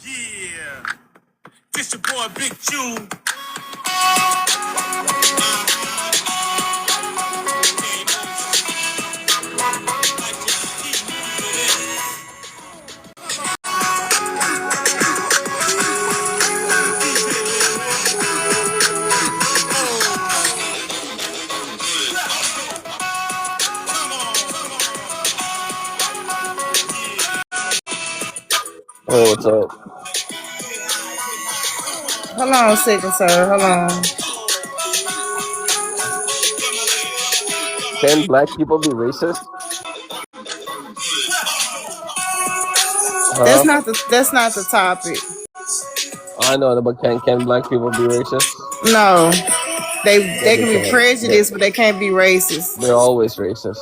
Yeah, this your boy Big June. Hey, what's up? Hold on a second, sir. Hold on. Can black people be racist? That's Huh? not the topic. I know that, but can black people be racist? No. Yeah, They they can be can. prejudiced, but they can't be racist. They're always racist.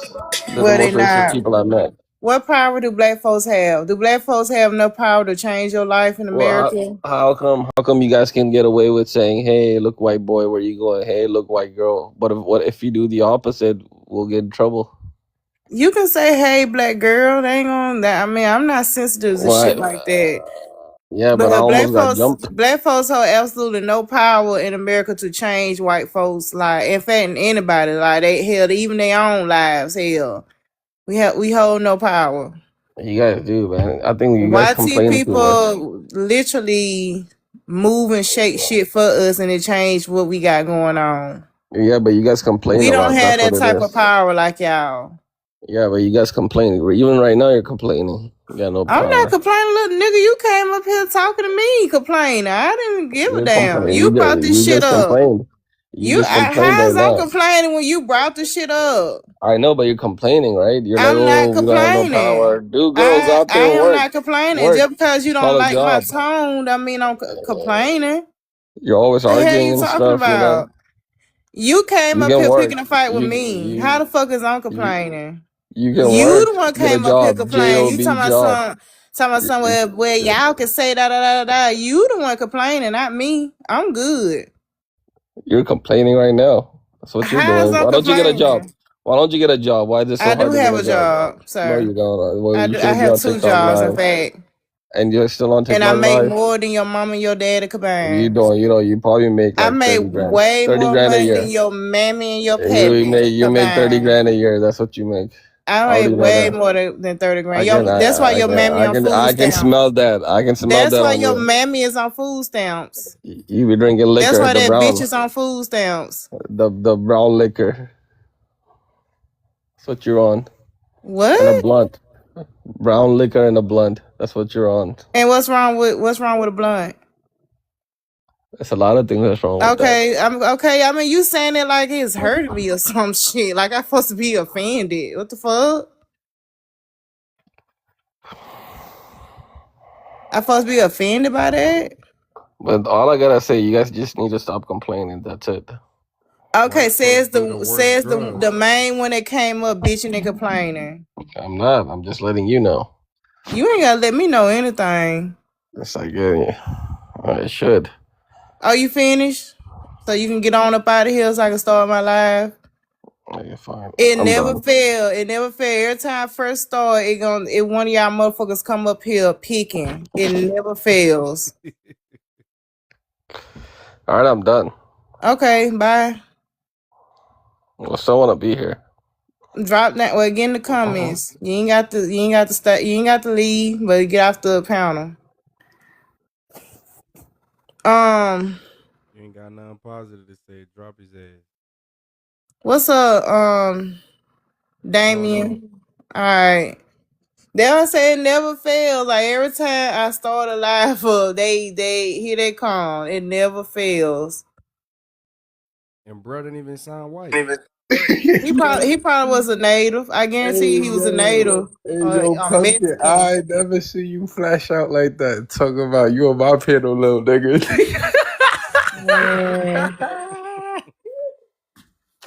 They're the Well, they most racist not. people I've met. What power do black folks have? Do black folks have no power to change your life in Well, America? how come you guys can get away with saying, "Hey, look, white boy, where you going? Hey, look, white girl." But what if you do the opposite? We'll get in trouble. You can say, "Hey, black girl." They ain't gonna. I mean, I'm not sensitive to Why? shit like that. Yeah, but I Because almost got jumped. black folks have absolutely no power in America to change white folks. Like, in fact, anybody, like even their own lives. Hell, we hold no power. You guys do, man. I think you guys YT complain too much. people literally move and shake shit for us, and it changed what we got going on. Yeah, but you guys complain We a don't lot. have That's what that it type of is. power like y'all. Yeah, but you guys complain. Even right now, you're complaining. You got no I'm not power. complaining, little nigga. You came up here talking to me, complaining. I didn't give a You're damn. complaining. You brought this You shit just up. complained. You just complained How's right I'm now. complaining when you brought the shit up? I know, but you're complaining, right? You're like, I'm not oh, we don't have no complaining. power. Dude, girls, go out I there and am work. not complaining. Work. Just because you It's don't called a like my job. tone, I mean I'm complaining. You're always The hell arguing you and talking stuff, you know? about? You came You up can here work. picking a fight with You me. How you the fuck is I'm you complaining? you can You work. the one Get a came up here job. complaining. You Job job. talking about somewhere where y'all can say da da da da da. You the one complaining, not me. I'm good. You're complaining right now. That's what you're How's doing. I'm Why don't you get a job? complaining? Why don't you get a job? Why is it so I do hard to get have a a job? job, No, sir. you don't. Well, you I should be have on 2 TikTok jobs, in Live. fact. And you're still on And I TikTok make Live? more than your mom and your daddy You combined. don't. You probably make I like make 30 grand. way 30 more grand a money than year. your mammy and your You pappy make 30 combined. grand a year. That's what you make. I I make already know way that. more than 30 grand. I can That's why your mammy on food I can smell stamps. that. I can smell That's that why on your you. mammy is on food stamps. You be drinking That's liquor, why the that bitch brown, is on food stamps. the brown liquor. That's what you're on. And a What? blunt. Brown liquor and a blunt. That's what you're on. And what's wrong with a blunt? There's a lot of things that's wrong with that. Okay, I'm okay. I mean, you saying it like it's hurting me or some shit. Like I'm supposed to be offended. What the fuck? I'm supposed to be offended by that? But all I gotta say, you guys just need to stop complaining. That's it. Okay, White folks do the worst the drugs. main one that came up bitching and complaining. I'm not. I'm just letting you know. You ain't gotta let me know anything. It's like, yeah, I should. Oh, you finished? So you can get on up out of here so I can start my live. Okay, fine. It I'm never done. failed. It never failed. Every time I first start, it one of y'all motherfuckers come up here picking. It never fails. All right, I'm done. Okay, bye. I still want to be here. Drop that. Well, get in the comments. You ain't got to. You ain't got to stay. You ain't got to leave, but get off the panel. You ain't got nothing positive to say. Drop his ass. What's up, Damien? All right. They don't say it never fails. Like every time I start a live up, they here they come. It never fails. And bro didn't even sound white. He probably was a native. I guarantee you he was a native. Yo, A Punkin, Mexican. I never see you flash out like that. Talking about you on my panel, little nigga. Man.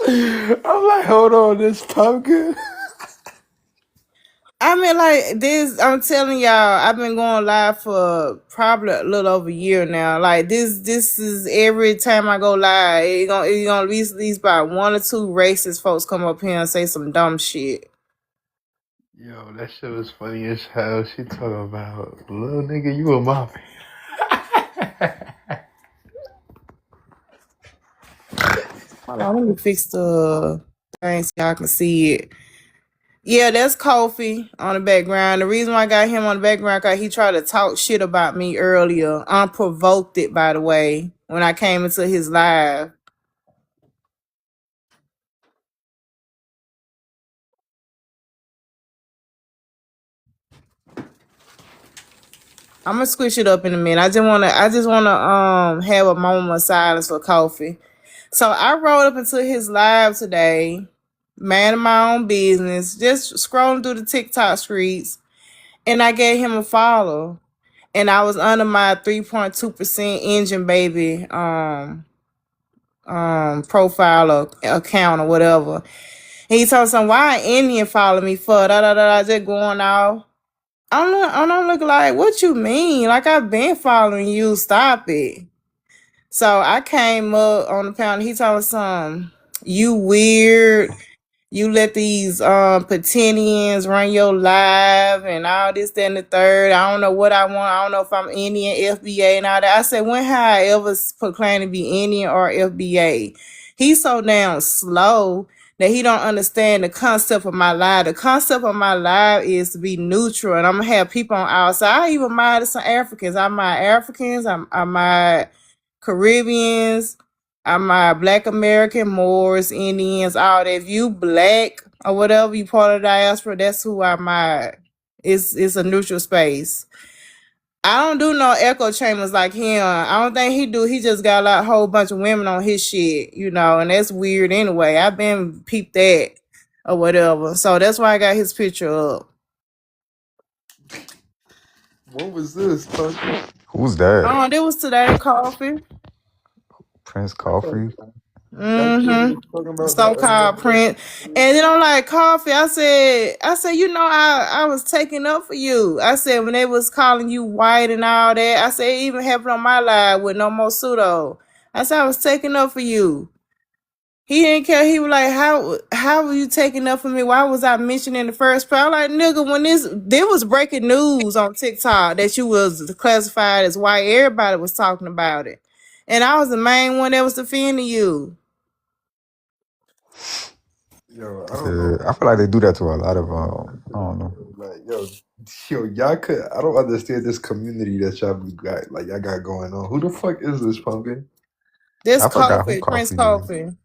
I'm like, hold on, this Punkin. I mean, like this. I'm telling y'all, I've been going live for probably a little over a year now. Like this is every time I go live, it gonna at least about 1 or 2 racist folks come up here and say some dumb shit. Yo, that shit was funny as hell. She talking about little nigga, you a mafia. Hold on, let me fix the thing so y'all can see it. Yeah, that's Koffi on the background. The reason why I got him on the background because he tried to talk shit about me earlier. Unprovoked it, by the way, when I came into his live. I'm gonna switch it up in a minute. I just wanna have a moment of silence for Koffi. So I rolled up into his live today, man of my own business, just scrolling through the TikTok streets, and I gave him a follow. And I was under my 3.2% engine baby profile or account or whatever. And he told me something, why an Indian follow me for da da da da just going off. I'm looking like, what you mean? Like I've been following you, stop it. So I came up on the panel, he told me something, you weird. You let these Patinians run your live and all this, that, and the third. I don't know what I want. I don't know if I'm Indian, FBA, and all that. I said, when have I ever proclaimed to be Indian or FBA? He's so damn slow that he don't understand the concept of my live. The concept of my live is to be neutral, and I'm gonna have people on outside. I even mind some Africans. I mind Africans. I mind Caribbeans. I'm my Black American, Moors, Indians, all that. If you black or whatever, you part of the diaspora, that's who I'm at. It's a neutral space. I don't do no echo chambers like him. I don't think he do. He just got a whole bunch of women on his shit, and that's weird anyway. I've been peeped that or whatever. So that's why I got his picture up. What was this, Punkin? Who's that? Oh, that was today, Koffi. Prince Koffi? That kid was talking about So called Prince. And then I'm like, Koffi, I said, I was taking up for you. I said, when they was calling you white and all that, I said, it even happened on my live with no more pseudo. I said, I was taking up for you. He didn't care. He was like, how were you taking up for me? Why was I mentioned in the first place? I'm like, nigga, when there was breaking news on TikTok that you was classified as white, everybody was talking about it. And I was the main one that was defending you. Yo, I don't know. I feel like they do that to a lot of I don't know. Like, yo, y'all could. I don't understand this community that y'all got. Like, y'all got going on. Who the fuck is this, Punkin? This I forgot who Koffi, Prince Koffi is. Koffi.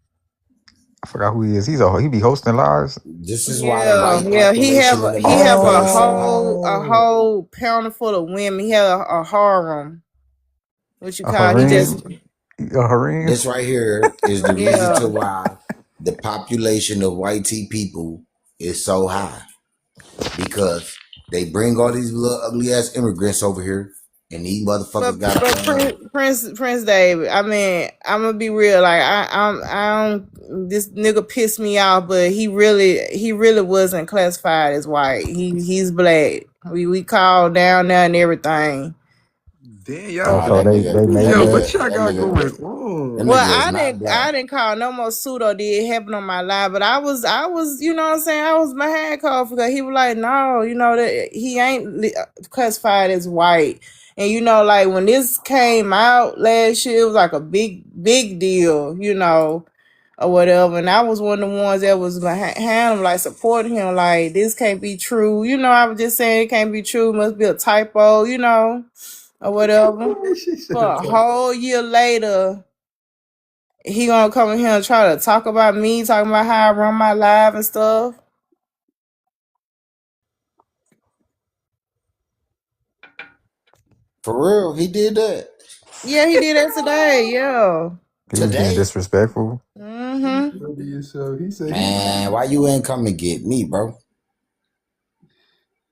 I forgot who he is. He be hosting lives. This is why Yeah. He have population a in America is so a high. whole pound full of women. He had a harem. What you A call? He just harem. A harem. This right here is the reason yeah. to why the population of white tea people is so high, because they bring all these little ugly ass immigrants over here, and these motherfuckers got. But Prince David. I mean, I'm gonna be real. Like I don't. This nigga pissed me off, but he really wasn't classified as white. He's black. We called down there and everything. Damn, y'all. So they made Yo, it. what y'all got going on? Well, I didn't call no more pseudo. Did it happen on my live? But I was, you know what I'm saying? I was behind Koffi because he was like, no, that he ain't classified as white. And like when this came out last year, it was like a big deal, or whatever. And I was one of the ones that was behind him, like supporting him, like this can't be true. I was just saying it can't be true. Must be a typo, or whatever. For a whole year later, he gonna come in here and try to talk about me, talking about how I run my live and stuff. For real, he did that. Yeah, he did that today. Yeah. He was being disrespectful. Mm-hmm. He said, man, why you ain't come and get me, bro?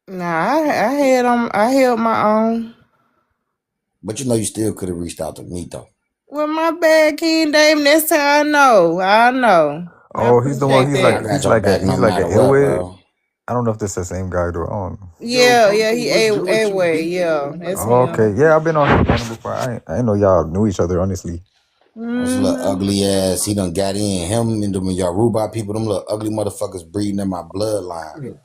Nah, I held my own. But you still could have reached out to me though. Well, my bad, King Dave. Next time I know. Oh, he's the one. He's like an Ilway. I don't know if this is the same guy though. I don't know. Yeah, he A-way. Yeah, that's him. Okay, yeah, I've been on his channel before. I didn't know y'all knew each other, honestly. Those little ugly ass, he done got in. Him and them Yoruba people, them little ugly motherfuckers breeding in my bloodline.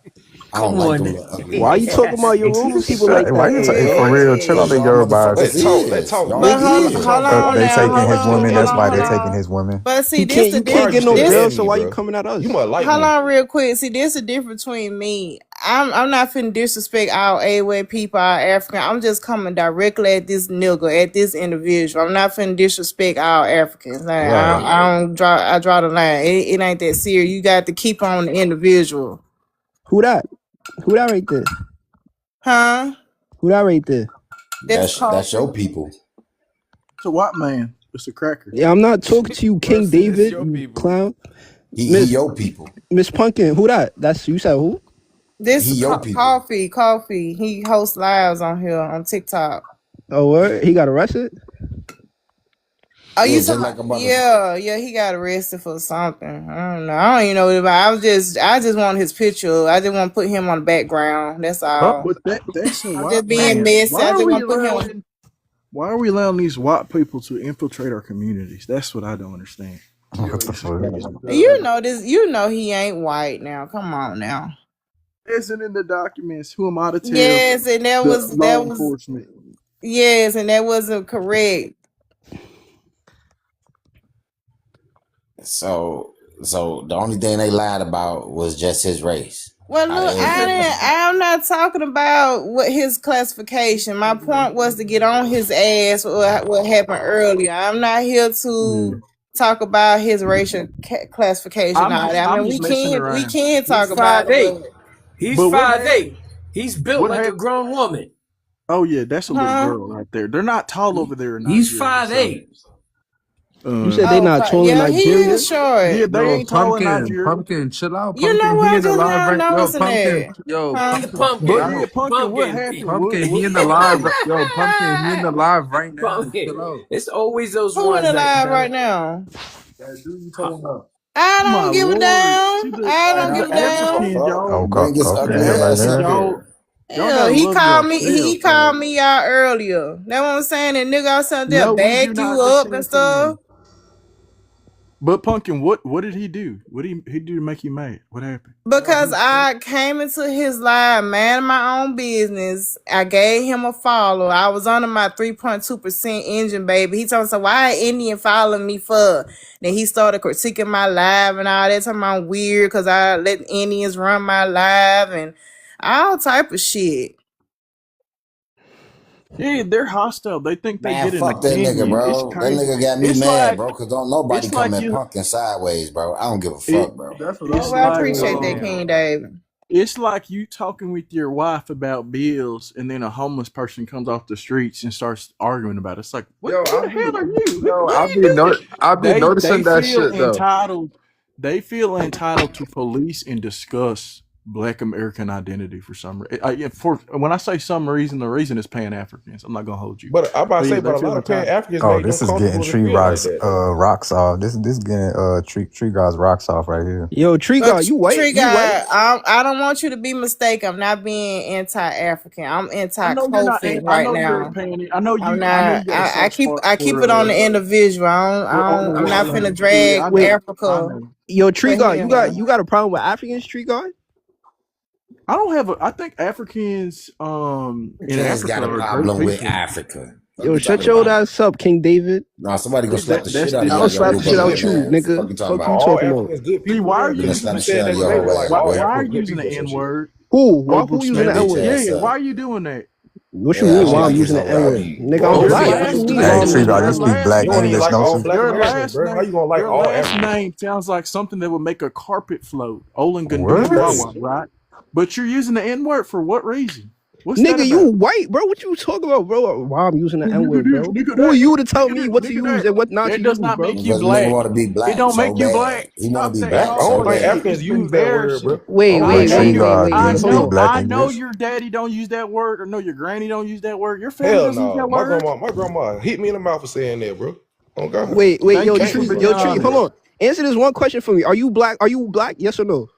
I don't Come like on. them little ugly Why you talking about Yoruba people like Why that, you man? for real? Chill out Cause the y'all Yorubas. motherfuckers Let's is. talk Y'all But big hold, English is. hold on it, on bro. They now, taking hold his on, women. hold That's on, why hold they taking on. his women. But see, He this can't. the You Why can't are get you no this. girl. scared of So me, why you bro? coming at You us? must like Hold me. on real quick. See, this the difference between me. I'm not finna disrespect all A-Way people, all African. I'm just coming directly at this nigga, at this individual. I'm not finna disrespect all Africans. Like, Right. I draw the line. It ain't that serious. You got to keep on the individual. Who that? Who that right there? Huh? Who that right there? That's That's Koffi. your people. It's a white man. It's a cracker. Yeah, I'm not talking to you, King Mercy, this David, your you people. clown. He Miss your people. Punkin. Who that? That's you said who? This He your people. Koffi. He hosts lives on here on TikTok. Oh, what? He got arrested? Oh, Yeah, you just talking like about? I'm about to. Yeah, he got arrested for something. I don't know. I don't even know what about. I just want his picture. I just want to put him on the background. That's all. But that's a I'm white just being man. messy. I just want to put him. Why are we allowing these white people to infiltrate our communities? That's what I don't understand. What the fuck? You know this. You know he ain't white now. Come on now. Isn't in the documents. Who am I to tell Yes, and the law enforcement? yes, and that wasn't correct. So the only thing they lied about was just his race. Well, Out of look, everything. I'm not talking about what his classification. My point was to get on his ass. What happened earlier. I'm not here to talk about his racial classification. I I'm mean, just messing we around. can talk He's about it, 5'8". but He's But 5'8". He's built what like a happened? grown woman. Oh yeah, that's a little huh? girl right there. They're not tall over there in He's Nigeria, so 5'8". You said uh, they not tall in Yeah, he Nigeria? is short. yeah, they Yo, ain't tall in Pumpkin, Nigeria. chill out, You know Pumpkin. He what? in the Just live now right. Yo, noticing Pumpkin, that, yo, huh? The Pumpkin, chill But pumpkin. yeah, out. Punkin, what Pumpkin. happened? Pumpkin, he in the live. Pumpkin. Yo, Pumpkin, he in the live right now. Pumpkin. Chill out. It's always those Who in ones the that live kind right of. now? That dude you talking about? I Oh my don't give a lord! See damn. the I Man, don't the give a I don't give a damn. Africans, fuck. Oh, y'all. Bring his Kofi ugly in The right ass Africans, up there. here. y'all Yeah, gotta he love called me. yourself, He man. called me out earlier. That's what I'm saying. That nigga outside there No, we do back you not up and descend from stuff. them. But Punkin, what did he do? What did he do to make you mad? What happened? Because I came into his live, man, my own business. I gave him a follow. I was under my 3.2% engine, baby. He told me, so why Indian following me for? Then he started critiquing my live and all that. Talking about weird because I let Indians run my live and all type of shit. Yeah, they're hostile. They think they Man, get in fuck that nigga, opinion. It's bro. That crazy. nigga got me It's mad, like bro, because don't nobody it's come like at you. Punkin sideways, bro. I don't give a It fuck, bro. That's what it's I'm Well, I like saying. appreciate that, King David. it's like you talking with your wife about bills, and then a homeless person comes off the streets and starts arguing about it. It's like, what? Yo, Who the hell are you? yo, What are you doing? I be They noticing that feel shit though. entitled. They feel entitled to police and discuss Black American identity for some reason. For when I say some reason, the reason is Pan Africans. I'm not gonna hold you. But I'm about to But say, yeah, but they a feel lot of Pan entitled. Africans Oh, make them this is getting comfortable to tree feel like rocks, that, though. rocks off. This getting tree guys rocks off right here. Yo, Tree But God, you white? Tree You white? Guy, I don't want you to be mistaken. I'm not being anti-African. I'm I know you're not. anti-Kofi I right know you're now. Panny. I know I'm you. I know not. you got a I soft spot keep it on the individual. on the I'm white not finna man. Yeah, drag I Wait, know. I Africa know. yo, for Tree God, him. you got a problem with Africans, Tree God? I don't have a. I think Africans in Kids Africa got a are great problem with people. Africa. What Yo, you shut talking your old about? ass up, King David. No, somebody gonna slap the shit That's out of you I'll on your slap blue the shit disrespectful. out blooded you, ass. nigga. Fuck you talking Fuck Are you about? all talking about. Africans good See, people? why are Though? you I'm gonna You using slap be the the shit saying out that of to your make whole it ass, like why all boy. are Africans you good using the people or N some shit. word? Who? Who using the Shut N your Yeah, word? bitch ass yeah. up. Why are you doing that? What you Yeah, mean? all Why I'm black is using the N over word? there. Nigga, I'm Well, Who's your the black. What you last N? mean? Hey, Why I'm name, tree using the guys, your you N word? speak last black, You don't even English, like name, no all sir? black your Americans, last bro. How name, you gonna like your all last Africans? name sounds like something that would make a carpet float. Olan Gundia What? Wawa, right? But you're using the N word for what reason? What's that Nigga, you about? white, bro. What you talking about, bro? Why I'm using the N Nigga word, this, bro? nigga Who are that, you to tell nigga me this, what to nigga use that. and what not to That does use, not bro? make you Because nigga black. want to be It black don't so make you bad. black. He want to Stop be saying I black all so don't that think shit. bad. It's Africans use that word, embarrassing. bro. I Wait, don't I Hey, wait, think know tree wait, you. wait, Africans God, wait, do use you wait. I that Hold speak know. word. on. black I know English? your daddy don't use that word, or know your granny don't use that word. Your family Hell doesn't use no. that My word. grandma hit me in the mouth for saying that, bro. Oh God. Wait, Thank yo, you for tree, being yo, tree. Hold honest. on. Answer this one question for me. Are you black? Are you black? Yes or no?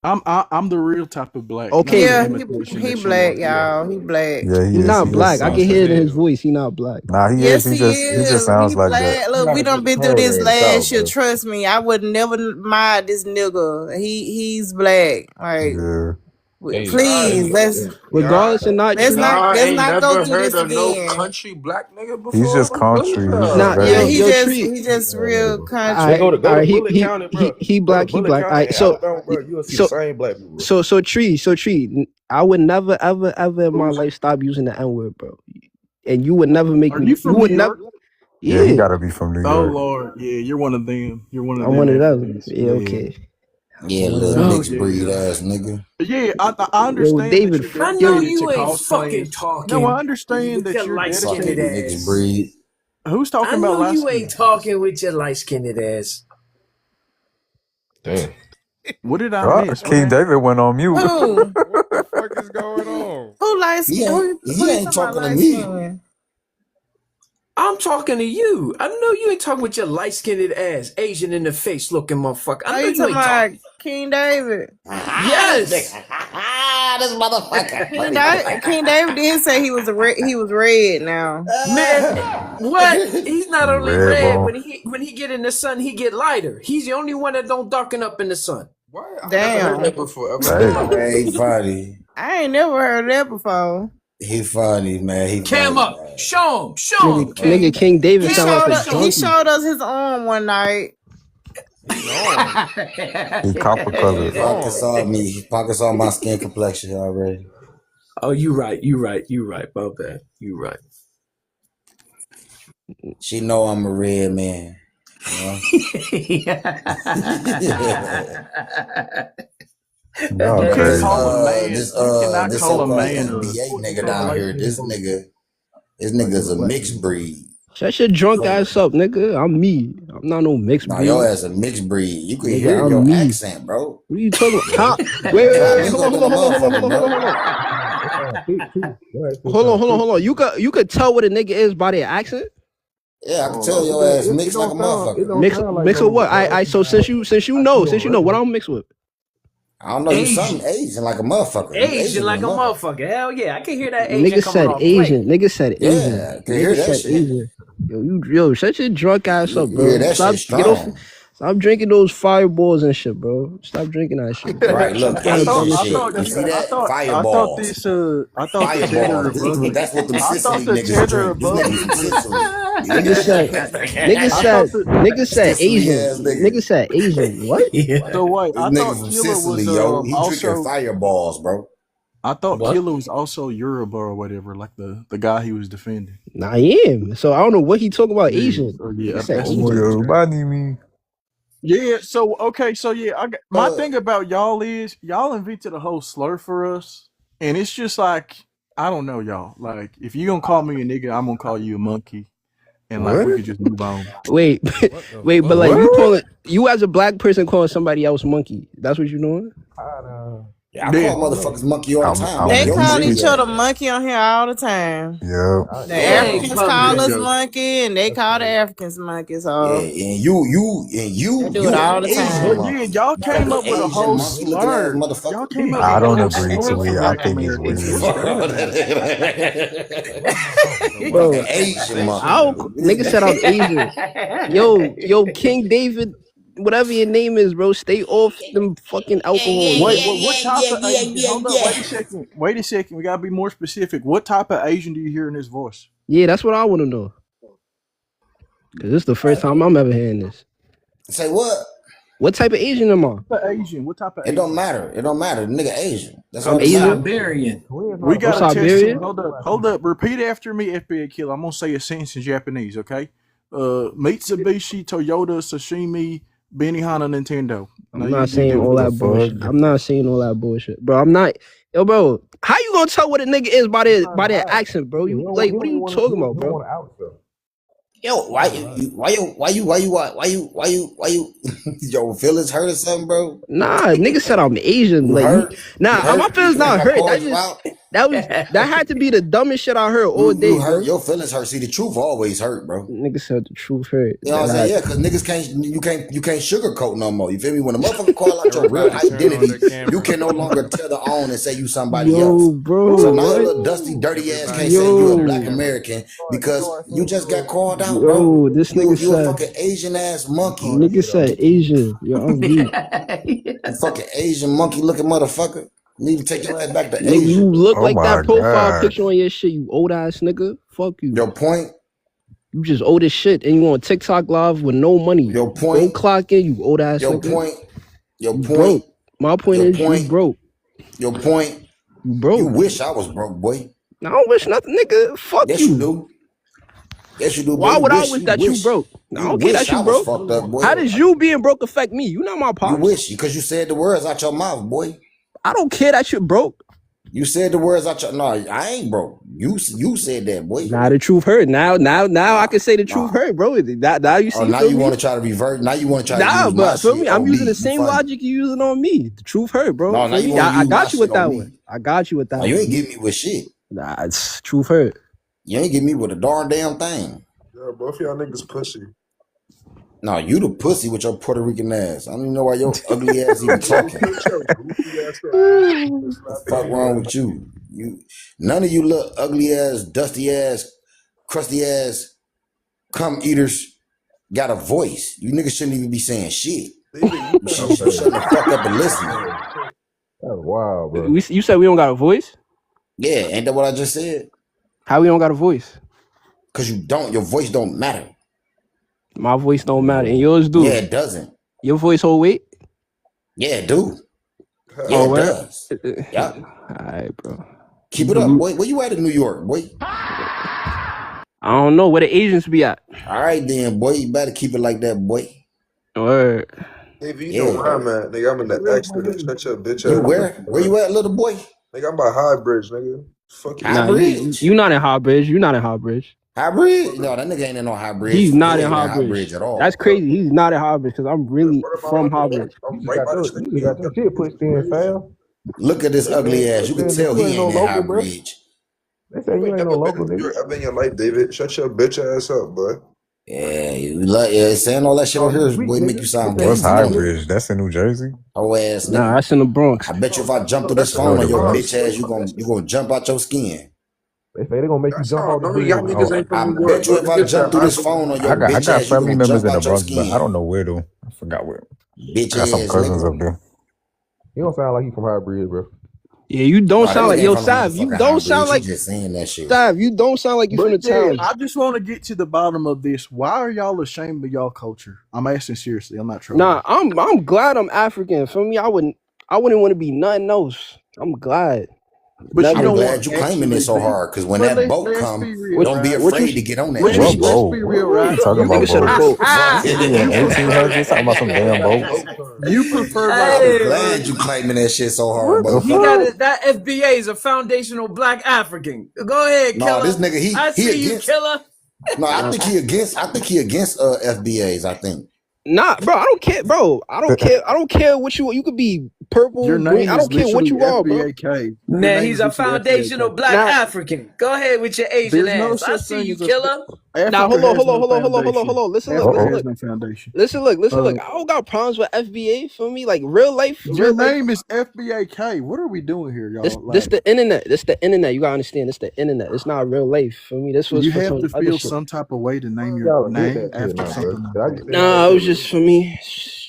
I'm the real type of black, not Okay, the Yeah, imitation he that you black, want. Yeah. y'all. He black. Yeah, he he is. not He just black. I Nice can as hear it in his hell. voice. He not black. nah, he is. Yes, he He just is. sounds He like that. black. You Look, we gotta get done the been through power this there in the last South, year. bro. Trust me, I would never mind this nigga. He's black. Like Yeah. Hey, Please, Regardless or not let's tree. ain't not go never through heard this of no again. country black nigga He's before. just What is country. He's just Nah, Yeah, very. yo, he tree. just real they country. go to He Bullitt County, bro. he Go to black. He Bullitt black. All County right, in so Alabama, bro. You'll see the so same black people. tree. I would never ever in my life stop using the N word, bro. And you would never make Are me. you You from would New never. York? Yeah, he Yeah, gotta be from New Oh York. Lord, yeah, you're one of them. You're one of I'm them one of them. Africans. Yeah, okay. Yeah, One of little them. Oh mixed yeah. breed ass nigga. Yeah, I Yo, understand that David. you're I know Yo, dedicated you to ain't fucking cosplaying. No, I talking understand with that your you're light skinned dedicated. Fucking mixed ass. breed. Who's I talking about know you last ain't talking with your light skinned ass. Damn. What did I miss? What King happened? David went on mute. Who? What the fuck is going on? Who light skin? Who He you ain't talking about talking to light me. skin? I'm talking to you. I know you ain't talking with your light skinned ass, Asian in the face looking motherfucker. I Oh, know you you talking ain't about talking. King David? Yes. This motherfucker. King David did say he was red now. Man, what? He's not only Red red bone. when he get in the sun, he get lighter. He's the only one that don't darken up in the sun. What? I never heard Damn. that before. Ever. Hey, Man, he funny. I ain't never heard that before. He funny, man. He Cam funny, up. man. Show him, nigga, King. King David He sound like a he junkie. showed us his arm one night. he copper colored. Pocket saw me. Pocket saw my skin complexion already. Oh, you right. My bad. You right. She know I'm a red man. You know? Y'all You can't crazy. call a man. This You cannot this call a so-called man NBA nigga a down light here. This skinned. nigga's a mixed breed. Shut your drunk ass up, nigga. I'm me. I'm not no mixed Nah, breed. your ass a mixed breed. You can Nigga, hear I'm your me. accent, bro. What are you talking about? Huh? Wait. Hold on. You could tell what a nigga is by their accent. Yeah, I can tell your ass mixed like a motherfucker. Mix with what? I so since you know what I'm mixed with. I don't know, you something Asian like a motherfucker. You Asian like a motherfucker. Hell yeah, I can hear that Asian Nigga coming said off Asian. plate. Nigga said Asian. Yeah, I can hear that shit. Asian. Yo, shut your drunk ass up, bro. Yeah, that shit strong. Stop drinking those fireballs and shit, bro. Stop drinking that shit. Bro. Right, look, I Asian thought shit. You see that? I thought Fireballs. the tether above. That's what them I thought Sicily the niggas tether drink. This above. nigga from Sicily. Nigga said Asian. What? So wait, This I nigga thought from Killer Sicily, was yo. He also. drinking fireballs, bro. I thought Killer was also Yoruba or whatever, like the guy he was defending. Nah, I am. So I don't know what he talking about. Asian. Yeah, He said that's Asian. Yeah, so okay, so yeah, my thing about y'all is y'all invented a whole slur for us, and it's just like I don't know, y'all. Like if you gonna call me a nigga, I'm gonna call you a monkey, and like we could just move on. Wait, but like you as a black person calling somebody else monkey. That's what you doing? Yeah, I call motherfuckers monkey all the time. They call each other monkey on here all the time. Yeah. The Africans call us monkey, and they call the Africans monkey. So yeah, and you they do it all the time. Yeah, y'all came up with a whole slur. Y'all came up with I don't a whole agree slur to for it. I Black think it's Americans. weird. Bro, Asian Nigga said I'm Asian. Yo, King David, whatever your name is, bro, stay off them fucking alcohol. Wait, what type of Asian? Hold up, wait a second. We gotta be more specific. What type of Asian do you hear in this voice? Yeah, that's what I want to know. Cause this is the first time I'm ever hearing this. Say what? What type of Asian am I? What type of It don't matter. It don't matter. The nigga Asian. That's I'm all Asian. Siberian. We got I'm to test Siberian? it. Hold up. Repeat after me, FBA Killer. I'm gonna say a sentence in Japanese, okay? Mitsubishi, Toyota, Sashimi, Benihana, Nintendo. I'm not saying all that bullshit. I'm not saying all that bullshit, bro. I'm not. Yo, bro, how you gonna tell what a nigga is by their accent, bro? You like, what are you talking about, bro? Yo, why you yo feelings hurt or something, bro? Nah, nigga said I'm Asian. Like, my feelings not hurt. That had to be the dumbest shit I heard all day. You hurt, your feelings hurt. See, the truth always hurt, bro. Nigga said the truth hurt. You know what I'm saying? Yeah, because niggas can't sugarcoat no more. You feel me? When a motherfucker call out your real identity, you can no longer tether on and say you somebody else. Bro, so now a little dusty, dirty ass can't say you a black American because you just got called out, bro. This nigga you said a fucking Asian ass monkey. Nigga said Asian. Yo, I'm weak. You fucking Asian monkey looking motherfucker. Need to take your ass back to Nigga, Asia. you look Oh like my that profile god. picture on your shit, you old ass nigga. Fuck you. Your point. You just old as shit and you on TikTok live with no money. Your Go point. clock in, you old ass Your nigga. point. Your You point. broke. My point Your is point. you broke. Your point. You broke. You wish I was broke, boy. I don't wish nothing, nigga. Fuck Yes, you. you do. Yes, you do, boy. Why You would I wish, wish you that wish, you broke? I you don't care that wish you I was broke. fucked up, boy. How does you being broke affect me? You not my pops. You wish, because you said the words out your mouth, boy. I don't care that you broke. You said the words out your... No, I ain't broke. You said that, boy. Now the truth hurt. Now I can say the truth hurt, bro. Now you see. Oh, now you want to try to revert. Now you want to try to use my but feel shit me. I'm on using me. the same logic you using on me. The truth hurt, bro. No, now Feel you me? want to I use my got you with shit that on one. me. I got you with that No, one. you ain't get me with shit. Nah, it's truth hurt. You ain't get me with a darn damn thing. Yeah, both y'all niggas pussy. No, you the pussy with your Puerto Rican ass. I don't even know why your ugly ass even talking. Shut your goofy ass up. The fuck wrong with you? None of you little ugly ass, dusty ass, crusty ass, cum eaters got a voice. You niggas shouldn't even be saying shit. You should shut the fuck up and listen. That's wild, bro. You said we don't got a voice? Yeah, ain't that what I just said? How we don't got a voice? Cause you don't. Your voice don't matter. My voice don't matter, and yours do. Yeah, it doesn't. Your voice hold weight? Yeah, it do. Yeah, Oh, it where? does. Yeah. Alright, bro. Keep it up, boy. Where you at in New York, boy? I don't know where the Asians be at. All right, then, boy. You better keep it like that, boy. Word. If you know where I'm at, nigga, I'm in the extra. Shut your bitch ass. You where? Where you at, little boy? Nigga, I'm by High Bridge, nigga. Fuck you. Nah, you not in High Bridge. You not in High Bridge. High Bridge? No, that nigga ain't in no High Bridge. He's not He in ain't High Bridge at all. That's crazy. He's not in High Bridge because I'm really from High Bridge. I'm right by the You got your shit pushed in, fam. Look at this ugly ass. You can tell he ain't in High Bridge. They say you ain't no local nigga. Ever in your life, David? Shut your bitch ass up, boy. Yeah, saying all that shit on here, boy, make you sound What's gangster. High Bridge? That's in New Jersey. Oh ass nigga. Nah, that's in the Bronx. I bet you if I jump through this phone on your bitch ass, you gonna jump out your skin. They say they gonna make you jump off the bridge. Y'all niggas ain't I from New York. bet you if I jump through this phone on your I bitch got ass, you family gonna members jump in the out your Bronx, but I skin. don't know where though. I forgot where. Bitch I got some ass cousins nigga. up there. You don't sound like you from High Bridge, bro. Yeah, you don't Nah, sound that like nigga yo ain't from no Sav. You motherfucking don't High sound Bridge. like You just saying that shit. Sav. You don't sound like you from the But yeah, town. I just want to get to the bottom of this. Why are y'all ashamed of y'all culture? I'm asking seriously. I'm not trolling. Nah, I'm glad I'm African. For me, I wouldn't want to be nothing else. I'm glad. But Never you I'm don't glad want you to claiming it so actually be. hard, because when But that boat let's come, be real, don't be right? afraid to get on that what you- bitch. Let's boat? be real, What are right? you talking You about nigga said a boat? boat. We in 1800s talking about some damn boat. You prefer I'm like glad you claiming that shit so hard, What the He motherfucker. got fuck? it. That FBA is a foundational black African. Go ahead, No, killer. this nigga, I he see you, against. killer. No, I think he against FBAs. I think. Nah, bro, I don't care, bro. I don't care. I don't care what you could be purple, your green. name I is don't care what literally you are, bro. FBAK. Your Man, name he's is a literally foundational FBAK. black Now, African. Go ahead with your Asian There's no ass. I such see thing you, as a killer. Now, Africa hold on. has no foundation. Listen, Africa Uh-oh. has no foundation. listen, look. I don't got problems with FBA for me. Like real life. Your name is FBAK. What are we doing here, This y'all? this Like, the internet. This the internet. You gotta understand. This the internet. It's not real life for me. This was you for have some to other feel shit. some type of way to name your Y'all did name that shit after now, bro. something like I be that. saying Nah, that it was shit. just for me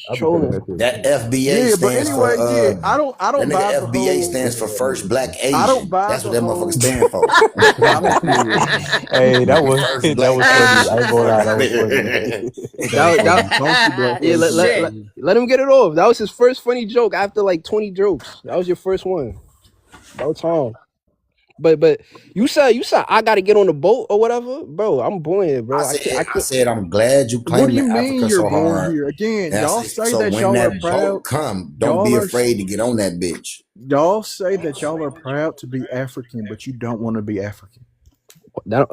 I be saying trolling. that shit. That FBA Yeah, but stands anyway, for yeah, I that don't buy nigga the FBA whole. stands for First Black I don't Asian. buy That's the what that whole. motherfucker stand for. I don't care. Hey, that was First Black funny. I Asian. ain't gonna lie, that was funny. That was That funny. Funky black yeah. Asian. Let him get it off. That was his first funny joke after like 20 jokes. That was your first one. That was hard. But you said I gotta get on the boat or whatever, bro. I'm born here, bro. I can't. said I'm glad you What do you claiming mean Africa you're so born hard. here? Again, And I y'all say, say so that when y'all are that proud. boat come, don't Y'all be are afraid to get on that bitch. y'all say that y'all are proud to be African, but you don't want to be African.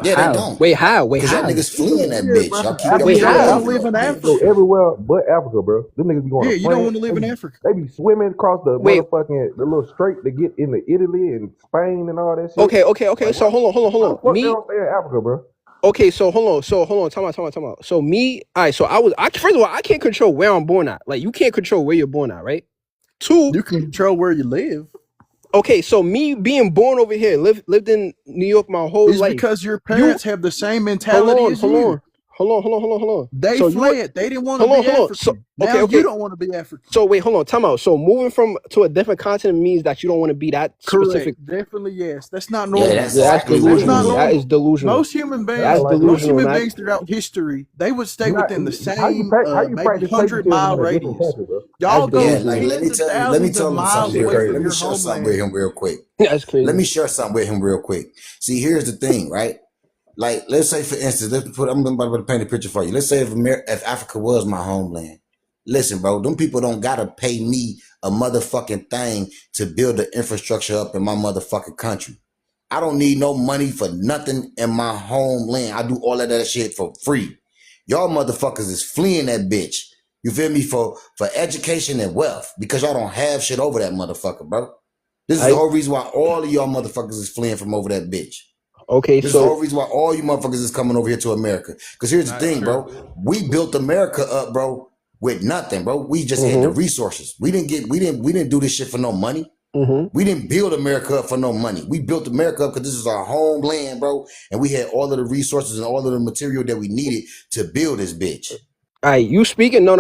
Yeah, they How? don't. Wait, how? Because y'all niggas fleeing that Yeah, bitch. bro. Y'all keep Africa, Wait, You don't how? want to live in Go Africa. everywhere but Africa, bro. Them niggas be going Yeah, to you don't France. want to live in Africa. They be swimming across the Wait. motherfucking the little strait to get into Italy and Spain and all that shit. Okay. Like, So hold how the on. fuck they Me. don't stay in Africa, bro? Okay, so hold on. Time out. So me, all right. So first of all, I can't control where I'm born at. Like you can't control where you're born at, right? Two. You can control where you live. Okay, so me being born over here, lived in New York my whole It's life. because your parents have the same mentality as you. Hold on. They So fled. They didn't want to hold be on. So African. Now you don't want to be African. So wait, hold on, time out. So moving from to a different continent means that you don't want to be that specific. Correct. Definitely yes. That's not normal. Yeah, that's exactly what That's it not means. normal. That is delusional. Most human beings, That's delusional. beings throughout history, they would stay within the How you same practice maybe 100-mile patriotism in a different radius. country, bro? Y'all go Yeah, like let me tens of tell you, let me thousands of tell him miles something. away from Let me your share something with homeland. him real quick. That's crazy. Let me share something with him real quick. See, here's the thing, right? Like, let's say, for instance, I'm about to paint a picture for you. Let's say if Africa was my homeland. Listen, bro, them people don't gotta pay me a motherfucking thing to build the infrastructure up in my motherfucking country. I don't need no money for nothing in my homeland. I do all of that shit for free. Y'all motherfuckers is fleeing that bitch. You feel me? For education and wealth, because y'all don't have shit over that motherfucker, bro. This is the whole reason why all of y'all motherfuckers is fleeing from over that bitch. Okay, this is the whole reason why all you motherfuckers is coming over here to America. Because here's the thing, bro. We built America up, bro, with nothing, bro. We just had the resources. We didn't do this shit for no money. We didn't build America up for no money. We built America up because this is our homeland, bro. And we had all of the resources and all of the material that we needed to build this bitch. All right, you speaking? No.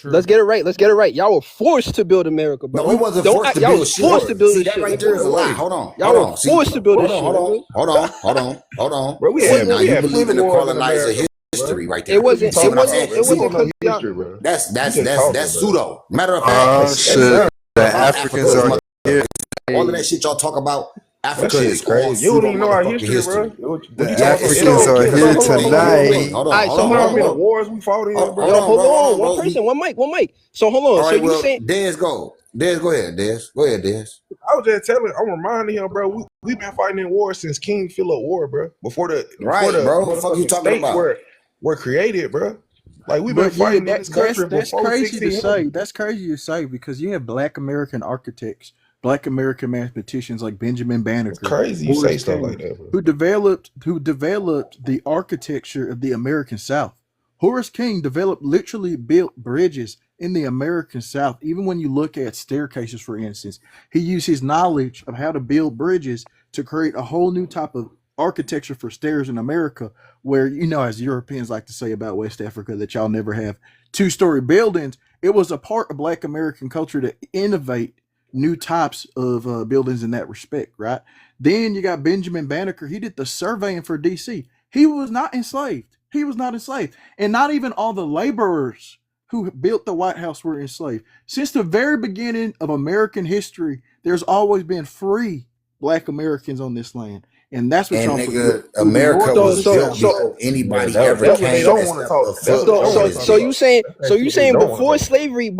Let's get it right. Y'all were forced to build America, bro. No, we wasn't forced to build shit. Forced to build See, this that right shit. there is a lie. Hold on. Y'all were forced to build this shit. Hold on. Bro, we now you had believe in the wars in colonizer America, history right there. It wasn't no history, bro. That's pseudo. Matter of Oh fact, shit! The Africans are here. all of that shit y'all talk about. Africa That is shit crazy. You don't even know our history, bro. The Africans are here tonight. Hold on. How many wars we fought in, bro? Hold on. One person, one mic. So hold on. All right, so you saying Dez, go ahead, Dez. I was just I'm reminding him, bro. We've been fighting in war since King Philip War, bro. Before the bro. What the fuck you talking states about? were created, bro. Like we've been fighting in this country before crazy to 1600. say. That's crazy to say because you have Black American architects, Black American mathematicians like Benjamin Banneker. It's crazy you say stuff like that, bro. Who developed the architecture of the American South. Horace King literally built bridges in the American South. Even when you look at staircases, for instance, he used his knowledge of how to build bridges to create a whole new type of architecture for stairs in America, where, you know, as Europeans like to say about West Africa, that y'all never have two-story buildings. It was a part of Black American culture to innovate new types of buildings in that respect, right? Then you got Benjamin Banneker. He did the surveying for DC. He was not enslaved. And not even all the laborers who built the White House were enslaved. Since the very beginning of American history, there's always been free Black Americans on this land. And that's what y'all nigga, America was built before anybody ever came. So you saying before slavery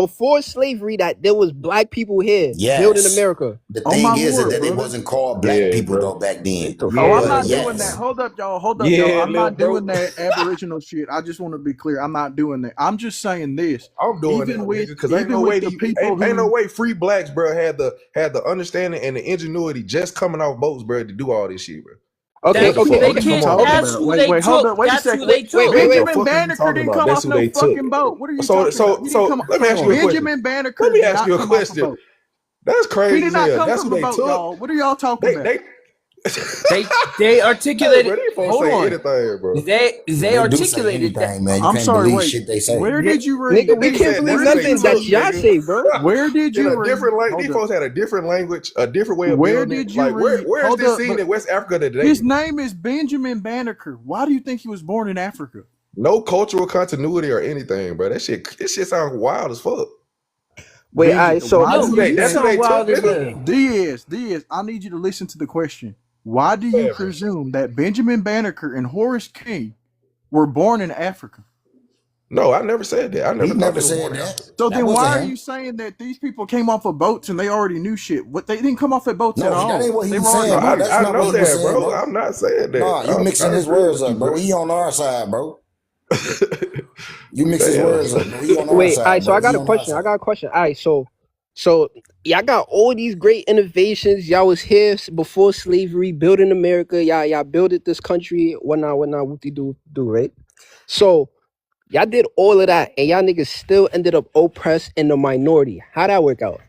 that there was Black people here building America. The thing is that it wasn't called Black people though back then. I'm not doing that. Hold up, y'all. I'm not doing that Aboriginal shit. I just want to be clear. I'm not doing that. I'm just saying this. I'm doing it because ain't no way free Blacks, bro, had the understanding and the ingenuity just coming off boats, bro, to do all this shit, bro. Okay. They can't. That's who they took. Wait a second. Benjamin Banneker didn't come off no fucking boat. What are you talking about? So let me ask you a question. Benjamin Banneker. Let me ask you a question. That's crazy. He did not come That's from who a they boat, took. y'all. What are y'all talking about? They articulated. Hold on. Anything, bro. They articulated that. Man. I'm sorry. Wait. Shit they say. Where did you read? Nigga, we can't believe nothing that y'all say, bro. Where did you read? These folks had a different language, a different way of building. Where did you read? Where is this scene in West Africa today? His name is Benjamin Banneker. Why do you think he was born in Africa? No cultural continuity or anything, bro. This shit sounds wild as fuck. Wait, all right, so that's so wild as hell. Diaz, I need you to listen to the question. Why do you presume that Benjamin Banneker and Horace King were born in Africa? No, I never said that. I never said that. So then why are you saying that these people came off of boats and they already knew shit? What, they didn't come off of boats at all. That ain't what he was saying. I know that, bro. Bro. I'm not saying that. Nah, you mixing his words up, bro. He on our side, bro. You mix his words up, bro. He on our side. All right, so I got a question. All right, so y'all got all these great innovations. Y'all was here before slavery, building America. Y'all built this country. Whatnot, whoop-de-doo, right? So y'all did all of that, and y'all niggas still ended up oppressed in the minority. How'd that work out?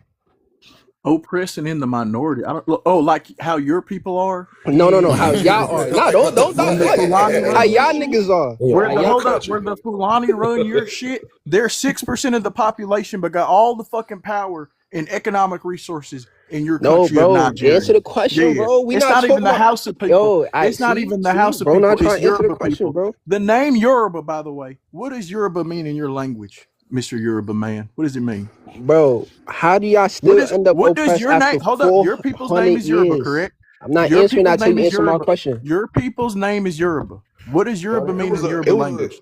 oppressing in the minority. I don't. Oh, like how your people are. No. How y'all are? No, don't When the what? Fulani How run your y'all shit. niggas are? Where How the y'all- hold up, where the Fulani run your shit, they're 6% of the population, but got all the fucking power and economic resources in your No, country of bro. Nigeria. Answer the question, Yeah, bro. We it's not not even talking the about. House of people. Yo, It's not even the House of bro. people. Not trying It's to answer the Yoruba question, people. bro. The name Yoruba, by the way, what does Yoruba mean in your language, Mr. Yoruba man? What does it mean? Bro, how do y'all still end up What does oppressed your name? after Hold up, your people's name 400 is Yoruba, years? correct? I'm not Your answering people's that till name you is answer my Yoruba. question. Your people's name is Yoruba. What does Yoruba mean in the Yoruba language?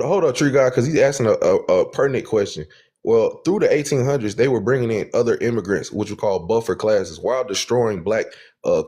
Hold up, Tree Guy, because he's asking a pertinent question. Well, through the 1800s, they were bringing in other immigrants, which we call buffer classes, while destroying black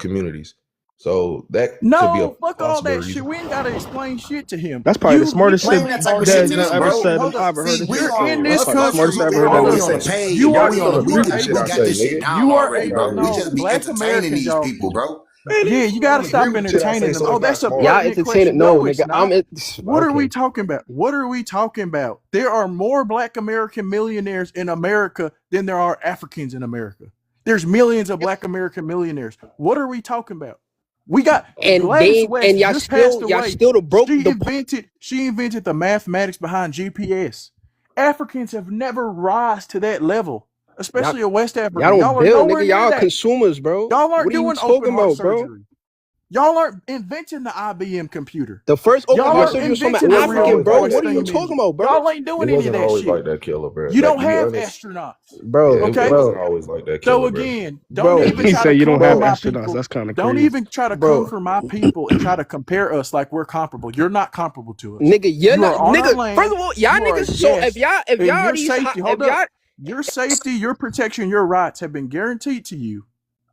communities. So that could be a No, fuck all possible that shit. reason. We ain't gotta explain shit to him. That's probably the smartest shit Explain that type of shit that to I him, ever bro. said Hold I up. ever heard See, in we You're person. on in That's this probably the Clubhouse, smartest country. shit I we ever heard Hold that already up. nigga on the say. page, You bro. are We on the Read the we shit I got say, this shit nigga. down you are already, bro. We no just be black entertaining these Americans, y'all. people, bro. Yeah, you gotta stop Read the shit I say entertaining them. so Oh, it's not that's a smart. Y'all pertinent entertaining? question. No, No, it's nigga. not. What are we Okay. talking about? What are we talking about? There are more black American millionaires in America than there are Africans in America. There's millions of black American millionaires. What are we talking about? We got And Gladys they West y'all just passed still away. the broke She the invented the mathematics behind GPS. Africans have never rise to that level, y'all especially a West y'all African. don't Y'all are build, nowhere nigga. near Y'all that. consumers, bro. Y'all aren't What are you doing open talking heart about, bro? surgery. Y'all aren't inventing the IBM computer. The first open Y'all heart aren't surgery was from an inventing the real African, always bro. like voice What that, are you thing Killer. talking menu. about, bro? Y'all ain't It doing any of wasn't that always shit. like that, Killer, bro. You Like, don't to be have honest, astronauts. Bro, yeah, it Okay? wasn't bro, always like that, So Killer, bro. again, don't bro. even He try said to you don't come for have my astronauts. people. That's kind of Don't crazy. even try to come Bro, for my people and try to compare us like we're comparable. You're not comparable to us. nigga, you're You not, are on our nigga. First land. of all, y'all You are a niggas. So if guest. y'all And are your these, safety, if hold up. y'all, Your safety, your protection, your rights have been guaranteed to you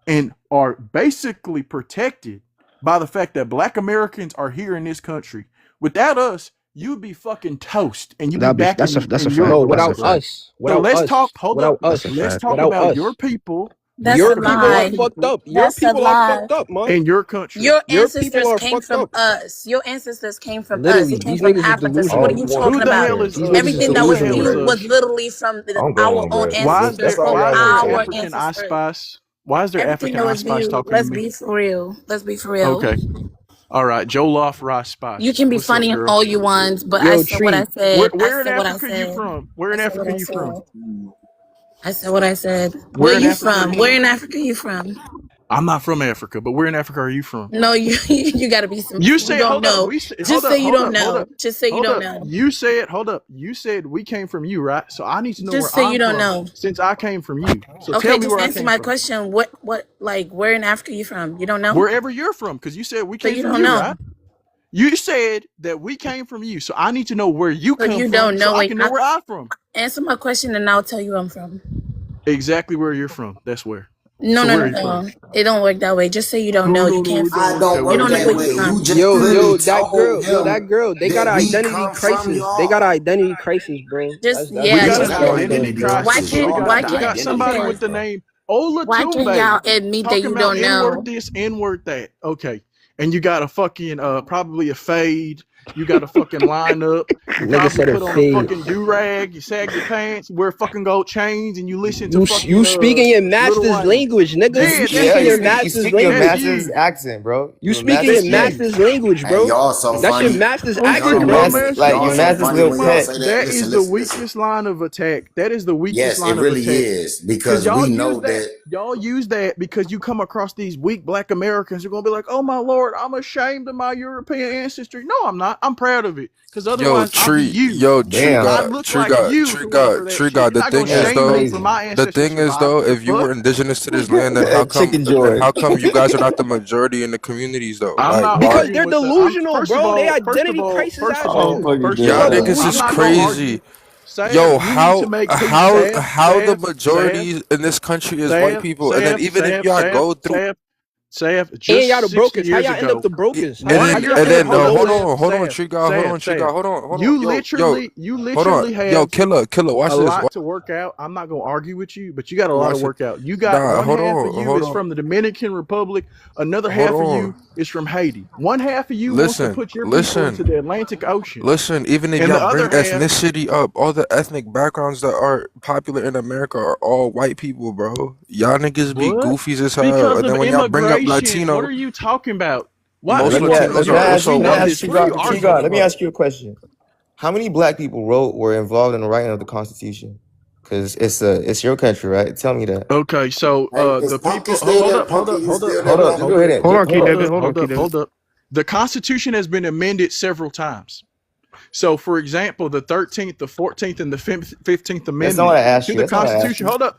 and are basically protected by the fact that black Americans are here in this country. Without us, you'd be fucking toast and you'd be back That's a in fact. Europe no, or That's a without whatever. fact. us, So without let's us, talk. Hold without up. That's a us, Let's fact. talk without about your us. people, That's your a Your people country are of lie. fucked people, up. Your That's a people are lie. fucked up, man. and your country. Your Your people ancestors are came fucked from up. us. Your ancestors came from us. Literally, It came these from niggas is Africa. So what are delusional. you Who talking the about? hell is These niggas is us? Everything Who that the was hell is here delusional. was us? literally from I'm our gone, own bro. Why is ancestors. there From why is there our African ice ancestors. spice? Why is there Everything African that ice was spice here. talking to Let's me? be for real. Let's be for real. Okay. All right. Joe Loft Rice You Spice. can be What's up, funny girl? all you want, but I Yo, said what I Tree. said. I Where in said what I Africa you said. from? Where I in said what Africa I you from? said. I said what I said. Where Where in you Africa are from? you Where from? in Africa you from? I'm not from Africa, but where in Africa are you from? No, you gotta be some. You You said, don't hold up. know. Hold Just say up, you hold don't up, hold know. up, Just say you hold don't up. know. You said, hold up. You said we came from you, right? So I need to know Just where say you I'm don't from know. since I came from you. So tell Okay, me just where I answer came my from. question. What, like, where in Africa you from? You don't know? Wherever you're from, because you said we So came you from don't you, know. right? You said that we came from you. So I need to know where you So come you from don't so know. I Wait, can know where I'm from. answer my question and I'll tell you where I'm from. Exactly where you're from. That's where. No, So no, where are no, you from? no. It don't work that way. Just say you don't No, know. no, You no, can't. it don't I work that don't You way. work don't know that where you're way. You from. just Yo, clearly that told girl, him they got that an we identity come from crisis. They got y'all. an identity crisis, bro. Just We yeah. got What's an Just that identity identity why crisis. crisis? can't Y'all got an We got identity somebody okay? with crisis, the bro. name Why can't y'all Olatumbe admit that talking you about don't N-word know? this, N-word that. Okay. And you got a fucking probably a fade. You got a fucking lineup. You Nigga probably said a put on a fade. fucking do-rag. You sag your pants. You wear fucking gold chains, and you listen to You fucking speaking your Lil master's Wayne. language, nigga. Yeah, You that's Yeah, speaking you your you. speak you master's speak your That's language. master's you. accent, bro. You Your speaking your That's master's you. master's language, Hey, bro. y'all so That's your funny. master's I'm Y'all accent, know speaking what my bro. makes master. like y'all your What are you so master's funny talking little when y'all about? pet. say that. That Listen, is the listen, listen. weakest line of attack. That is the weakest Yes, it line of really attack. is Because because we know that. y'all use that because you come across these weak black Americans. You're gonna be like, oh my lord, I'm ashamed of my European ancestry. No, I'm not. I'm proud of it. Because Yo, otherwise I'll be Tree, you. yo, Tree Damn. I God, look Tree like God, you Tree to want for God, that Tree shit. God. You're The not gonna thing That's is shame me though, for crazy. my the ancestral thing is survival. though, The if you fuck? were indigenous to this land, then Chicken Joy. how come you guys are not the majority in the communities though? I'm Like, not why? Because arguing they're with the I'm delusional, bro. They identity crisis first of I'm all, assholes. fucking These Y'all are dead. niggas I'm is delusional, not gonna bro. crazy. argue. Sav, Yo, you need to make peace. how the Sav, majority in this country is white people, and then even if y'all go through, Sav. Sav, And just y'all the 60 brokest. How years y'all end up ago. the brokest? And How then y'all and end up then the lowest? hold on, Tree God, hold on. You Yo, literally yo, have killer, a watch this. lot to work out. I'm not gonna argue with you, but you got a lot to Watch it. work out. You got Nah, one half of you hold is on, from the Dominican Republic, another hold half of on. you is from Haiti. One half of you wants to Listen, put your people into listen. the Atlantic Ocean, Listen, even if and y'all the bring other half, ethnicity up, all the ethnic backgrounds that are popular in America are all white people, bro. Y'all niggas be what? goofies as hell. Because And of then when y'all bring up immigration. What Latino, are you talking about? White most Let me people, let Latinos me are Trigard, ask we also let me know white ask this. you What are people. you God, What are you arguing God, talking let me about? about? ask you a question. How many black people were involved in the writing of the Constitution? Because it's your country, right? Tell me that. Okay, so Hey, is the Punkin people still hold there? up, hold Punkin, up, you hold up, still there, Hold hold up, up, just brother? hold go up, ahead. Hold on, K hold David. up, Hold on, hold K up, David. hold up. The Constitution has been amended several times. So, for example, the 13th, the 14th, and the 15th That's not what Amendment I asked to you. the That's not what I asked Constitution. you. Hold up.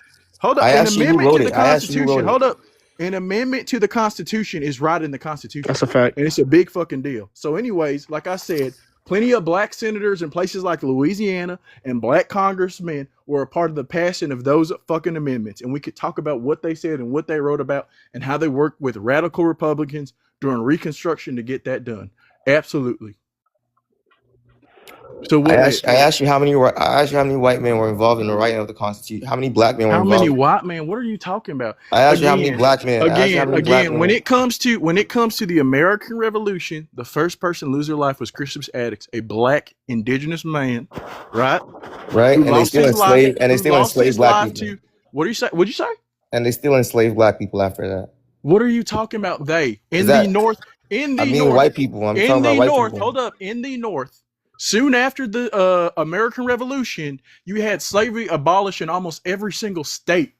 I An asked you who amendment wrote to the it. I asked you who wrote Constitution. it. Hold up. An amendment to the Constitution is right in the That's Constitution, a fact. and it's a big fucking deal. So, anyways, like I said, plenty of black senators in places like Louisiana and black congressmen were a part of the passing of those fucking amendments, and we could talk about what they said and what they wrote about and how they worked with radical Republicans during Reconstruction to get that done. Absolutely. So I what asked, I next? asked you how many. I asked you how many white men were involved in the writing of the Constitution. How many black men were How many involved? white men? What are you talking about? I asked you how many Again, black men. I asked you how again, many black again. When men. it comes to the American Revolution, the first person to lose their life was Crispus Attucks, a black indigenous man, right? Right, Who and they lost still his life. enslave, and they Who still lost enslave his black life people, to? What do you say? What'd you say? and they still enslave black people after that. What are you talking about? They Is in the that? north, in I the mean, north, white people. I'm talking in about the white north. people. Hold up, in the north. Soon after the American Revolution, you had slavery abolished in almost every single state.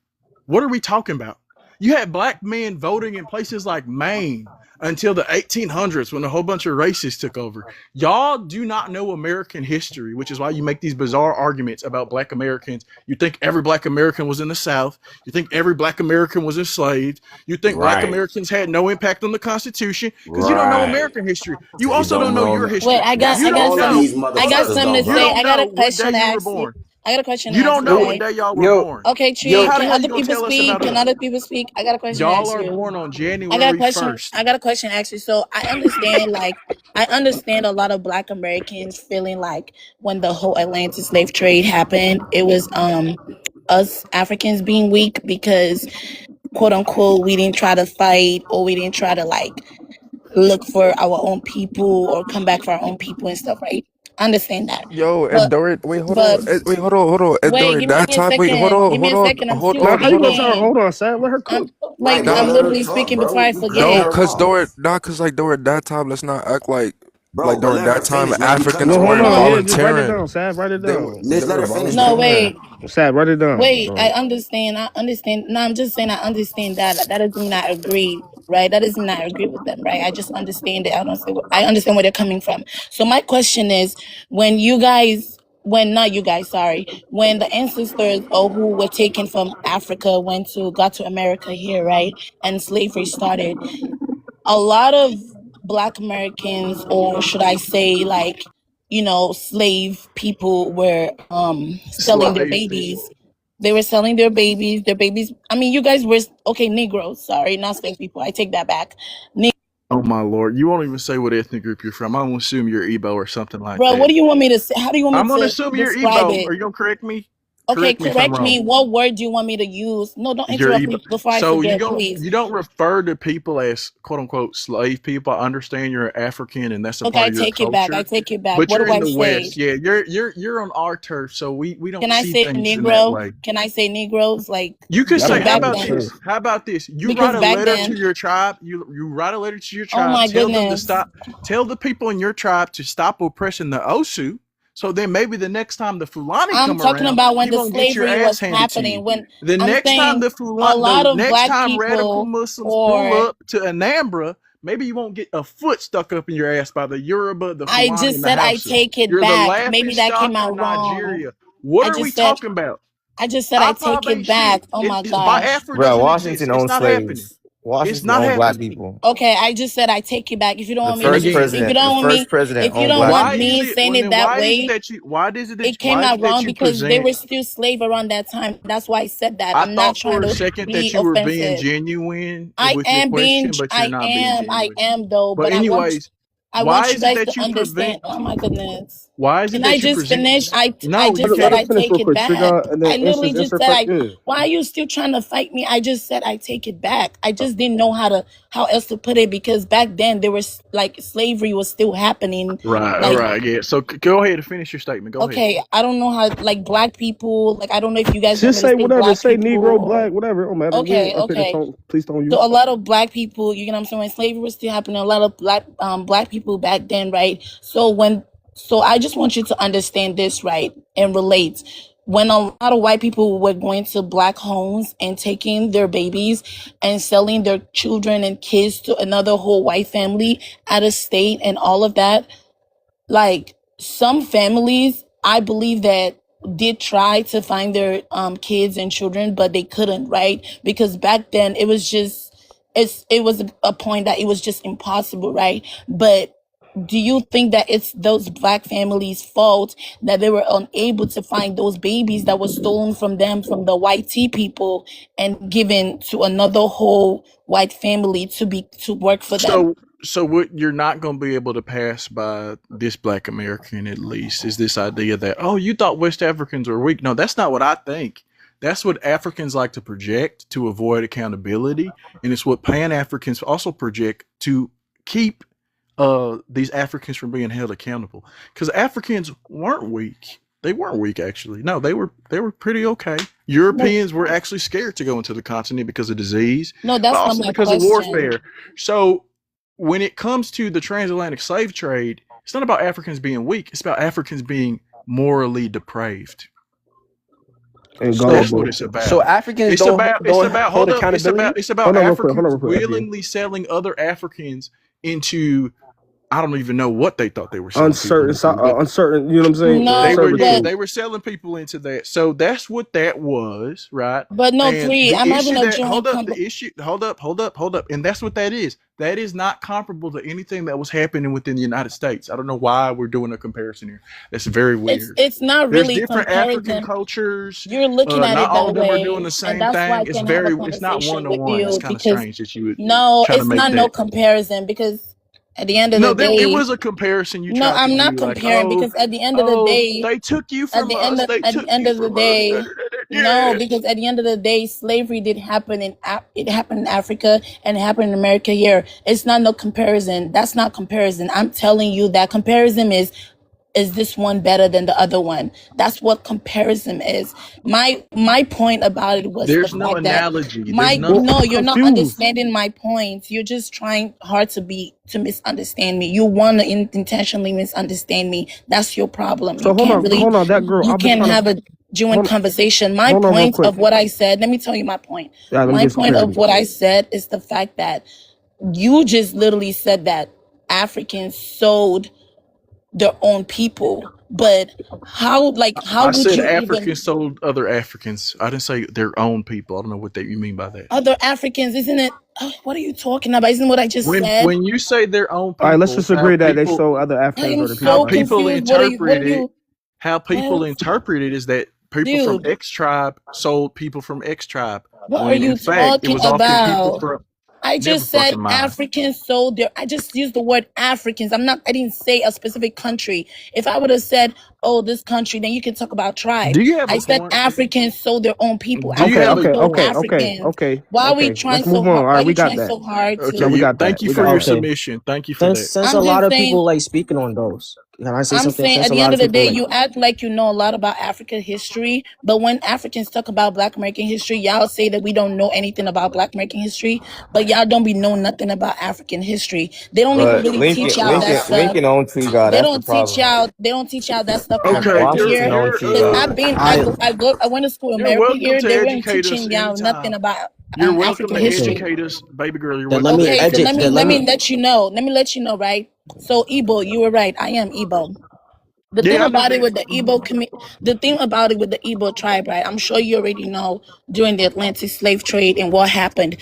What are we talking about? You had black men voting in places like Maine until the 1800s when a whole bunch of racists took over. Y'all do not know American history, which is why you make these bizarre arguments about black Americans. You think every black American was in the South. You think every black American was enslaved. You think black Right, Americans had no impact on the Constitution because you don't know right. American history. You Cause you also don't don't know know your that. Wait, history. That's You what don't all of know. these I Hold got motherfuckers up. something to don't You say. know. I don't got a know what question day to you were ask you. born. I got a question to You ask don't you, know what right? day y'all were Yo, born. Okay, So Tree, yo, how the can hell you other gonna people tell us about speak? Can us? other people speak? I got a question to Y'all ask are you. born on I got a January question. 1st. I got a question actually. So I understand a lot of black Americans feeling like when the whole Atlantic slave trade happened, it was us Africans being weak because quote unquote we didn't try to fight or we didn't try to like look for our own people or come back for our own people and stuff, right? I understand that. Yo, and But during but hold on. And wait, during give that me a time, second. Give me a second. I'm still nah, how you gonna tell her? speaking. Hold on, Sam. Let her I'm cook. like Right, bro. I'm Nah, Let her literally talk, speaking before bro. I You cutting no, forget. her cause during off, cause like during that time, let's not act bro. like But during let her that time finish, man. You cutting Africans No, her hold weren't on. Yeah, off. just write it volunteering. down, Sam. Write it down. Nish, They let were her finish, No, bro. volunteering. wait. Sam, write it down. Wait, I Bro. understand. I understand. No, I'm just saying I understand that. That doesn't mean I agree, right? That doesn't mean I agree with them, right? I just understand it. I understand where they're coming from. So my question is, when you guys, when not you guys, sorry, when the ancestors or who were taken from Africa got to America here, right? And slavery started, a lot of black Americans, or should I say like, slave people were selling their Slave babies. people. They were selling their babies. I mean, you guys were okay, Negroes, sorry, not slave people. I take that back. Oh my lord. You won't even say what ethnic group you're from. I'm gonna assume you're Igbo or something like Bro, what that. do you want me to say? How do you want me I'm gonna to assume you're describe Igbo. it? Are you gonna correct me? Okay, Correct me if I'm correct wrong. me. What word do you want me to use? No, don't You're interrupt Igbo. me before I So forget, please. you don't refer to people as quote unquote slave people. I understand you're African and that's a Okay, part I of your take it back. I culture. take it back. But What you're do in I the say? West. Yeah, you're on our turf, so we don't Can I see say things in that Negro? way. Can I say Negroes? Like, You could Y'all say, because don't how back have a about then, this? turf. How about this? You write because a back letter to then, your tribe. You write a letter to your oh tribe. my Tell them to goodness. stop. Tell the people in your tribe to stop oppressing the Osu. So then maybe the next time the Fulani I'm come talking around, about when you the won't get your slavery ass was handed to you. happening. When The I'm next time saying the a Fulani, lot the of next black time radical people, Muslims pull or up to Anambra, maybe you won't get a foot stuck up in your ass by the Yoruba, the I Fulani, just and the said I Hausa. take it You're the back. laughing Maybe that came stock of out wrong. Nigeria. What I are we just said talking about? I just said I IPOB take it ain't shit. back. Oh my By gosh. Afro Bro, doesn't exist. Washington It's owned not happening. slaves. It's Washington not owned black happening. people. Okay, I just said I take it back. If you don't The want me to, first Again, if you president, don't the want first me, president if you owned don't black want why people. is me it? saying Well, it then that why is it way, that you? it came Why is out it that wrong you because they were present? still slave around that time. That's why I said that. I I'm not thought trying for a to second that be you were being offensive. genuine I with your am being, question, but you're not being I genuine. am though, But but anyways, I why want you is it guys that to you prevent? understand. Oh my goodness. Why is it Can I that you just present? finish? I No, you just Let said her I can't. finish take real it quick. back. Trigger and then I literally just answer said first. Yeah. why are you still trying to fight me? I just said I take it back. I just didn't know how else to put it because back then there was like slavery was still happening. Right, all Like, right, yeah. So go ahead and finish your statement. Go ahead. okay, I don't know how like black people, like I don't know if you guys want Just me to say say whatever. black Say people Negro, or black, whatever. It don't matter. We ain't okay, up here to okay. talk. Please don't So use. a lot of black people, you get what I'm saying, when slavery was still happening, a lot of black people back then, right? So I just want you to understand this, right, and relate. When a lot of white people were going to black homes and taking their babies and selling their children and kids to another whole white family out of state and all of that, like some families I believe that did try to find their kids and children, but they couldn't, right? Because back then it was just it was a point that it was just impossible, right? But do you think that it's those black families' fault that they were unable to find those babies that were stolen from them from the white tea people and given to another whole white family to work for them? So what you're not going to be able to pass by this black American at least is this idea that, oh, you thought West Africans were weak. No, that's not what I think. That's what Africans like to project to avoid accountability, and it's what Pan Africans also project to keep these Africans from being held accountable. Because Africans weren't weak. They weren't weak actually. No, they were pretty okay. No, Europeans were actually scared to go into the continent because of disease, no, but that's not also my because of question. warfare. So when it comes to the transatlantic slave trade, it's not about Africans being weak. It's about Africans being morally depraved. And That's what gullible. it's So about. Africans It's don't about it's don't about hold hold up. accountability. It's about Hold on, real quick. Hold on, Africans real quick. FD. willingly selling other Africans into, I don't even know what they thought they were selling people Uncertain, into, but uncertain. You know what I'm saying? No, but Servitude. they were selling people into that. So that's what that was, right? no, And three. the I'm having issue a that joint the issue hold up, and that's what that is. That is not comparable to anything that was happening within the United States. I don't know why we're doing a comparison here. That's very weird. it's not There's really different African comparison. cultures. You're looking at Not it all that of them are doing way, the and same that's why I thing. can have a It's not one conversation to with one. It's you kind of because strange that you would no, try to it's make not no that. comparison because at the end of No, the it day, was a comparison you no, tried to I'm do, not like, comparing because at the end of the day, they took you from us. They at the took end you of the from us. day, no, Yeah. because at the end of the day, slavery did happen it happened in Africa and it happened in America here. It's not no comparison. That's not comparison. I'm telling you that comparison is this one better than the other one? That's what comparison is. My point about it was the There's no fact that analogy. There's my none. Well, no, I'm you're not confused. understanding my point. You're just trying hard to misunderstand me. You want to intentionally misunderstand me. That's your problem. So hold on. That girl, You I've been can't trying to have a genuine hold, conversation. My hold on real point quick. of what I said, let me tell you my point. Yeah, let me My get some point of clarity. what I said is the fact that you just literally said that Africans sold their own people. But how I would said you even Africans sold other Africans. I didn't say their own people. I don't know what you mean by that. other Africans, isn't it? What are you talking about? Isn't what I just said? When you say their own All right, let's people, just agree that they sold other I Africans am or the how people, so right? people confused. interpret it, how people Well, interpret it is that people from dude, X tribe sold people from X tribe, what are when in you fact it talking was often people about? from. I Never just said fucking mind. Africans sold their. I just used the word Africans. I didn't say a specific country. If I would have said, oh, this country, then you can talk about tribe. Do you have I a said point? Africans sold their own people. Do you Okay, have a okay, Africans sold okay, point? okay, Africans. okay, Why are we okay. trying Let's so move on. All hard? Why right, are we you got trying that. so hard Yeah, Okay, we to? got thank that. you We for got your that. submission. Thank you for that. I'm just saying. I'm saying at the end of the day, you act like you know a lot about African history, but when Africans talk about Black American history, y'all say that we don't know anything about Black American history, but y'all don't be knowing nothing about African history. They don't even But really teach y'all that stuff. Lincoln owned T-God. They That's the don't teach problem. y'all. They don't teach y'all that stuff in Okay, America you're here. Washington owned you're Cause uh T-God. I went to school in you're America welcome here. to They weren't educate teaching us y'all nothing anytime. about You're welcome African to history. educate us, baby girl. You're welcome to Okay, so educate us. let me let you know. Let me let you know, right? So Igbo, you were right. I am Igbo. The thing Yeah, I know about it that. with the thing about it with the Igbo tribe, right? I'm sure you already know during the Atlantic slave trade and what happened.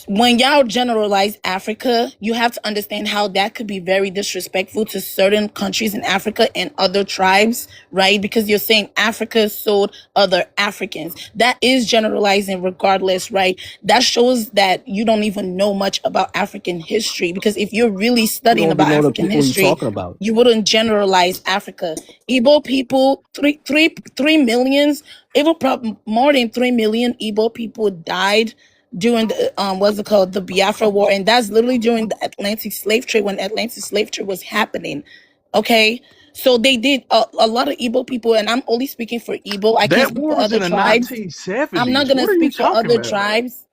When y'all generalize Africa, you have to understand how that could be very disrespectful to certain countries in Africa and other tribes, right? Because you're saying Africa sold other Africans. That is generalizing regardless, right? That shows that you don't even know much about African history, because if you're really You studying don't be about know the African people you history, talking about. you wouldn't generalize Africa. Igbo people, 3 millions, even probably more than 3 million Igbo people died during the what's it called, the Biafra War, and that's literally during the Atlantic slave trade, when Atlantic slave trade was happening. Okay, so they did a lot of Igbo people, and I'm only speaking for Igbo. I can't That speak war for was other in the tribes. I'm not 1970s. gonna What are you speak for talking other about? tribes.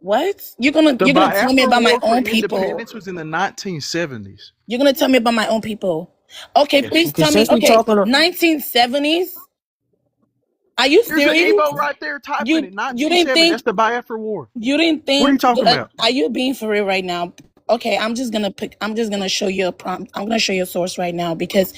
What? You're The gonna tell me Biafra about my War for own people. independence was in the 1970s. You're gonna tell me about my own people. Okay, Yes. please Okay, tell me. since we Okay, talking, 1970s. Are you There's an serious? Igbo right there typing it. You didn't 1970. That's think the Biafra War. You didn't What are you think? talking about? Are you being for real right now? Okay, I'm just gonna show you a prompt. I'm gonna show you a source right now, because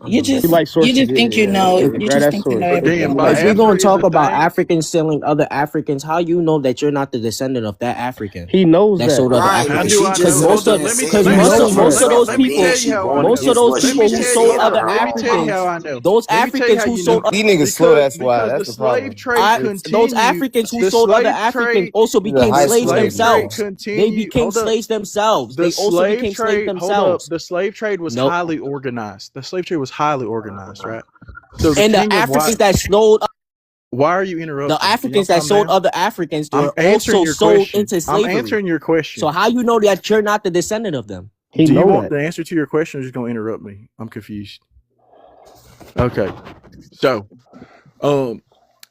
you you just like sources, think you yeah. know. You Grab just that think you source. know But everything. damn, Like, If we're Biafra gonna is a talk about thing. Africans selling other Africans, how you know that you're not the descendant of that African he knows that sold that. other Right, How but Africans? do she I Because just know? sat most Hold there of up. and Let me said because let you me know let me most let of her, me those let me and people tell then you she how I wanted know. most of this those what Let she me people who tell just you. sold Hold said up. other Let me tell you wrong. how Africans, I know. those Let me tell you Africans how who you sold know. o- These niggas slow. That's why. Because That's the the slave problem. trade those continued. Africans who The sold other slave Africans trade. also These are became high The slaves school slave niggas, trade bro. themselves. They continued. became Hold up. slaves themselves. The They also slave became slaves trade. Hold up. themselves. The slave trade was No, highly organized. The slave trade was highly organized, right? So the and king of white. Why are you the interrupting? Can y'all Africans that calm sold down? other Africans I'm were answering also your sold question. into I'm slavery. answering your So question. how you know that you're not the descendant of them? He Do you know want that. the answer to your question, or just gonna interrupt me? I'm confused. Okay. So, um,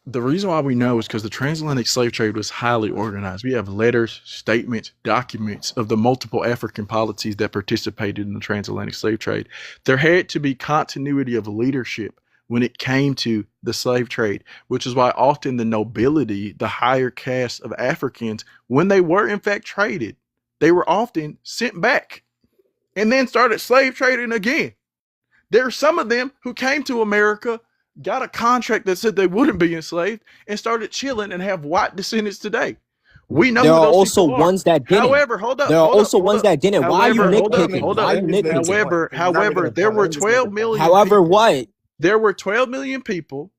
the reason why we know is because the transatlantic slave trade was highly organized. We have letters, statements, documents of the multiple African polities that participated in the transatlantic slave trade. There had to be continuity of leadership when it came to the slave trade, which is why often the nobility, the higher caste of Africans, when they were in fact traded, they were often sent back and then started slave trading again. There are some of them who came to America, got a contract that said they wouldn't be enslaved, and started chilling and have white descendants today. We know There who are those also people are. ones that didn't. However, hold up, There are hold up, also hold ones up. that didn't. Why are you However, hold up, nitpicking? hold Why up. are you nitpicking? However, there were 12 million However, people. what? There were 12 million people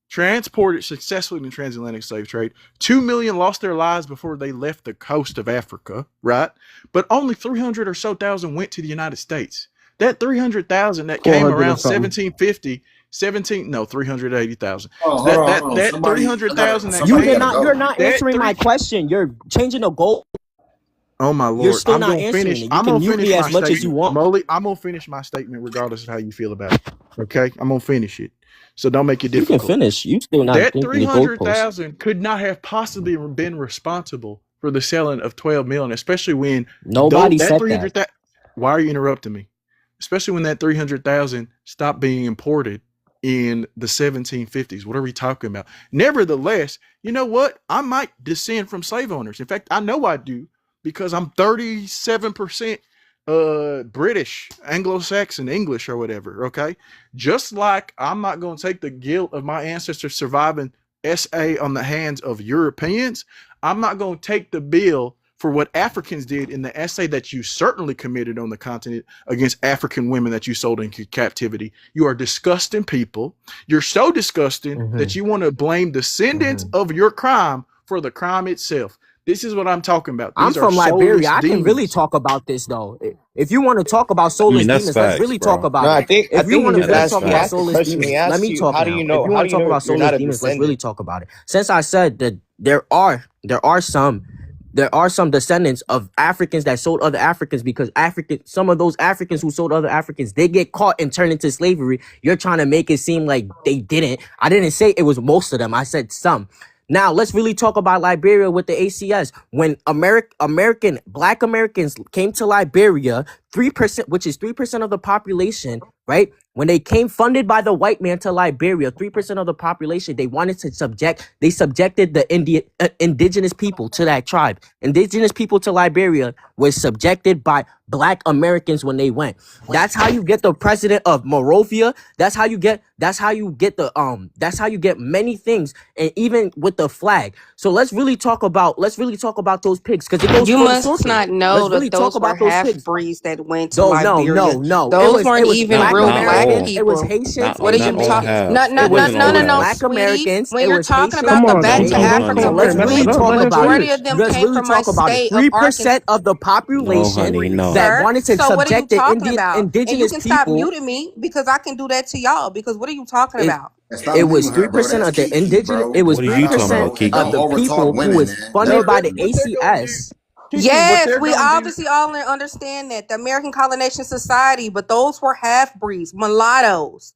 transported successfully in the transatlantic slave trade. 2 million lost their lives before they left the coast of Africa, right? But only 300 or so thousand went to the United States. That 300,000 that came 400 or around something. 380,000. Oh, hold That on, that hold on. that Somebody, 300,000 that somebody came, gotta You're go. not that answering my three question. You're changing the goal. Oh my You're lord. still not answering it. You I'm can gonna mute finish me my as much as you statement. want. Molly, I'm gonna finish my statement regardless of how you feel about it. Okay? I'm gonna finish it. So don't make it You can difficult. finish. You still not That thinking the goalpost. 300,000 could not have possibly been responsible for the selling of 12 million, especially when Nobody that said that. 300,000. Why are you interrupting me? Especially when that 300,000 stopped being imported in the 1750s. What are we talking about? Nevertheless, you know what? I might descend from slave owners. In fact, I know I do because I'm 37% British, Anglo-Saxon, English, or whatever. Okay. Just like I'm not going to take the guilt of my ancestors surviving SA on the hands of Europeans, I'm not going to take the bill for what Africans did in the essay that you certainly committed on the continent against African women that you sold in captivity. You are disgusting people. You're so disgusting that you want to blame descendants of your crime for the crime itself. This is what I'm talking about. I'm These are from Liberia. soulless I can really demons. talk about this though. If you want to talk about I mean, soulless that's demons, let's facts, really talk bro. about No, it. I think If you he want to just really asked. talk He about asked the soulless question. He demons, let asked me you, talk how do now. you If know? you How want do to you talk know about you're soulless not a demons, let's really descendant? talk about it. Since I said that there are some descendants of Africans that sold other Africans, because some of those Africans who sold other Africans, they get caught and turned into slavery. You're trying to make it seem like they didn't. I didn't say it was most of them. I said some. Now let's really talk about Liberia with the ACS. When Black Americans came to Liberia, 3%, which is 3% of the population, right? When they came funded by the white man to Liberia, 3% of the population, they wanted to subjected the indigenous people to that tribe. Indigenous people to Liberia was subjected by Black Americans when they went. That's how you get the president of Morovia. That's how you get many things, and even with the flag. So let's really talk about those pigs, because it goes You for the must sorcery. not Let's know really that talk those were about those half pigs. breeds that went to No, no, Liberia. no, no. It Those was weren't even Black real Not black all. Americans. It was people. Haitians. What It are was you Not all talking? Jamaican. No, halves. no, It It no, was wasn't no, all no, no, Black halves. sweetie. Americans. When It you're was talking Haitians. Come about It the on, was back don't to don't don't Jamaican. Africa come So up here let's and mess really it fleet, up. the talk Let him about it. majority finish. of them Let's came really from my talk about it. state of 3% Arkansas. of the No, population honey, Sir, no. that wanted to so what are you subject the talking about? And you indigenous can stop people. muting me because I can do that to y'all. Because what are you talking It about? And stop it was muting her, bro. 3% That's of the Kiki, indigenous. It bro. was What are you talking Stop, 3% about, bro. And of don't the Kiki? overtalk people who women, was man. No, funded by the what they gonna do, ACS. Kiki? What Yes, they're we gonna do? obviously all understand that the American Colonization Society, but those were half breeds, mulattoes.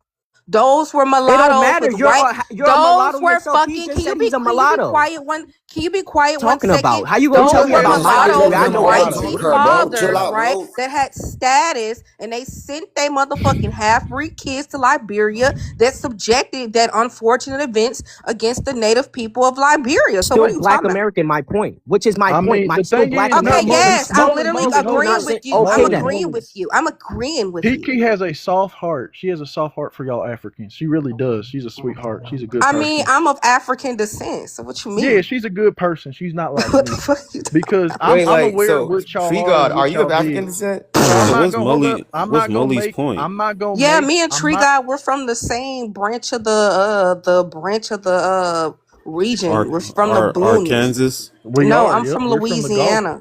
Those were It don't mulattoes matter. with white. You're a Those mulatto were yourself. He fucking. just said he's a mulatto. Can you be quiet one Talking second? about how you gonna Who tell the Those me were hell about is my Stop Kiki history? telling mulattoes I him with to know white overtalk teeth everything. her, bro. Chill fathers, out, right? bro. That had status, and they sent their motherfucking half breed kids to Liberia. That subjected that unfortunate events against the native people of Liberia. So what Still are you Black talking about? American. My point, which is my I point. mean, My the still thing Black is, no, Okay, American. Molly, yes, I'm Molly, literally Molly, So you're hold not agreeing up, saying with you. I'm okay Molly, then. agreeing Molly. with you. I'm agreeing with you. Kiki has a soft heart. She has a soft heart for y'all Africans. She really does. She's a sweetheart. She's a good I mean, person. I'm of African descent. So what you Yeah, mean? she's a good person. She's not like What the me fuck? You because I'm Wait, I'm like, aware of so what y'all Tree are God, and are what you of y'all African did. descent? So I'm So not what's gonna hold up. Molly? What's Molly's point? Yeah, me and I'm Tree not. Guy, we're from the same branch of the branch of the region. We're from the boonies. Arkansas? We No, are. I'm Yep, from we're from the Gulf. Louisiana.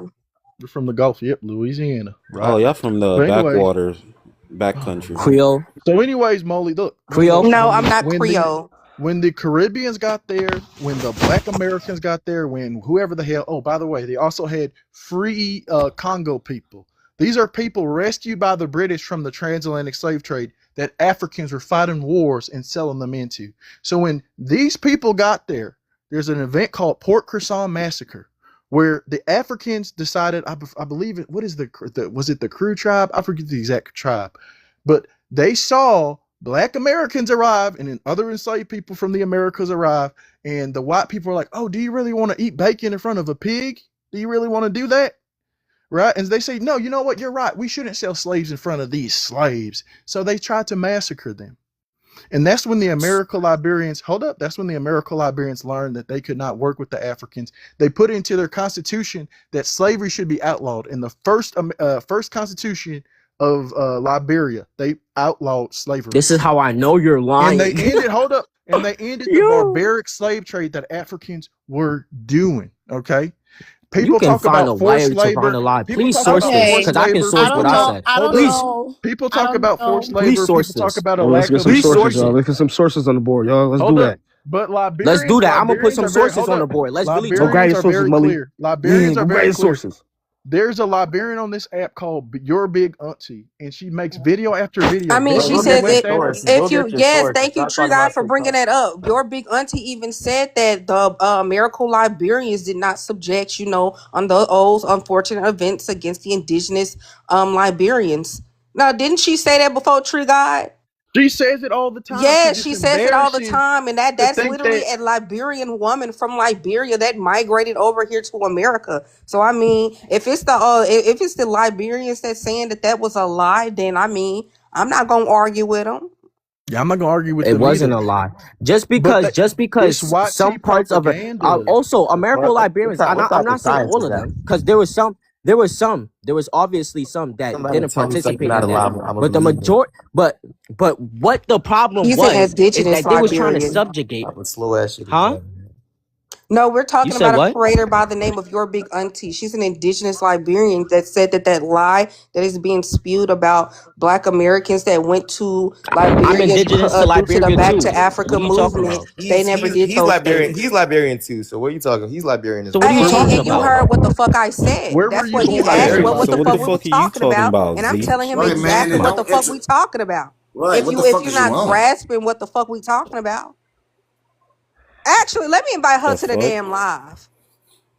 We're from the Gulf. Yep, Louisiana. Oh, Right. y'all from the But anyway. backwaters, back Oh my country. God. Creole. So, anyways, Molly, look Creole. No, I'm not Creole. when the Caribbeans got there, when the Black Americans got there, when whoever the hell. Oh, by the way, they also had free Congo people. These are people rescued by the British from the transatlantic slave trade that Africans were fighting wars and selling them into. So when these people got there, there's an event called Port Cresson Massacre, where the Africans decided, I believe it. What is was it the Crew tribe? I forget the exact tribe, but they saw Black Americans arrive and then other enslaved people from the Americas arrive, and the white people are like, "Oh, do you really want to eat bacon in front of a pig? Do you really want to do that?" Right? And they say, "No, you know what? You're right. We shouldn't sell slaves in front of these slaves." So they tried to massacre them. And that's when the Americo-Liberians, hold up, that's when the Americo-Liberians learned that they could not work with the Africans. They put into their constitution that slavery should be outlawed. In the first constitution of Liberia, they outlawed slavery. This is how I know you're lying. And they ended, hold up, and they ended the barbaric slave trade that Africans were doing, okay? People You can talk find a about forced wire to find labor. a lie. People Please talk source about this, Okay, forced because I can labor. source I People what don't I talk, know. said. I hold don't up. Please, know. People I talk don't about forced know. please labor. source People talk this. about a Oh, let's lack get of some Please sources, source y'all. it. Let's get some sources on the board, y'all. Let's hold do up. that. But Let's do that. I'm gonna put Liberians some are very sources hold on the up. board. Let's really Go talk. grab Liberians your are sources, very Malik. clear. Yeah, Liberians go are grab very your clear. sources. There's a Liberian on this app called Your Big Auntie, and she makes video after I video. mean, Bitch, Bro, she you go ever get says your went it. there? sources. Go If you, get your yes, sources. thank you, Stop Tree talking Guy, about for bringing TikTok. that up. Your big auntie even said that the Miracle Liberians did not subject, on the those unfortunate events against the indigenous Liberians. Now, didn't she say that before, Tree Guy? She says it all the time Yeah, because she it's says it all the embarrassing time, and to that's think literally that. a Liberian woman from Liberia that migrated over here to America. So I mean, if it's the Liberians that's saying that was a lie, then I mean, I'm not gonna argue with them. Yeah, I'm not gonna argue with It them wasn't either. a lie. Just But because, just it's because white tea some parts of it. propaganda. Also, American Liberians. I'm What type of not saying science all is of that? them, because there was some. There was some. There was obviously some that Somebody didn't tell me something participate not in that. alive. I'm gonna But the believe it. majority. But what the problem He's an is indigenous that they was trying to Liberian. subjugate. I'm a slow ass shit Huh? together. No, we're You talking said about a what? creator by the name of Your Big Auntie. She's an indigenous Liberian that said that lie that is being spewed about Black Americans that went to I'm Liberia indigenous to due to the Liberia Back too. to What Africa are you talking movement. about? They never did He's those Liberian. things. He's Liberian too. So what are you talking? He's Liberian as So what are well. you Where were talking you And you about? heard what the fuck I said. where were That's you what he He's born at? asked. Liberian. What So the what the fuck we So was fuck are you talking talking about? about, And I'm Z? telling him Right, man. exactly And what the don't fuck we talking about. right. What the If fuck you're is you not on? grasping what the fuck we talking about. Actually, let me invite her The to the fuck? damn live.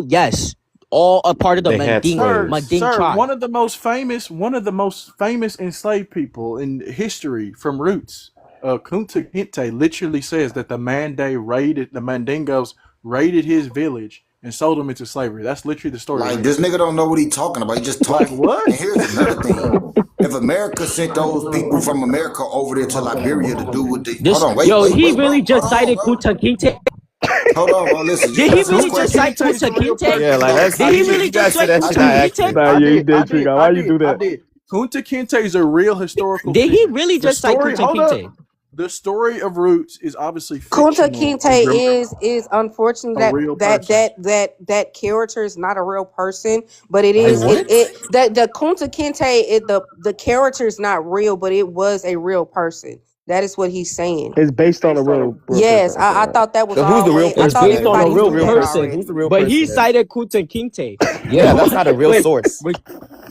Congo, yes, all a part of the They had slaves. Manding Sir, tribe. one of the most famous enslaved people in history from Roots, Kunta Kinte, literally says that the Mandingos raided his village and sold him into slavery. That's literally the story. Like, this nigga don't know what he talking about. He just talking. Like what? And here's another thing. If America sent those people from America over there to Liberia to do what they... This Hold on, wait. he really Bro. just cited Kunta Kinte. Hold on, bro. Listen, Did just he answer this really just question. cite Kinte is Kunta a real Kinte? Yeah, person. like No, that's Did I he you really did. guys just say cite that I shit Kunta not did. Kinte? accurate. Nah, yeah, you did, Tree guy. Why you do I that? did. Kunta Kinte is a real historical Did he figure. really The just cite story, Kunta hold up. Kinte? The story of Roots is obviously Kunta fictional and Kinte is unfortunate a real person. that character is not a real person, but it Wait, is what? the Kunta Kinte the character is not real, but it was a real person. That is what he's saying. It's based on a real person. Yes, Okay, I all right. thought that was So who's the real always. I It's person thought based then? on a everybody Who's the real knew real that person? person, Who's the already. real but he person then? cited Kunta Kinte. Yeah, that's not a real Wait, source. wait,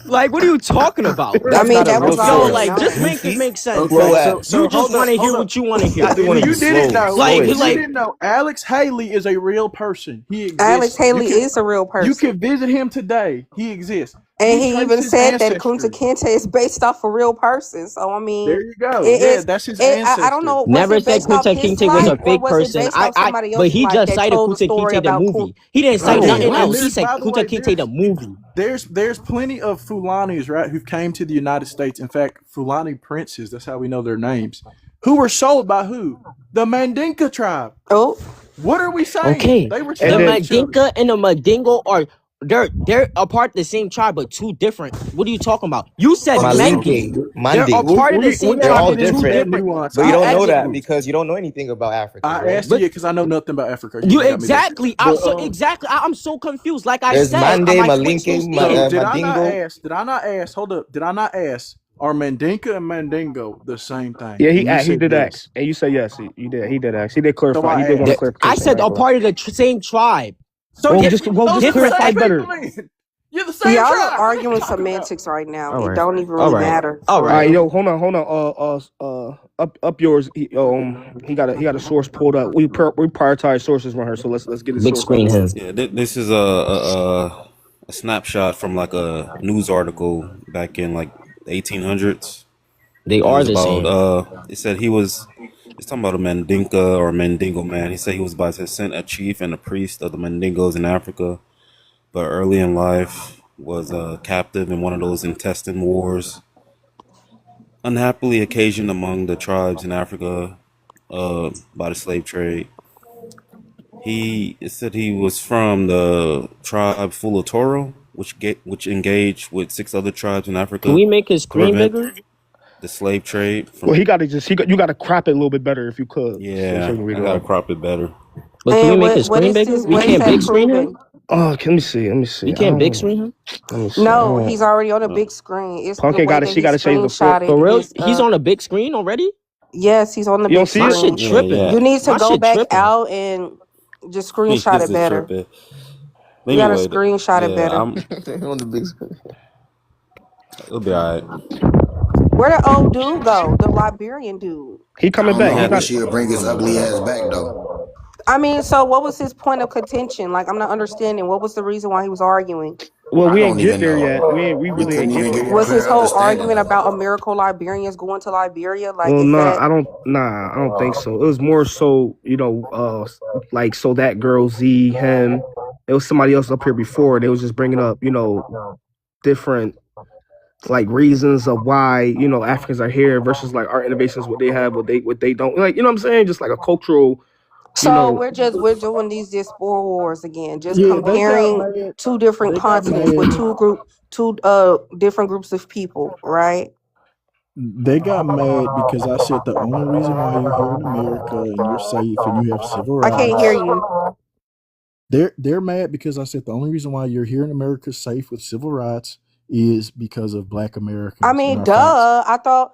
like what are you talking about? I That's mean, not a that real was Yo, already source. like just known. make it Goofy. make sense. Okay, Slow Like ass. you so just hold up, want to hear hold up. what you want to I hear. just want to If be you didn't slow, know, Like if you slowish. like didn't know, Alex Haley is a real person. He Alex exists. Haley is a real You person. can visit him today. He exists. And He he traced even his said that Kunta ancestry. Kinte is based off a real person. So I There mean, you go. it Yeah, is. that's his I don't ancestor. know. Was never it said based off Kunta his Kinte was life a or fake was it person. based off somebody But else's he life just that cited told the Kunta story Kinte the about movie. He didn't cite Okay, nothing and else. He there's, said by the Kunta way, Kinte the movie. there's plenty of Fulanis, right, who came to the United States. In fact, Fulani princes, that's how we know their names, who were sold by who? The Mandinka tribe. Oh, What are we saying? Okay, They were And the selling then each other. Mandinka and the Mandingo are they're a part of the same tribe, but two different. What are you talking about? You said Okay, Malinke, Mandingo. They're a Mandi. part of the we same They're ain't tribe, all but getting two into that different. different. nuance. But you I don't know asked that you. because you don't know anything about Africa, I bro. asked you But because I know nothing about Africa. You you just got me there. exactly. I'm But so exactly. I'm so confused. Like I There's said, Mande, my question Malinke, no, stands. did I not Mandingo. ask? Did I not ask? Hold up. Did I not ask? Are Mandinka and Mandingo the same thing? yeah, And you he said did ask, yes. and you said yes. He did. He did ask. He did So clarify. He I did want a That- asked. I clarification. I said ain't a gonna lie. part of the same tribe. So Well, yeah, just those are the Different clarify same type. better. people then. You're the same y'all are tribe. What are you arguing talking about? semantics right now. All It right. don't even All really right. matter All for All right, right. real. yo, hold on, up yours. He got a source pulled up. We prioritize sources from her, so let's get his Big source out screen the way. him. Yeah, this is a snapshot from like a news article back in like the 1800s. They And it are was the about same. it said it's talking about a Mandinka or a Mandingo man. He said he was by descent a chief and a priest of the Mandingos in Africa, but early in life was captive in one of those intestine wars, unhappily occasioned among the tribes in Africa by the slave trade. It said he was from the tribe Fulotoro, which engaged with six other tribes in Can Africa we make his to screen prevent bigger? the slave trade Well, from. you got to crop it a little bit better if you could, so Yeah, you can read I it gotta all. crop it better. But can we And make his what screen is bigger? this? We What is can't that big screen him. proving? Oh, let me see. Let me see. We I can't big don't. screen him. Let me see. I No, don't. he's already on a Uh, big screen. It's the Pumpkin way got it. that She he got to change the font. screenshotted For real, his. he's on a big screen already. Yes, he's on the You don't big see My it? shit screen. yeah, tripping. You yeah. need to My go shit back tripping. out and just screenshot This it is better. tripping. You gotta Anyway, screenshot it yeah, better. On the big screen. it'll be alright. Where the old dude go? The Liberian dude. He I coming don't back. know. He He I had got. wish to. he'll bring his ugly ass back though. I mean, so what was his point of contention? Like, I'm not understanding. What was the reason why he was arguing? Well, I we ain't don't get even there yet. know. We We really couldn't ain't even get there get a yet. Was his clear whole understanding argument of it. about American Liberians going to Liberia? Like, Well, is nah, that I don't think so. It was more so, like so that girl Z him. It was somebody else up here before. They was just bringing up, different like reasons of why Africans are here versus like our innovations, what they have, what they don't. Like what I'm saying, just like a cultural, you so? know. We're doing these diaspora wars again, just Yeah, they got comparing mad. two different They got continents with mad. two different groups of people, right? They got mad because I said the only reason why you're here in America and you're safe and you have civil I can't hear rights. you. They're mad because I said the only reason why you're here in America safe with civil rights is because of Black I Americans and mean, our fights. duh. I thought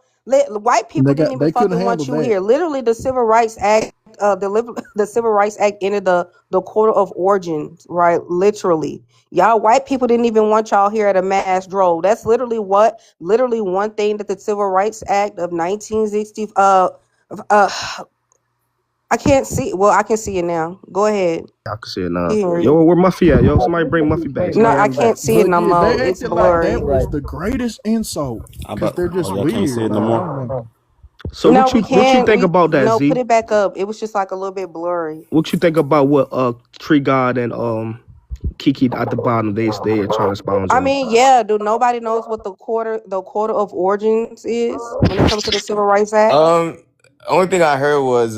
white And people didn't even they couldn't fucking handle want you that. here. Literally, the Civil Rights Act, the Civil Rights Act ended the quarter of origins, right? Literally, y'all white people didn't even want y'all here at a mass drove. That's literally one thing that the Civil Rights Act of 1960. I can't see. Well, I can see it now. Go ahead. I can see it now. You can read Yo, it. where Muffy at? Yo, somebody bring Muffy back. No, Somebody I bring him back. can't see it But no yeah, they more. It's acted like that blurry. was the greatest insult I because about. they're Oh, just y'all can't see weird. it no Like I more. don't know. So No, we what you can't. think We about that, no, put Z? it back up. It was just like a little bit blurry. What you think about what Tree God and Kiki at the bottom they are trying to expound I on? mean, yeah, do nobody knows what the quarter of origins is when it comes to the Civil Rights Act? Only thing I heard was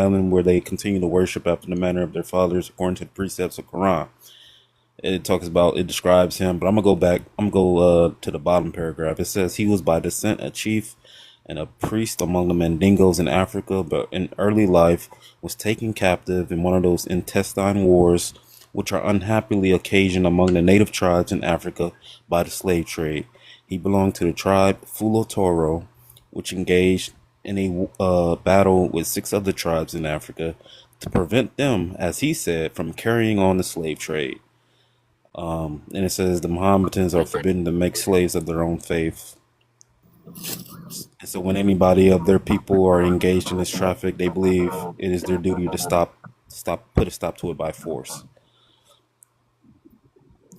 island where they continue to worship after the manner of their fathers according to the precepts of Quran. It describes him, but I'm gonna go to the bottom paragraph. It says he was by descent a chief and a priest among the Mandingos in Africa, but in early life was taken captive in one of those intestine wars which are unhappily occasioned among the native tribes in Africa by the slave trade. He belonged to the tribe Fulo Toro, which engaged in a battle with 6 other tribes in Africa to prevent them, as he said, from carrying on the slave trade. And it says the Mohammedans are forbidden to make slaves of their own faith. And so when anybody of their people are engaged in this traffic, they believe it is their duty to put a stop to it by force.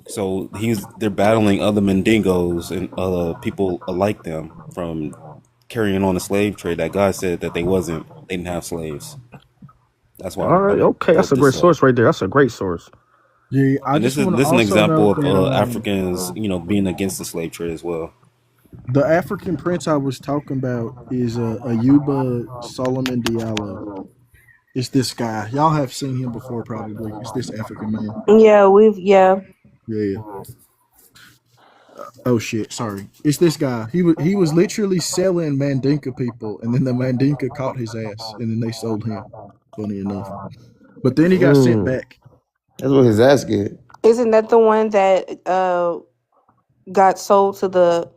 So they're battling other Mandingos and other people like them from carrying on the slave trade. That guy said that they didn't have slaves. That's why All right, I okay, that's brought a great this up. source right there. That's a great source. Yeah, I And just this is want to an also example note of that Africans, being against the slave trade as well. the African prince I was talking about is Ayuba Solomon Diallo. It's this guy. Y'all have seen him before, probably. It's this African man. Yeah. Yeah. Oh shit, sorry. It's this guy. He was literally selling Mandinka people, and then the Mandinka caught his ass, and then they sold him. Funny enough, but then he got sent back. That's what his ass get. Isn't that the one that got sold to the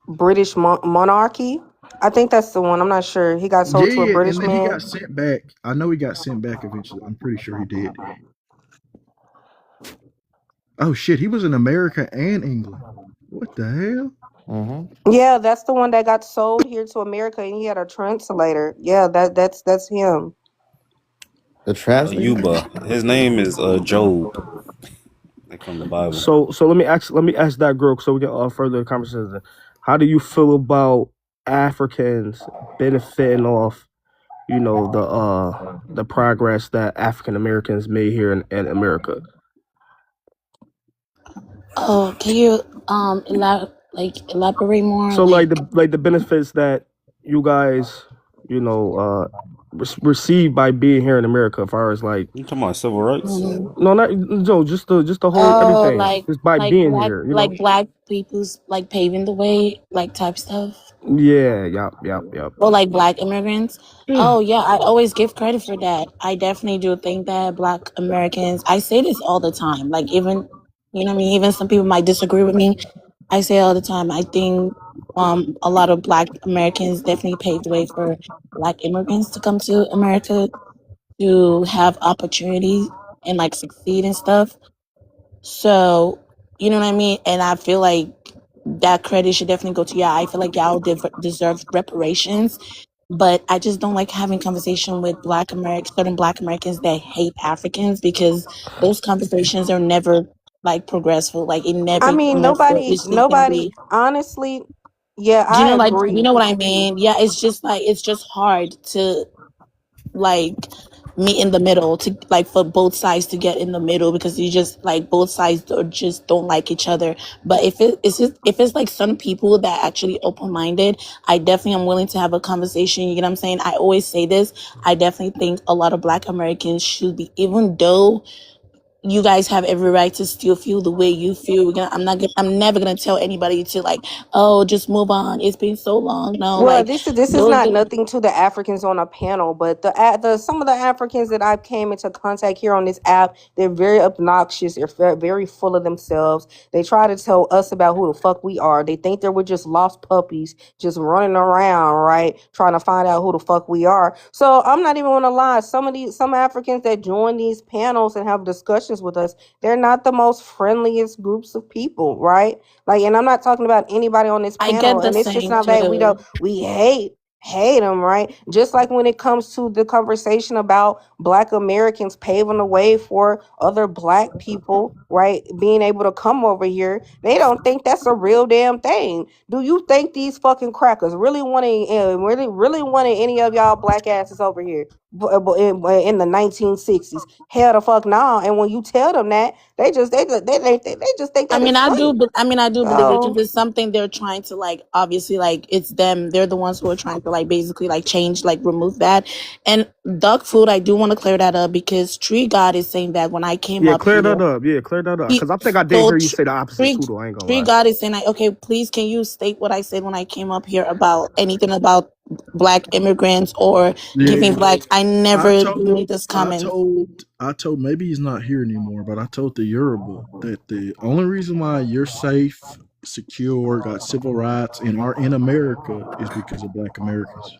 British monarchy? I think that's the one. I'm not sure. He got sold to a Yeah, and British then he man. got sent back. I know he got sent back eventually. I'm pretty sure he did. Oh shit, he was in America and England. What the hell? Mm-hmm. Yeah, that's the one that got sold here to America, and he had a translator. Yeah, that's him. The translator. Yuba. His name is Job, like from the Bible. So let me ask that girl so we can further the conversation. How do you feel about Africans benefiting off, the progress that African Americans made here in America? Oh, can you elaborate more? So like the benefits that you guys, receive by being here in America, as far as like, You talking about civil rights? no, not no, just the whole Oh, everything, just by being here, black people's like paving the way, like type stuff. Yeah, yep. Or like black immigrants. Oh yeah, I always give credit for that. I definitely do think that black Americans, I say this all the time. Like even you know what I mean, even some people might disagree with me. I say it all the time. I think a lot of black Americans definitely paved the way for black immigrants to come to America to have opportunity and like succeed and stuff. So, you know what I mean? And I feel like that credit should definitely go to y'all. I feel like y'all deserve reparations, but I just don't like having conversation with certain black Americans that hate Africans because those conversations are never like progressful. Like it I never mean, moves forward, which they can nobody, be. honestly, yeah, Do you I know like you agree. know what I mean? Yeah, it's just hard to like meet in the middle to like for both sides to get in the middle because you just like both sides just don't like each other. But if it's like some people that actually open minded, I definitely am willing to have a conversation. You get what I'm saying? I always say this. I definitely think a lot of black Americans should be, even though you guys have every right to still feel the way you feel. I'm never gonna tell anybody to like, oh, just move on. It's been so long. No, Well, like this is those not nothing to the Africans on a panel, but the some of the Africans that I came into contact here on this app, they're very obnoxious. They're very full of themselves. They try to tell us about who the fuck we are. They think that we're just lost puppies, just running around, right, trying to find out who the fuck we are. So I'm not even gonna lie. Some Africans that join these panels and have discussions with us, they're not the most friendliest groups of people, right? Like, and I'm not talking about anybody on this I panel, get the and it's just same not that too. we hate them, right? Just like when it comes to the conversation about black Americans paving the way for other black people, right, being able to come over here, they don't think that's a real damn thing. Do you think these fucking crackers really wanted any of y'all black asses over here in the 1960s? Hell the fuck no. And when you tell them that, they just think I that mean, it's funny. I do believe it So is something they're trying to like. Obviously, like it's them. They're the ones who are trying to like basically like change, like remove that. And dog food, I do want to clear that up because Tree God is saying that when I came Yeah, up clear that here, up. Yeah, clear that up. he Because I think I did so hear you say the opposite Tree too, though. I ain't gonna Tree lie. God is saying like, okay, please can you state what I said when I came up here about anything about black immigrants or giving Yeah, black? I I never told, made this I comment. told, I told. Maybe he's not here anymore, but I told the Yoruba that the only reason why you're safe, secure, got civil rights, and are in America is because of Black Americans.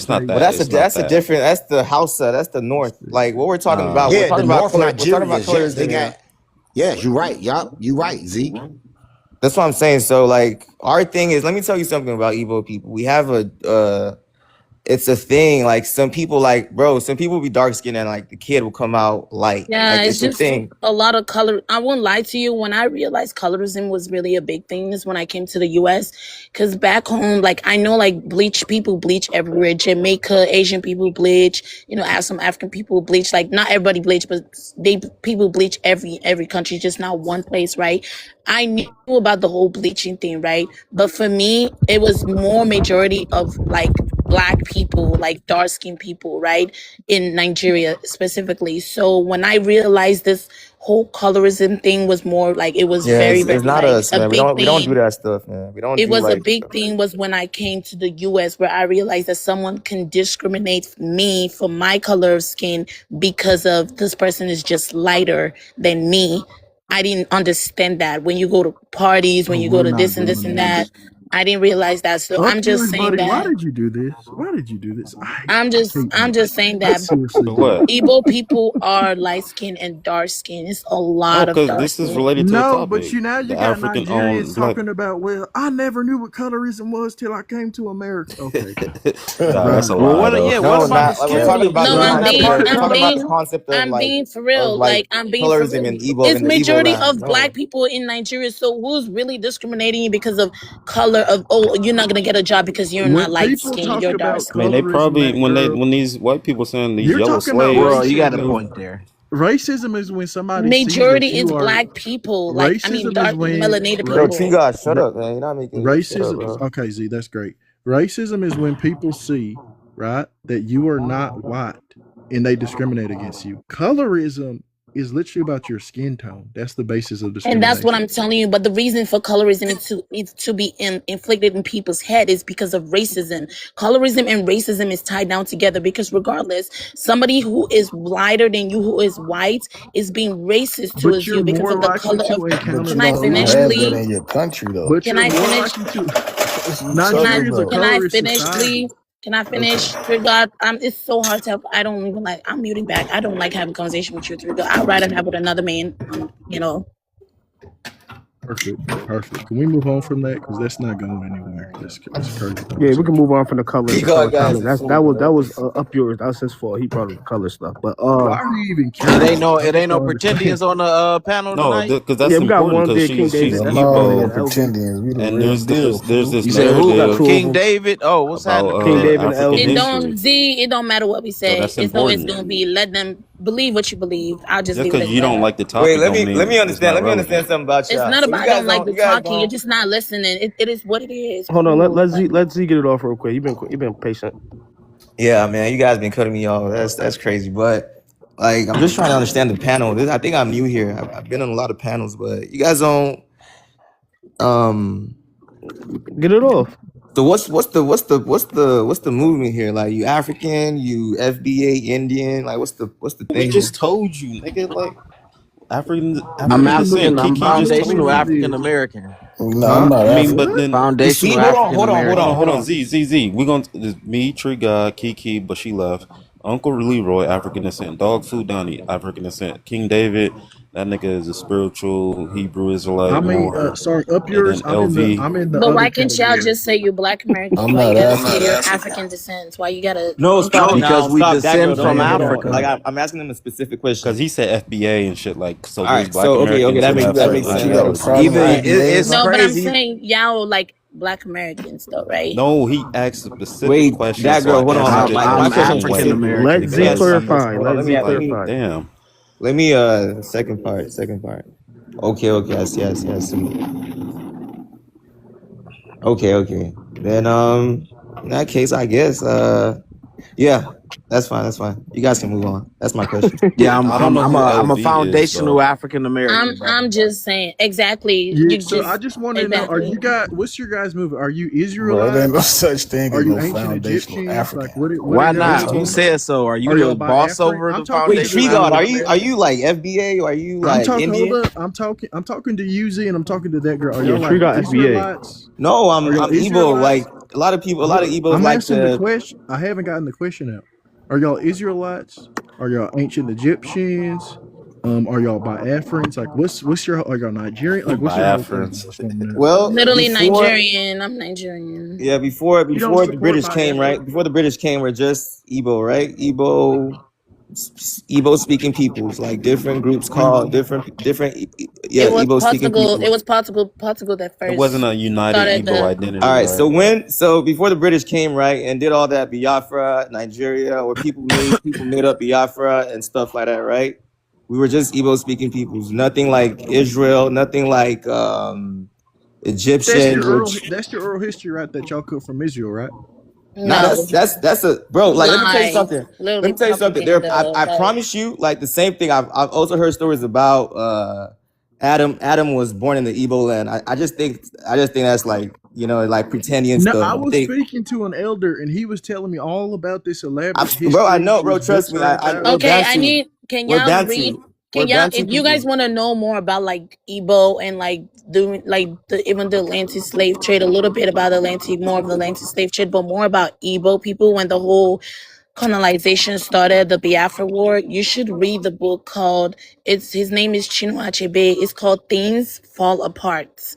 That's it's not crazy. But that. It's not that's a that. different. That's the Hausa. That's the North. Like what we're talking Nah. about. We're Yeah, the talking about North we're talking about Nigerians. Yeah, colors they in got. here. Yes, you're right. Yup, you right, Z. That's what I'm saying. So like our thing is, let me tell you something about Igbo people. We have it's a thing. Like some people, like bro, some people be dark skinned and like the kid will come out light. Yeah, Like it's it's a just thing. a lot of color. I won't lie to you. When I realized colorism was really a big thing is when I came to the US. Because back home, like I know like people bleach everywhere. Jamaica, Asian people bleach. You know, some African people bleach. Like not everybody bleach, but people bleach every country, just not one place, right? I knew about the whole bleaching thing, right? But for me, it was more majority of like black people, like dark skinned people, right? In Nigeria specifically. So when I realized this whole colorism thing was more like it was Yeah, very, it's very not like us, a man. big We don't do thing. that stuff, man. We don't It do was a like big thing was when I came to the US where I realized that someone can discriminate me for my color of skin because of this person is just lighter than me. I didn't understand that. When you go to parties, when Oh, you go we're to not this and doing this and that, this. I didn't realize that. So Up I'm just yours, saying buddy. Why that did you do this? Why did you do this? I I'm hate just saying you. I that seriously For do. what? Igbo people are light skin and dark skin. It's a No, lot of because dark this is skin. related to the No, but topic. you now you The got African Nigerians owned black. talking about, well, I never knew what colorism was till I came to America. Okay. Nah, that's a Right. Well, lie what? though. Yeah. What no, about the not like we're skin talking bleaching? about No, the Isn't that concept. part of We're talking about the colorism? concept of I'm like being for real. like Like I'm being for colorism real. in Igbo It's in the Igbo majority land. of black No. people in Nigeria. So who's really discriminating you because of color of you're not gonna get a job because you're not When light people skinned, talk you're dark about I mean, skinned. they colorism, probably that when these white people saying these you're yellow talking about Well, slaves, you got a racism. point there. Racism is when somebody sees that Majority is you are. black people. Like I mean Racism is dark when melanated Yo, Tree people. God, shut up, man. You're not making shut up, racism. bro. Okay, Z, that's great. Racism is when people see, right, that you are not white and they discriminate against you. Colorism is literally about your skin tone. That's the basis of And that's what discrimination. I'm telling you. But the reason for colorism is to be inflicted in people's head is because of racism. Colorism and racism is tied down together because regardless, somebody who is lighter than you, who is white, is being racist But towards you're you because more of the likely color of. to But encounter Can you I don't finish, have colorism. that please? in your country though. But Can you're I more finish? likely to. What you Nigeria talking is a about? Can I colorist finish, society. please? Can I Okay, finish? Trigger God, it's so hard to. I don't even like. I'm muting back. I don't like having conversation with you, Trigger. I'd rather have with another man. You know. perfect, perfect. Can we move on from that? Because that's not going anywhere. That's a crazy Yeah, we can conversation. move on from the Tree color God guys comment. is That fool, bro. was up yours. That was his fault. He brought up the color stuff. But Why are you even It ain't curious? no. I It just ain't no don't understand. pretendians on the panel no, tonight. because yeah, that's we got important one because there, King she's David. Yeah, That's no, ain't yeah, no Igbo, LV. pretendians. We the and real deal, there's fool. this You Say said who? got narrative two of King them. David. Oh, what's about happening, King King David David? and African It LV. don't history. Z. It don't matter what we So say. that's It's always important. gonna be let them believe what you believe. I'll just Just leave it because as you don't that. like the Wait, topic don't let mean me it's understand. not Let me understand relevant. something about It's y'all. not So about I don't like the you guys talking. You're don't just not listening. It is what it is. Hold on, Cool. let Like, Z get it off real quick. He been patient. yeah, man, you guys been cutting me off. That's crazy. But like I'm just trying to understand the panel. I think I'm new here. I've been on a lot of panels, but you guys don't Get it off. so what's the movement here? Like you African, you FBA Indian, like what's the We thing here? just told you, nigga, like I'm African Look, descent. African. I'm Kiki we just just told foundational told you. African you American. No, I'm Huh? not I mean, African. but what? then You see, Foundational African American. hold on, Z. We gonna me, Tree God, Kiki, but she left. Uncle Leroy, African descent. Dog Food Downey, African descent. King David, that nigga is a spiritual Hebrew Israelite I mean, warrior. sorry, up And then yours. LV. I'm in the but other why can't y'all category. just say you're Black American? I'm Why you not gotta African. say you're African descent? Why you gotta? no, Okay. stop Because now, we stop that girl. descend Don't from Hey, hold hey, on. Like Africa. I'm asking them a specific Because question. he said FBA and shit. Like, so All there's right, black so okay, Americans that who makes have that certain makes What sense. you got a ideologies. problem Either with it's FBAs? No, but I'm crazy. saying y'all like Black Americans though, right? No, he asked a specific Wait, question, that so I girl, hold on, hold answered on. I'm it My a I'm question is certain African way. specific. Let American. Z Because clarify. Hold on, Let Z let like, me clarify. damn. second part. Okay, I see. Okay. Then in that case I guess yeah, that's fine. You guys can move on. That's my question. Yeah, I don't know who I'm a LV is foundational though. African American, brother. I'm just saying exactly. yeah. You So I just just want to know: Are exactly. you guys? What's your guys' movie? Are you Bro, it ain't no Israelites? such thing Are as you no ancient foundational Egyptians? Like, African. what are Why y'all? What you not? Who talking about? said so? Are you Are y'all the by boss Afro? over I'm the talking Wait, to the foundational Tree God, dude. African are American? you like FBA or are you I'm like talking. Hold Indian? up. I'm talking to you, Z, and I'm talking to that girl. Are Yeah, y'all Tree like got FBA. Israelites? No, Are y'all I'm Igbo. Israelites? Like a lot of Igbos I'm like answering the to. question. I haven't gotten the question out. Are y'all Israelites? Are y'all ancient Egyptians? Are y'all Biafrans? Like, what's your are y'all Nigerian? Like, what's your whole thing? I Biafrans. just want to know. Well, Literally before Nigerian. I'm Nigerian. yeah, before You don't before the support British came, Biafra? right? Before the British came, we're just Igbo, right? Igbo speaking peoples, like different groups called different yeah, It was Igbo speaking Portugal. It people. was Portugal that It wasn't first a united started Igbo the. All identity, right, right? so before the British came, right, and did all that Biafra, Nigeria, where people made up Biafra and stuff like that, right? We were just Igbo speaking peoples, nothing like Israel, nothing like That's Egyptians, your oral. which That's your oral history, right? That y'all come from Israel, right? nah, No, that's a bro. Like, let me tell you lies. something. Let Literally me tell you something. There, propaganda. I Like, promise you, like the same thing. I've also heard stories about Adam. Adam was born in the Igbo land. I just think that's like like pretending No, stuff. I I was think, speaking to an elder, and he was telling me all about this elaborate bro. I history. know, bro. There's Trust books me. written We're about it. okay, I Bantu. need. Can We're y'all read? Bantu. We're Can y'all, Bantu if you guys people. want to know more about like Igbo and like doing like even the Atlantic slave trade, a little bit about Atlantic, more of the Atlantic slave trade, but more about Igbo people when the whole colonization started, the Biafra War, you should read the book called. It's his name is Chinua Achebe. It's called Things Fall Apart.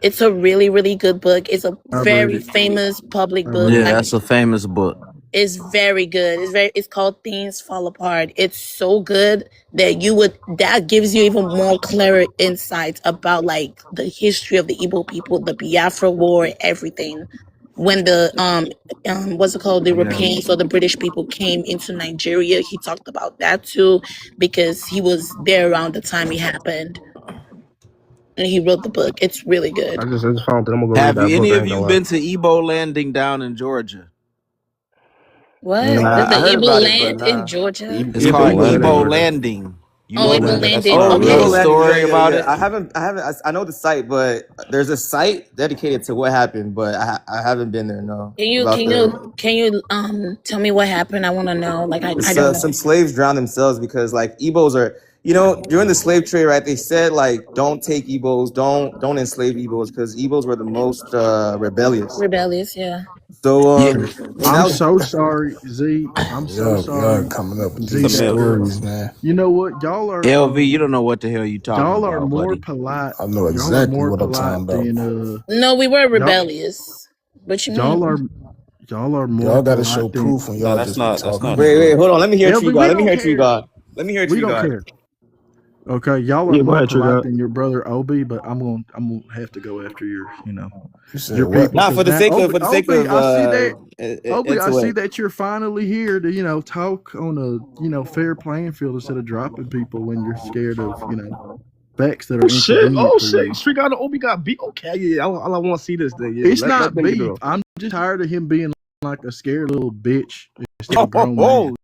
It's a really, really good book. It's a I read very it. famous public I book. read Yeah, it. I that's a famous book. It's very good. It's called Things Fall Apart. It's so good that that gives you even more clearer insights about like the history of the Igbo people, the Biafra War, everything. When the what's it called, the Yeah. Europeans or the British people came into Nigeria, he talked about that too because he was there around the time it happened and he wrote the book. It's really good. I just found it. I'm gonna go read Have that you book. any I of ain't you gonna lie. been to Ebo Landing down in Georgia? What? Nah. There's I the heard Igbo about it, but land in nah. Georgia? It's Igbo called Igbo land in landing. Ebo Georgia. Landing. You Oh, know Igbo that? That's landing. not Oh, You know Igbo the Okay. real. landing. Yeah, story yeah, about yeah. it? I know the site, but there's a site dedicated to what happened, but I haven't been there. No, Can you about can the you can you tell me what happened? I want to know. Like I don't some know. slaves drowned themselves because like Igbos are, during the slave trade, right? They said like don't take Igbos, don't enslave Igbos because Igbos were the most rebellious. Rebellious, yeah. So Yeah. and that I'm was so sorry, Z. I'm so Y'all sorry, coming up with Z. these That Submit. stories, man. you know what, y'all are LV, you don't know what the hell you talking y'all are about, more buddy. polite. I know Y'all are exactly more what I'm talking polite about. than No, we were y'all. rebellious. What you Y'all are mean? more Y'all got to show polite than proof when No, y'all that's just be not. That's talking, not man. wait, true. hold on. Let me hear Tree LV. We God. Let me don't hear Tree care. God. Let me hear We Tree don't God. care. Okay, y'all are Yeah, go more ahead, polite Trigger. than your brother Obi, but I'm gonna have to go after your You said your what? people Nah, because now for the sake Obi, of I see that. Obi, I see intellect. that you're finally here to talk on a fair playing field instead of dropping people when you're scared of facts that Oh are shit! inconvenient Oh for shit! you. Street got the Obi got beat. Okay, yeah. All I want to see this thing. Yeah, It's let not them get it beef. off. I'm just tired of him being like a scared little bitch instead of a Oh, grown man oh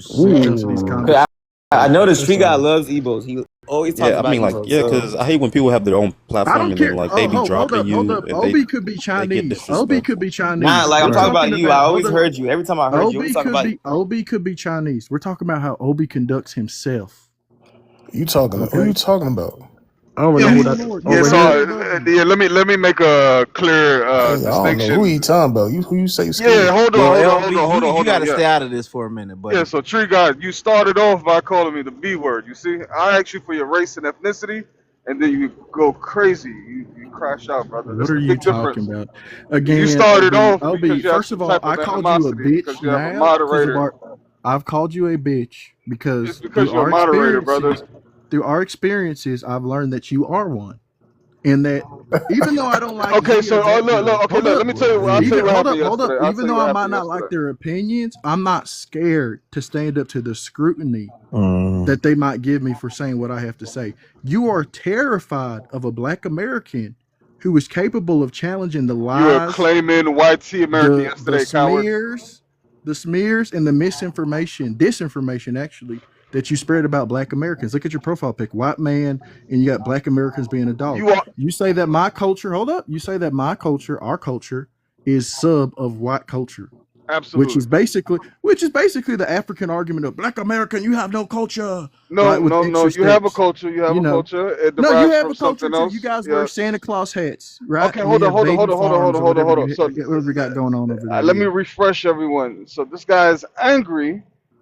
when it shit. comes to these 'Cause Cause I know the conversations. Tree That's God all. loves Ebos. He always talks Yeah, I about mean, like, Ebos. yeah, So because I hate when people have their own I platform don't and then care. like they Oh, be hold dropping up, hold you up. and Obi could be they get Chinese. Obi disrespectful. could be nah, Chinese. like I'm We're talking right. talking about you. I about. Hold always up. heard you. Every time I heard you, always Obi talk could about. be Obi could be Chinese. We're talking about how Obi conducts himself. You talking? Who you Okay. talking about? I don't even know Tell who me the that Lord. You Yeah, over say so here. you're above me. yeah, let me make a clear Hey, I don't know who distinction. you talking about. You who you say Yeah, scared? Well, LV, hold you got on. to Yeah, stay out of this for a minute, yeah. buddy. So Tree God, you started off by calling me the B word. You see, I asked you for your race and ethnicity, and then you go crazy. You crash out, brother. What That's are a you big talking difference. about? You Again, started Obi. off Obi. because you have First some of all, type I of called you a animosity bitch because you have a now because of moderator. our. I've called you a bitch It's because because you're a moderator, brother. through our experiences, I've learned that you are one, and that even though I don't like Okay, Z or so that girl, look. Okay, hold look. up. Let me tell you. I'll tell you Even what happened hold up. yesterday. I'll Even tell you though what I might happened not like yesterday. their opinions, I'm not scared to stand up to the scrutiny Mm. that they might give me for saying what I have to say. You are terrified of a black American who is capable of challenging the You were lies, claiming white tea America the yesterday, coward. smears and the disinformation actually that you spread about black Americans. Look at your profile pic, white man, and you got black Americans being a dog. You are You say that my culture, hold up, you say that my culture, our culture, is sub of white culture, absolutely. which is basically the African argument of black American, you have no culture, No, right? With no, no. extra You have a steps. culture. You have You a know, culture. It no, you derives have from a culture something too. You else. guys wear Yeah. Santa Claus hats, right? Okay, And you have baby farms or hold on, whatever hold on. So whatever you got going on over there. let me Yeah. refresh everyone. So this guy is angry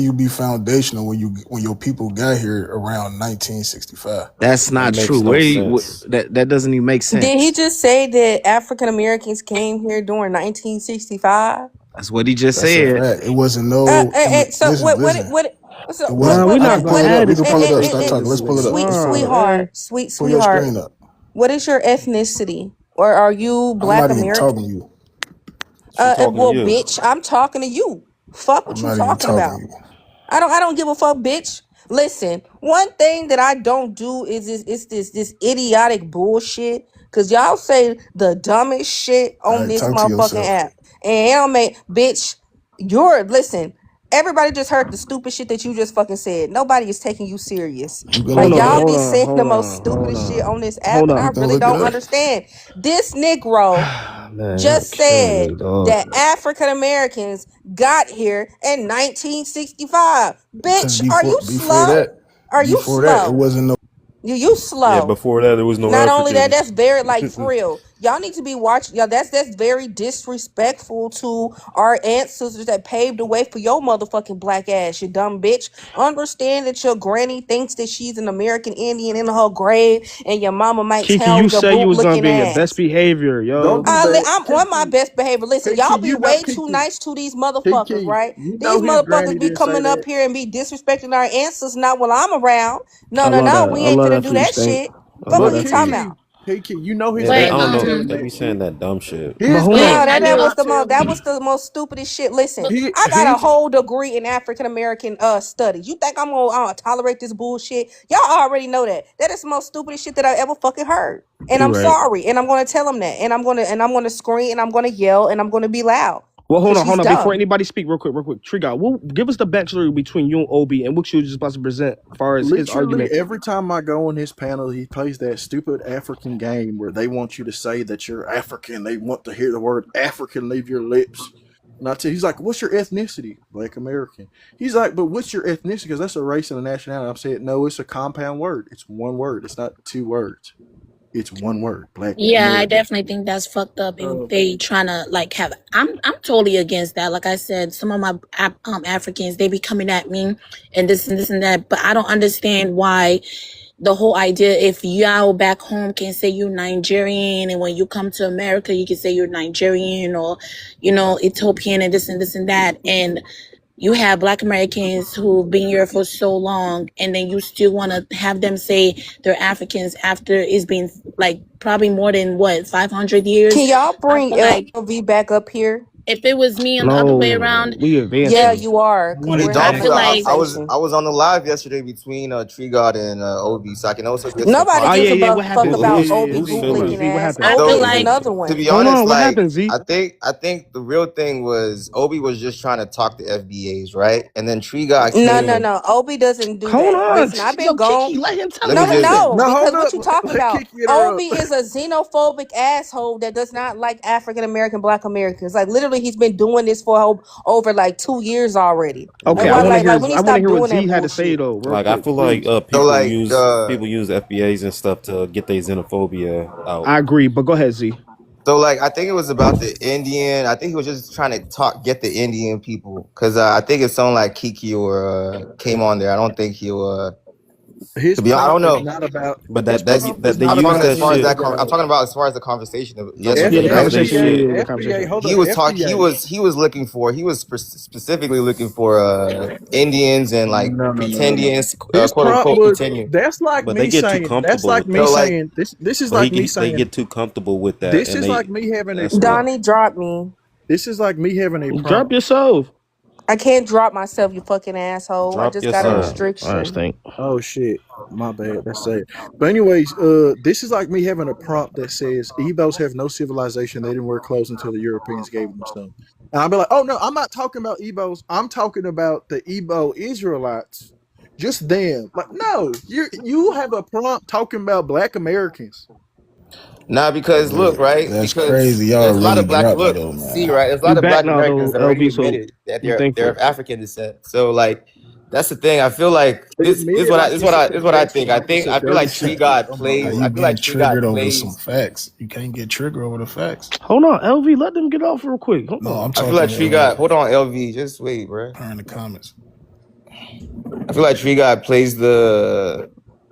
can you be foundational when your people got here around 1965? That's That not makes true. no sense. That doesn't even make Did he sense. just say that African Americans came here during 1965? That's what he just That's a said. fact. It wasn't no. So Listen. so It what wasn't. we're I not can pull gonna it up. add We it can to pull it up. conversation. Stop talking. Let's pull it up. Let's pull it up. Pull your sweetheart, screen up. what is your ethnicity? Or are you I'm Black not even American? talking to you. She talking to Well, you. bitch, I'm talking to you. Fuck what I'm you not even talking talking about. to you. I don't give a fuck, bitch. Listen, one thing that I don't do is this idiotic bullshit. Cause y'all say the dumbest shit All on right, this talk to motherfucking yourself. app. And it don't make bitch, listen, Everybody just heard the stupid shit that you just fucking said. Nobody is taking you serious. You go Like look Hold it on, y'all up. hold be on, saying the hold most on, hold stupidest shit on, on this app, hold and on. I You go really look it don't up. understand. This Negro Man, y'all just killing said me, dog. that African Americans got here in 1965. Because Bitch, are you slow? Are you before that, it slow? wasn't no. You Yeah, slow. before that there was no Not only that, Africans. that's very like for real. Y'all need to be watching. Y'all, that's very disrespectful to our ancestors that paved the way for your motherfucking black ass. You dumb bitch. Understand that your granny thinks that she's an American Indian in her grave, and your mama might Kiki, tell you your said you boot was gonna looking be in your best ass. behavior, Don't yo. do that. I'm on my Kiki, best behavior. Listen, Kiki, y'all be you know way too Kiki. nice to these motherfuckers, Kiki, right? you These know his granny motherfuckers be didn't say coming that. up here and be disrespecting our ancestors. Not while I'm around. I No, no, love no. that. We I ain't love finna that do for you, that Stink. shit. I Fuck love what But we that for talking you. about? Kiki, you know his Yeah, they I Wait, granny don't didn't know. tell him They that be saying shit. that dumb shit. But His hold wait, on. No, granny that I did that do. was not the tell most that him. was the most stupidest shit. Listen, But I got a His whole degree in African American studies. You think I'm gonna tolerate this bullshit? Y'all already know that. That is the most stupidest shit that I ever fucking heard. And You're I'm right. sorry. And I'm gonna tell him that. And I'm gonna scream and I'm gonna yell and I'm gonna be loud. Well, Cause hold he's on. Before dumb. anybody speak, real quick. Trigger, give us the backstory between you and Obi and what you were just about to present as far as his literally argument. every time I go on his panel, he plays that stupid African game where they want you to say that you're African. They want to hear the word African leave your lips. And I tell you, he's like, "What's your ethnicity?" Black American. He's like, "But what's your ethnicity? Because that's a race and a nationality." I'm saying, "No, it's a compound word. It's one word. It's not two words. It's one word. Black yeah, I American." definitely think that's fucked up. If they trying to like have, I'm totally against that. Like I said, some of my Africans they be coming at me and this and that, but I don't understand why the whole idea if y'all back home can say you're Nigerian and when you come to America you can say you're Nigerian or Ethiopian and this and that and you have Black Americans who've been here for so long and then you still want to have them say they're Africans after it's been like probably more than what 500 years. Can y'all I bring feel like LV back up here? if it was me on the other way No, around, we Yeah, advancing. you are, because Hey we're in a Dolphy, like conversation. I was on the live yesterday between Tree God and Obi, so I can also get some Nobody Oh gives yeah, a context. yeah. What fuck happened? Who, Yeah, about who's yeah, yeah. Obi who's Z, come on, bootlicking feeling? Z. What ass. happened? I feel Obi is like another To one. be Hold honest, on. What like happened, Z? I think the real thing was Obi was just trying to talk to FBAs, right? And then Tree God No, came no, and no. Obi doesn't do Hold that. on. Listen, I've been Yo, gone. Kiki, let him tell let it. me No, Let him just no, No, because hold what up. you talking Let about? Kiki Obi interrupt. is a xenophobic asshole that does not like African American Black Americans. Like literally, he's been doing this for over like 2 years already. Like Okay, I why? want to hear. Like we need I to want to stop hear what doing that Z had to say bullshit. though, real Like I quick, feel like please. so people use FBAs and stuff to get their xenophobia out. I agree, but go ahead, Z. I think it was about the Indian. I think he was just trying to get the Indian people because I think it's someone like Kiki or came on there. I don't think he'll. His To be honest, I don't prompt is know. not about. But His prompt is they I'm not use talking about that as far as shit. anything that. I'm about talking about as far as the conversation of No, but Yeah, they the yesterday, use right? they conversation. Yeah, shit. yeah, the FBA. conversation. Hold He up, was FBA. he was specifically looking for Indians and like No, no, no, no, no. pretendians, His quote prompt unquote was pretendian. that's like But they me get too saying that's comfortable like with me So that. like saying this is But like me they saying get too comfortable with that, this and is they like me having a that's it. prompt. Donnie, drop me. This is like me having a Drop prompt. yourself. I can't drop myself, you fucking asshole. I Drop just got a yourself. All right, restriction. Stink. Oh shit. My bad. That's it. But anyways, this is like me having a prompt that says Ebos have no civilization. They didn't wear clothes until the Europeans gave them some. And I'll be like, oh no, I'm not talking about Ebos. I'm talking about the Ebo Israelites. Just them. Like, no, you have a prompt talking about black Americans. nah, because look, right? That's Because crazy. Y'all there's a lot really of black dropped me though, see, man. right? There's a You lot of back black now Americans though, that already LV. So admitted that be they're of thankful. African descent. So like that's the thing. I feel like They admit it like it's a this is what I confession, think. I like it's think a I feel dirty like Tree secret. God Oh my How plays. you I god. feel like getting Tree God triggered over some plays. facts? You can't get triggered over the facts. Hold on, LV. Let them get off real quick. Hold No, I'm on. I feel talking like to Tree God. Hold on, LV. Just wait, bro. her in the comments. I feel like Tree God plays the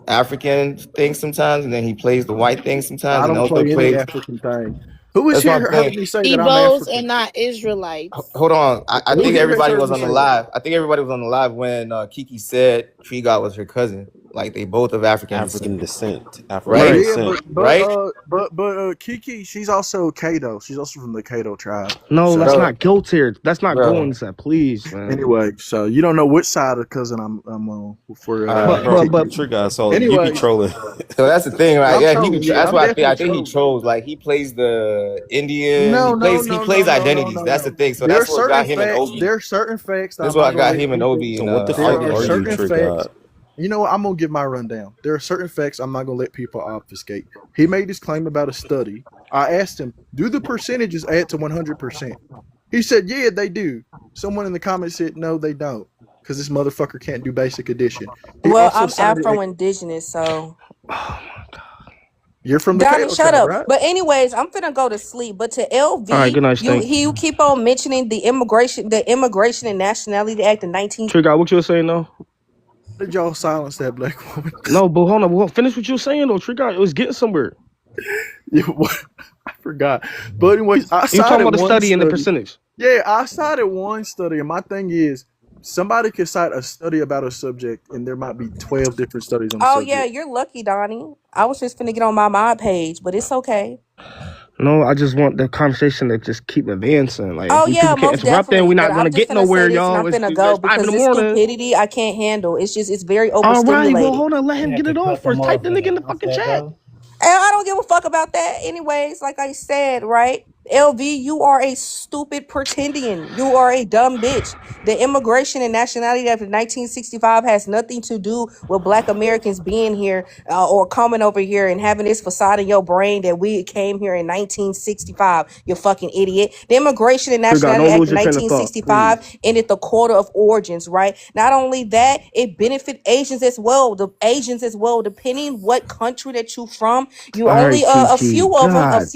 African thing sometimes, and then he plays the white thing sometimes, I and don't also play any plays. African thing. Who is That's what I'm here heard saying. me say that I'm Ebos African? and not Israelites. Hold on. I Who think here has everybody heard was me on the say that? live. I think everybody was on the live when Kiki said Tree God was her cousin. Like they both of African African descent, descent. African right? Yeah, descent. Right? but Kiki, she's also Kato. She's also from the Kato tribe. No, let's So Bro, not go here. Let's not go bro. into that, please, man. anyway, so you don't know which side of cousin I'm on for But Bro, but Trigger, so you be anyway, trolling. So that's the thing, right? I'm Yeah, trolling. Yeah, that's I'm what definitely I think he trolling. trolls. Like he plays the Indian. No, He plays identities. That's the no. thing. So There are that's what got certain him and facts. Obi. There are certain facts that That's I'm what not I gonna got let him and people. Obi So and what the There fuck are are you, certain facts. Trigger? You know what? I'm gonna give my rundown. There are certain facts I'm not gonna let people obfuscate. He made this claim about a study. I asked him, "Do the percentages add to 100%?" He said, "Yeah, they do." Someone in the comments said, "No, they don't," because this motherfucker can't do basic addition. He Well, also I'm cited. Afro-Indigenous, so You're from the Donnie, Kato shut tribe, up. right? But anyways, I'm finna go to sleep. But to all right, LV, good night, Stink. you keep on mentioning the Immigration and Nationality Act of 19. Trigger, what you were saying though? Did y'all silence that black woman? No, but hold on, finish what you were saying though. Trigger, it was getting somewhere. Yeah, I forgot. But anyways, I You talking cited about the one study and the study. percentage? Yeah, I cited one study, and my thing is, somebody could cite a study about a subject, and there might be 12 different studies on the Oh yeah, subject. you're lucky, Donnie. I was just finna get on my mod page, but it's okay. No, I just want the conversation to just keep advancing. Like if Oh we yeah, people can't most interrupt, then definitely. we're But not gonna I'm just get finna say nowhere, this, and y'all. I'm It's finna go 5 in because the this morning. stupidity I can't handle. It's very All right, well, overstimulating. hold on, let him You get had to it off cut them first. Type off the in nigga the in the fucking mindset, chat. though. And I don't give a fuck about that. Anyways, like I said, right? LV, you are a stupid pretendian. You are a dumb bitch. The Immigration and Nationality Act of 1965 has nothing to do with Black Americans being here or coming over here and having this facade in your brain that we came here in 1965. You fucking idiot. The Immigration and Trigger, Nationality don't Act lose of your train of thought, please. 1965 ended the quota of origins, right? Not only that, it benefit Asians as well. The Asians as well, depending what country that you from. You All right, only a Kiki. few of them, God.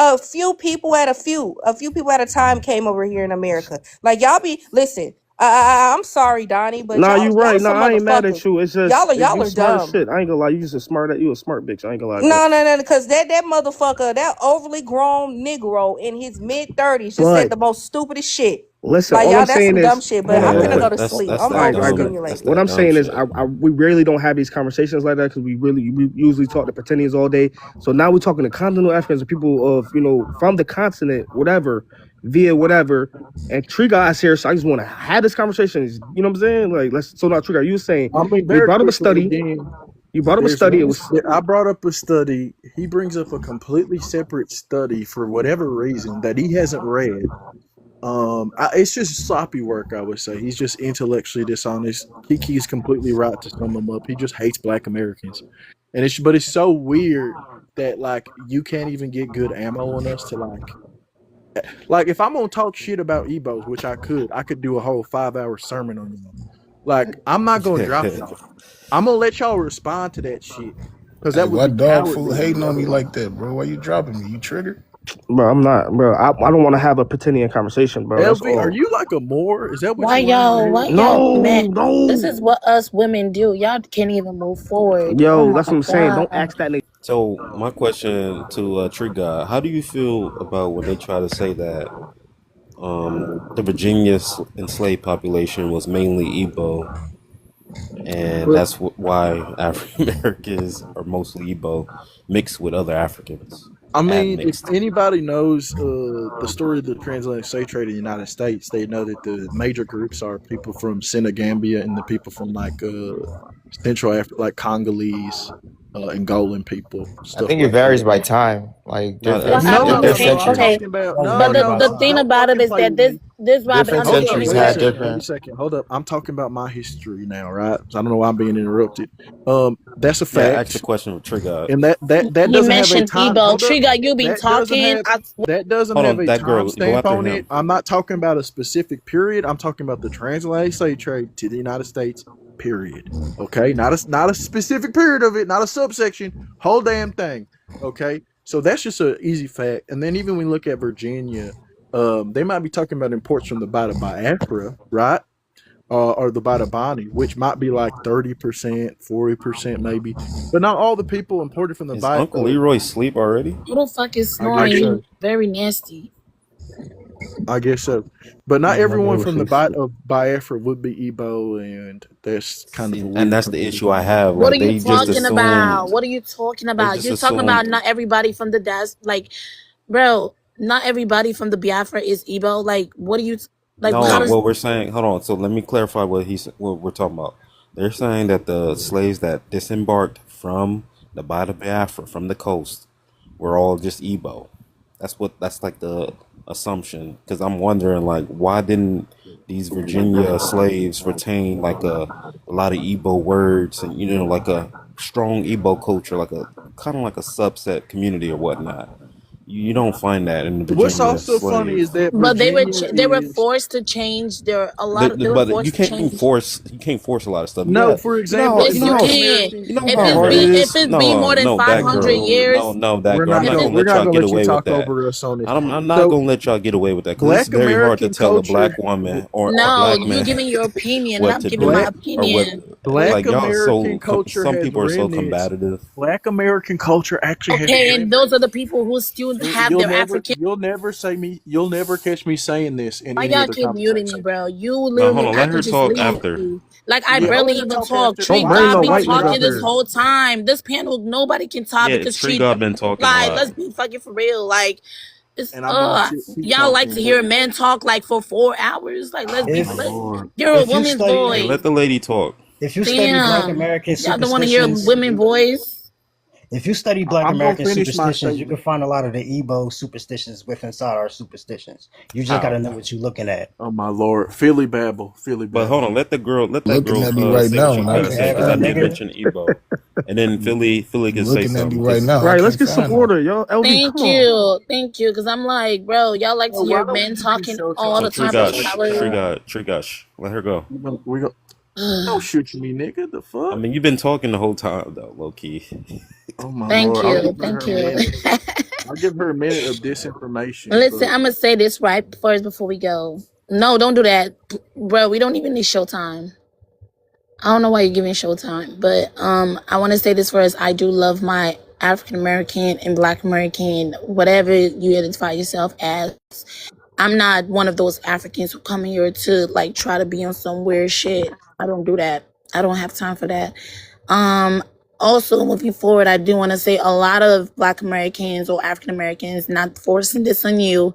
a few people at a few people at a time came over here in America. Like y'all be listen. I'm sorry, Donnie, but Nah, you y'all right. Nah, some I ain't mad at motherfuckers. you. It's just Y'all you are smart as dumb. shit. I ain't gonna lie. You just you a smart bitch. I ain't gonna lie to you. No, because that motherfucker, that overly grown Negro in his mid-30s just said But the most stupidest shit. listen, Like all I'm y'all, that's saying some dumb is, shit. But hold on, I'm real finna Yeah, go quick. to that's sleep. that's I'm All that right, all right, dumb. good. That's overstimulated. What that I'm dumb saying is, shit. we really don't have these conversations like that because we usually talk to pretendians all day. So now we're talking to continental Africans, or people of from the continent, whatever, via whatever. And Tree Guy's here, so I just want to have this conversation. You know what I'm saying? Like, let's. So now, Tree Guy, you were saying I mean, you very brought up a quickly study. again. You brought up a There's study. It one. was I brought up a study. He brings up a completely separate study for whatever reason that he hasn't read. It's just sloppy work. I would say he's just intellectually dishonest. Kiki is completely right to sum him up. He just hates Black Americans, and it's so weird that like you can't even get good ammo on us to like if I'm gonna talk shit about Ebos, which I could do a whole 5-hour sermon on you. Like I'm not gonna drop y'all. I'm gonna let y'all respond to that shit because Hey, that would why be dog cowardly food of hating me. on me like that, bro? Why you dropping me? You triggered? bro. I'm not, bro. I don't want to have a pretendian conversation, bro. That's LV, are all. you like a Moor? Is that what Why you wearing right y'all? here? Why y'all No, mad? This no. is what us women do. Y'all can't even move forward. Oh Yo, my that's what I'm saying. Don't god. ask that nigga. So my question to Tree God, how do you feel about when they try to say that the Virginia enslaved population was mainly Igbo, and Well, that's why African Americans are mostly Igbo mixed with other Africans, I mean, if admixed. anybody knows the story of the transatlantic slave trade in the United States, they know that the major groups are people from Senegambia and the people from like Central Africa, like Congolese, Angolan people, I stuff think it like varies that. by time, like No, What that's happened? No, different Okay, I'm centuries. okay. talking about That was But in no. the Don't thing Boston. don't about it fucking is play that with me. this Robin. Different Okay, Hold give up, me a centuries wait a had second. second, wait a different. second. Hold up. I'm talking about my history now, right? So I don't know why I'm being interrupted. That's a yeah. I asked the fact. question of Tree God. And that He doesn't have a mentioned time. Ebo. Hold up. Trigger, you be That doesn't talking. have that doesn't Hold have on, a that girl, go timestamp after on it. him. I'm not talking about a specific period. I'm talking about the transatlantic slave trade to the United States. Period. Okay, not a specific period of it, not a subsection. Whole damn thing. Okay, so that's just an easy fact. And then even when we look at Virginia, they might be talking about imports from the Bata Biafra, right? Or the Bata Bani, which might be like 30%, 40% maybe. But not all the people imported from the Is Uncle Leroy sleep already? Who the fuck is I snoring? guess You so. very nasty. I guess so. But not Yeah, my everyone girl from the face. Biafra would be Igbo, and that's kind of a See, and weird that's the issue I community. have. What are Like you they just talking about? assumed. What are you talking They about? just You're talking about assumed. not everybody from the desk. Like, bro, not everybody from the Biafra is Igbo. Like, what are you like? No, How does what we're saying. Hold on. So let me clarify what we're talking about. They're saying that the slaves that disembarked from the Bada Biafra from the coast were all just Igbo. That's like the assumption. Because I'm wondering, like, why didn't these Virginia slaves retain like a lot of Igbo words and like a strong Igbo culture, like a kind of like a subset community or whatnot. You don't find that in the What's Virginia also funny is slaves. that but Virginia they were is forced to change their a lot of they were But forced to change. you can't force a lot of stuff. no. For example, Yes, in you Black can. American If How it's hard it been if is. culture, it's been more No, than no, five that hundred girl. years, No, that we're girl. I'm not if not gonna it's gonna we're let not y'all gonna get let you away with talk that. over us on this. I'm not So gonna let y'all get away with that because it's Black very hard to American tell a culture, black woman or a no, black you're man giving your opinion, and what I'm to giving my black do or what. opinion. Black Like y'all American so culture some has people are so remnants. combative. Black American culture actually has Okay, and those are remnants. the people who still have their African. You'll never catch me saying this in Why any y'all other keep muting conversation. me, bro? You No, hold literally, on. I Let her can just talk leave. after. Like I Yeah, I'll barely let her even talk talk. after Tree me. Don't I bring God no just been like white what nigga I up talking this here. heard. whole time. This panel, nobody can talk Yeah, because Tree Tree God God. been talking a Like, let's lot. be fucking for real. Like, it's And I'm gonna keep y'all like talking, to but hear men talk like for 4 hours. Like, let's oh be. my If lord. You're a if you woman's study Hey, let voice. the lady talk. if you study Black Damn, American y'all don't want to hear superstitions, women voice. if you study Black I'm gonna American finish my superstitions, you can statement. find a lot of the Igbo superstitions within inside our superstitions. You just got How? to know what you're looking at. Oh my lord. Philly Babble. Philly But hold Babble. on, let that Looking girl at me right say what now, she and I gotta You can't say because asking, I find did none. nigga? mention Ebo, and then Philly You can say looking at me something right because now, I Right, let's can't get some find none. order, yo. LD, come on. Thank you, because I'm like, bro, y'all like So to hear why don't we men just talking show all some the so time for respect, y'all? 4 hours. Trigash, let her go. We go. Don't shoot me, nigga. The I fuck? mean, you've been talking the whole time though, low key. Oh my Thank lord. I'll you, give her thank her you. minute. I'll give her a minute of disinformation, Listen, but I'm gonna say this right first before we go. No, don't do that, bro. We don't even need Showtime. I don't know why you're giving Showtime, but I want to say this first. I do love my African American and Black American, whatever you identify yourself as. I'm not one of those Africans who come here to like try to be on some weird shit. I don't do that. I don't have time for that. Um, Also moving forward, I do want to say a lot of Black Americans or African Americans, not forcing this on you.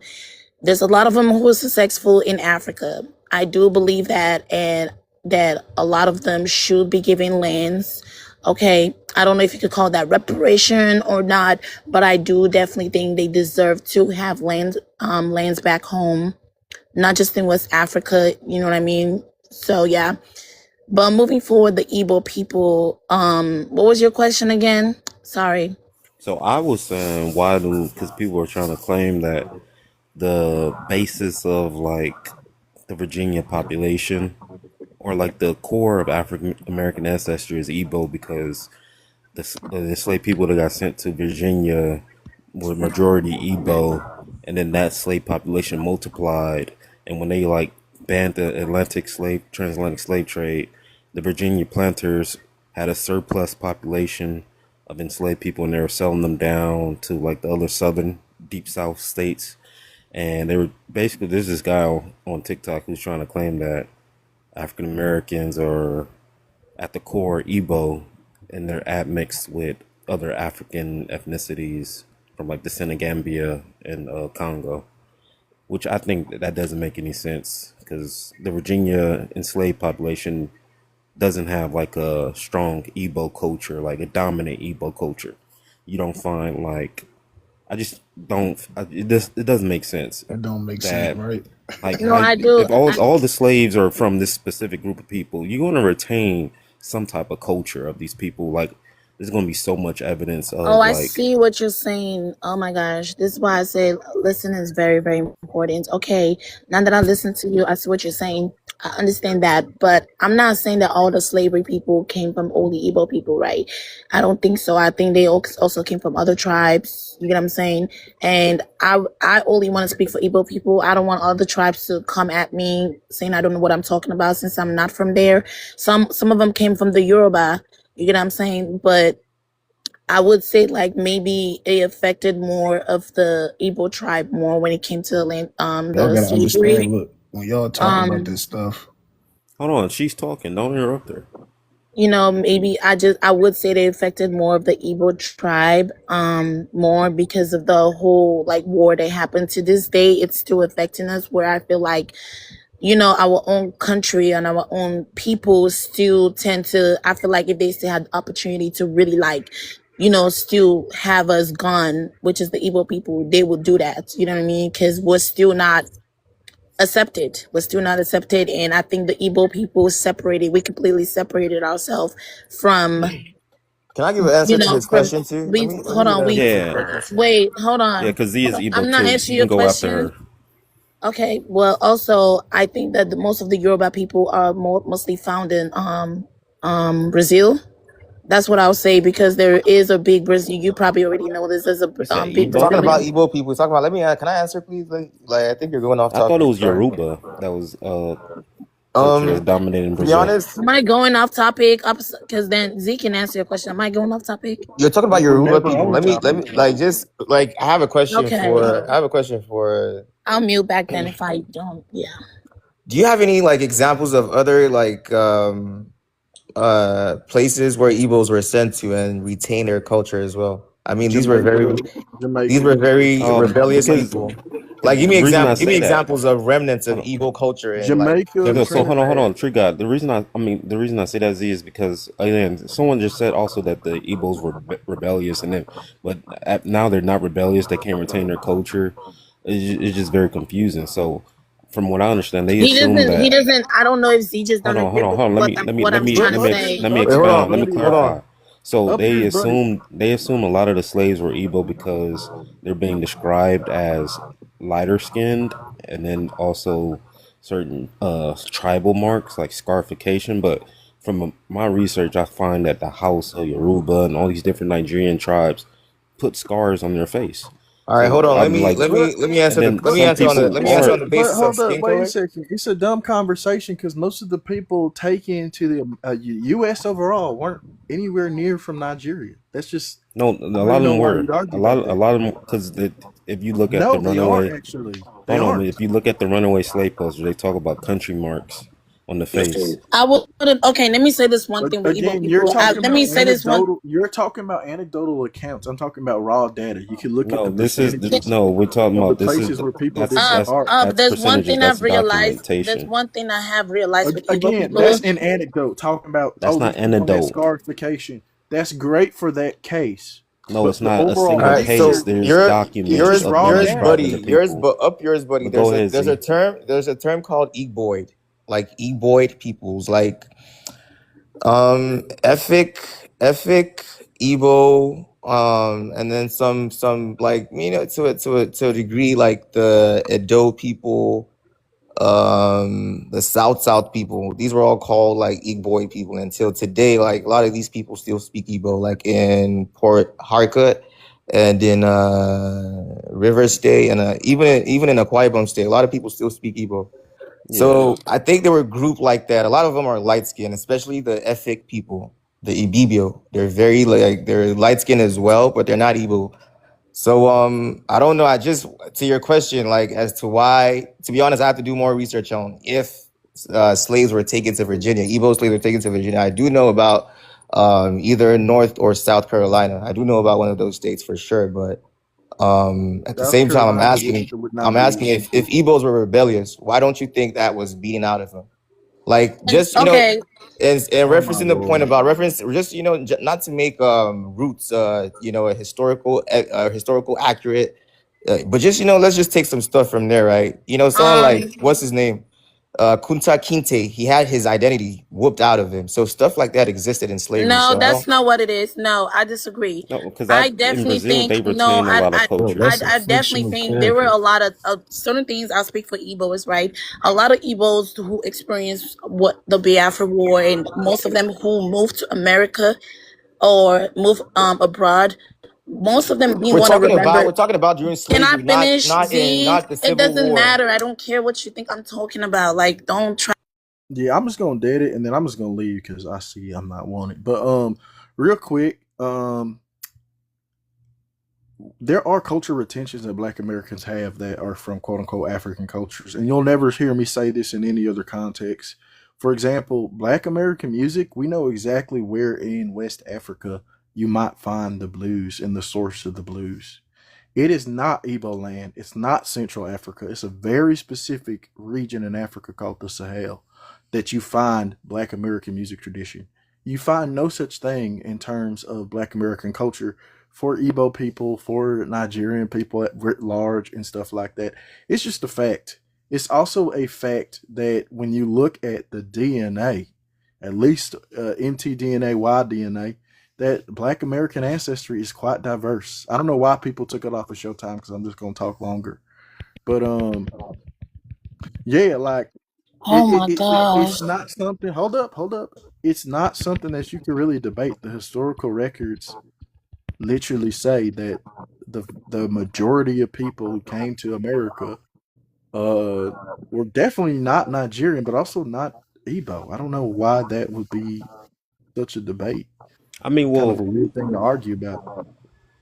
There's a lot of them who are successful in Africa. I do believe that, and that a lot of them should be given lands. Okay, I don't know if you could call that reparation or not, but I do definitely think they deserve to have lands back home, not just in West Africa. You know what I mean? So yeah. But moving forward, the Igbo people. What was your question again? Sorry. So I was saying, why do because people are trying to claim that the basis of like the Virginia population or like the core of African American ancestry is Igbo because the enslaved people that got sent to Virginia were majority Igbo, and then that slave population multiplied, and when they like banned the transatlantic slave trade, the Virginia planters had a surplus population of enslaved people, and they were selling them down to like the other southern deep south states, and they were basically there's this guy on TikTok who's trying to claim that African Americans are at the core Igbo, and they're admixed with other African ethnicities from like the Senegambia and Congo, which I think that doesn't make any sense because the Virginia enslaved population doesn't have like a strong Igbo culture, like a dominant Igbo culture. You don't find like I just don't. It doesn't make sense That don't make sense, that right? No, I do. if all the slaves are from this specific group of people, you're going to retain some type of culture of these people. Like there's going to be so much evidence Oh, of I like see what you're saying. Oh my gosh. This is why I say listen is very, very important. Okay. Now that I listen to you, I see what you're saying. I understand that. But I'm not saying that all the slavery people came from only Igbo people, right? I don't think so. I think they also came from other tribes. You get what I'm saying? And I only want to speak for Igbo people. I don't want other tribes to come at me saying I don't know what I'm talking about since I'm not from there. Some of them came from the Yoruba. You get what I'm saying? But I would say like maybe it affected more of the Igbo tribe more when it came to Y'all the gotta slavery. understand. Look, when y'all talk about Um, this stuff, Hold on, she's talking. Don't interrupt her. maybe I would say they affected more of the Igbo tribe, more because of the whole like war that happened. To this day, it's still affecting us. Where I feel like, our own country and our own people still tend to, I feel like if they still had the opportunity to really like, still have us gone, which is the Igbo people, they would do that. You know what I mean? Because we're still not accepted. We're still not accepted. And I think the Igbo people separated, we completely separated ourselves from, Can I give an answer to his from, question too? we, Let me hold give on, an answer to his Yeah, question too. wait, hold yeah, on. because Z Hold is on. Igbo I'm not too. answering You your can go after question. her. Okay. Well, also, I think that most of the Yoruba people are mostly found in Brazil. That's what I'll say because there is a big Brazil. You probably already know this. There's a You said big We're talking Igbo? about Brazilian. Igbo people. We're talking about. Can I answer, please? Like, I think you're going off I thought it topic. was Sorry. Yoruba that was culture that's dominating To be Brazil. honest, Am I going off topic? Because then Z can answer your question. Am I going off topic? you're talking about You were Yoruba never people. on Let topic. me like just like I have a question Okay. for. I have a question for. I'll mute back then if I don't. Yeah. Do you have any like examples of other like places where Igbos were sent to and retain their culture as well? I mean, Jamaica, these Jamaica. were very rebellious Because people. Like, the reason I give me say that, examples of remnants of hold on. Igbo culture and like Jamaica, No, so hold Trinidad. on, Tree God. The reason I say that Z is because again, someone just said also that the Igbos were rebellious, and then, but now they're not rebellious. They can't retain their culture. It's just very confusing. So, from what I understand, they He assume doesn't. He that. doesn't. I don't know if Z just Hold don't on, agree hold on, with hold on. what I'm trying to say. Let me Up wait, hold here, on, expound. Let me buddy. Hold clarify. on. So Up here, buddy. they assume a lot of the slaves were Igbo because they're being described as lighter skinned, and then also certain tribal marks like scarification. But from my research, I find that the House of Yoruba and all these different Nigerian tribes put scars on their face. all right, hold So on. I'm like, But and then but some people Let me answer are on the but basis of hold up, skin wait a color. second. It's a dumb conversation because most of the people taken to the U.S. overall weren't anywhere near from Nigeria. That's just no, I a don't lot even of know them why were you'd argue about a that. lot of them because if you look at the No, they aren't runaway, actually. They hold on, aren't. if you look at the runaway slave poster, they talk about country marks on the face. I will. Okay, let me say this one thing with Igbo Again, you're people. talking Let about me say this one. anecdotal. You're talking about anecdotal accounts. I'm talking about raw data. You can look at No, the percentages no, we're talking of the about places where people that's didn't depart. There's one percentages. thing That's I've realized. There's documentation. one thing I have realized with Igbo Again, that's people. an anecdote talking about, That's oh, not these people had antidote. scarification. That's great for that case. No, But it's the not a overall All single right, case. so picture There's is documents just of raw them data. describing the people. yours, buddy. But go ahead, Z. There's a term called Igboid, like Igboid peoples, like Efik, Igbo, and then some like to a degree like the Edo people, the South people. These were all called like Igboid people until today. Like a lot of these people still speak Igbo, like in Port Harcourt and in River State and even in Akwa Ibom State. A lot of people still speak Igbo. Yeah. So I think they were grouped like that. A lot of them are light skinned, especially the Efik people, the Ibibio. They're very like they're light skinned as well, but they're not Igbo. So I don't know. I just to your question, like as to why. To be honest, I have to do more research on if slaves were taken to Virginia. Igbo slaves were taken to Virginia. I do know about either North or South Carolina. I do know about one of those states for sure, but at the South same time, Carolina would I'm not be asking one. if Igbos were rebellious, why don't you think that was beaten out of them? Like just Okay. and Oh my referencing the point lord. about reference, just not to make roots a historical accurate, but just let's just take some stuff from there, right? Someone like Um. what's his name, Kunta Kinte, he had his identity whooped out of him, so stuff like that existed in slavery. No, So I that's don't. not what it is. No, I disagree. No, because I in definitely Brazil think they no. retain a lot of bro, culture. that's a I definitely fictional think there were character. a lot of certain things. I'll speak for Igbos, right? A lot of Igbos who experienced what the Biafra War, and most of them who moved to America or moved abroad. Most of them didn't want to remember. We're talking about during Can I slavery, finish? Z? not the It Civil doesn't War. matter. I don't care what you think I'm talking about. Like, don't try. Yeah, I'm just gonna dead it and then I'm just gonna leave because I see I'm not wanted. But real quick, there are cultural retentions that Black Americans have that are from quote unquote African cultures, and you'll never hear me say this in any other context. For example, Black American music, we know exactly where in West Africa you might find the blues and the source of the blues. It is not Igbo land. It's not Central Africa. It's a very specific region in Africa called the Sahel that you find Black American music tradition. You find no such thing in terms of Black American culture for Igbo people, for Nigerian people at writ large, and stuff like that. It's just a fact. It's also a fact that when you look at the DNA, at least mtDNA, Y-DNA, that Black American ancestry is quite diverse. I don't know why people took it off of Showtime because I'm just gonna talk longer. But yeah, like Oh my it's gosh. not something. Hold up. It's not something that you can really debate. The historical records literally say that the majority of people who came to America were definitely not Nigerian, but also not Igbo. I don't know why that would be such a debate. I mean, Kind of a well, weird thing to argue about.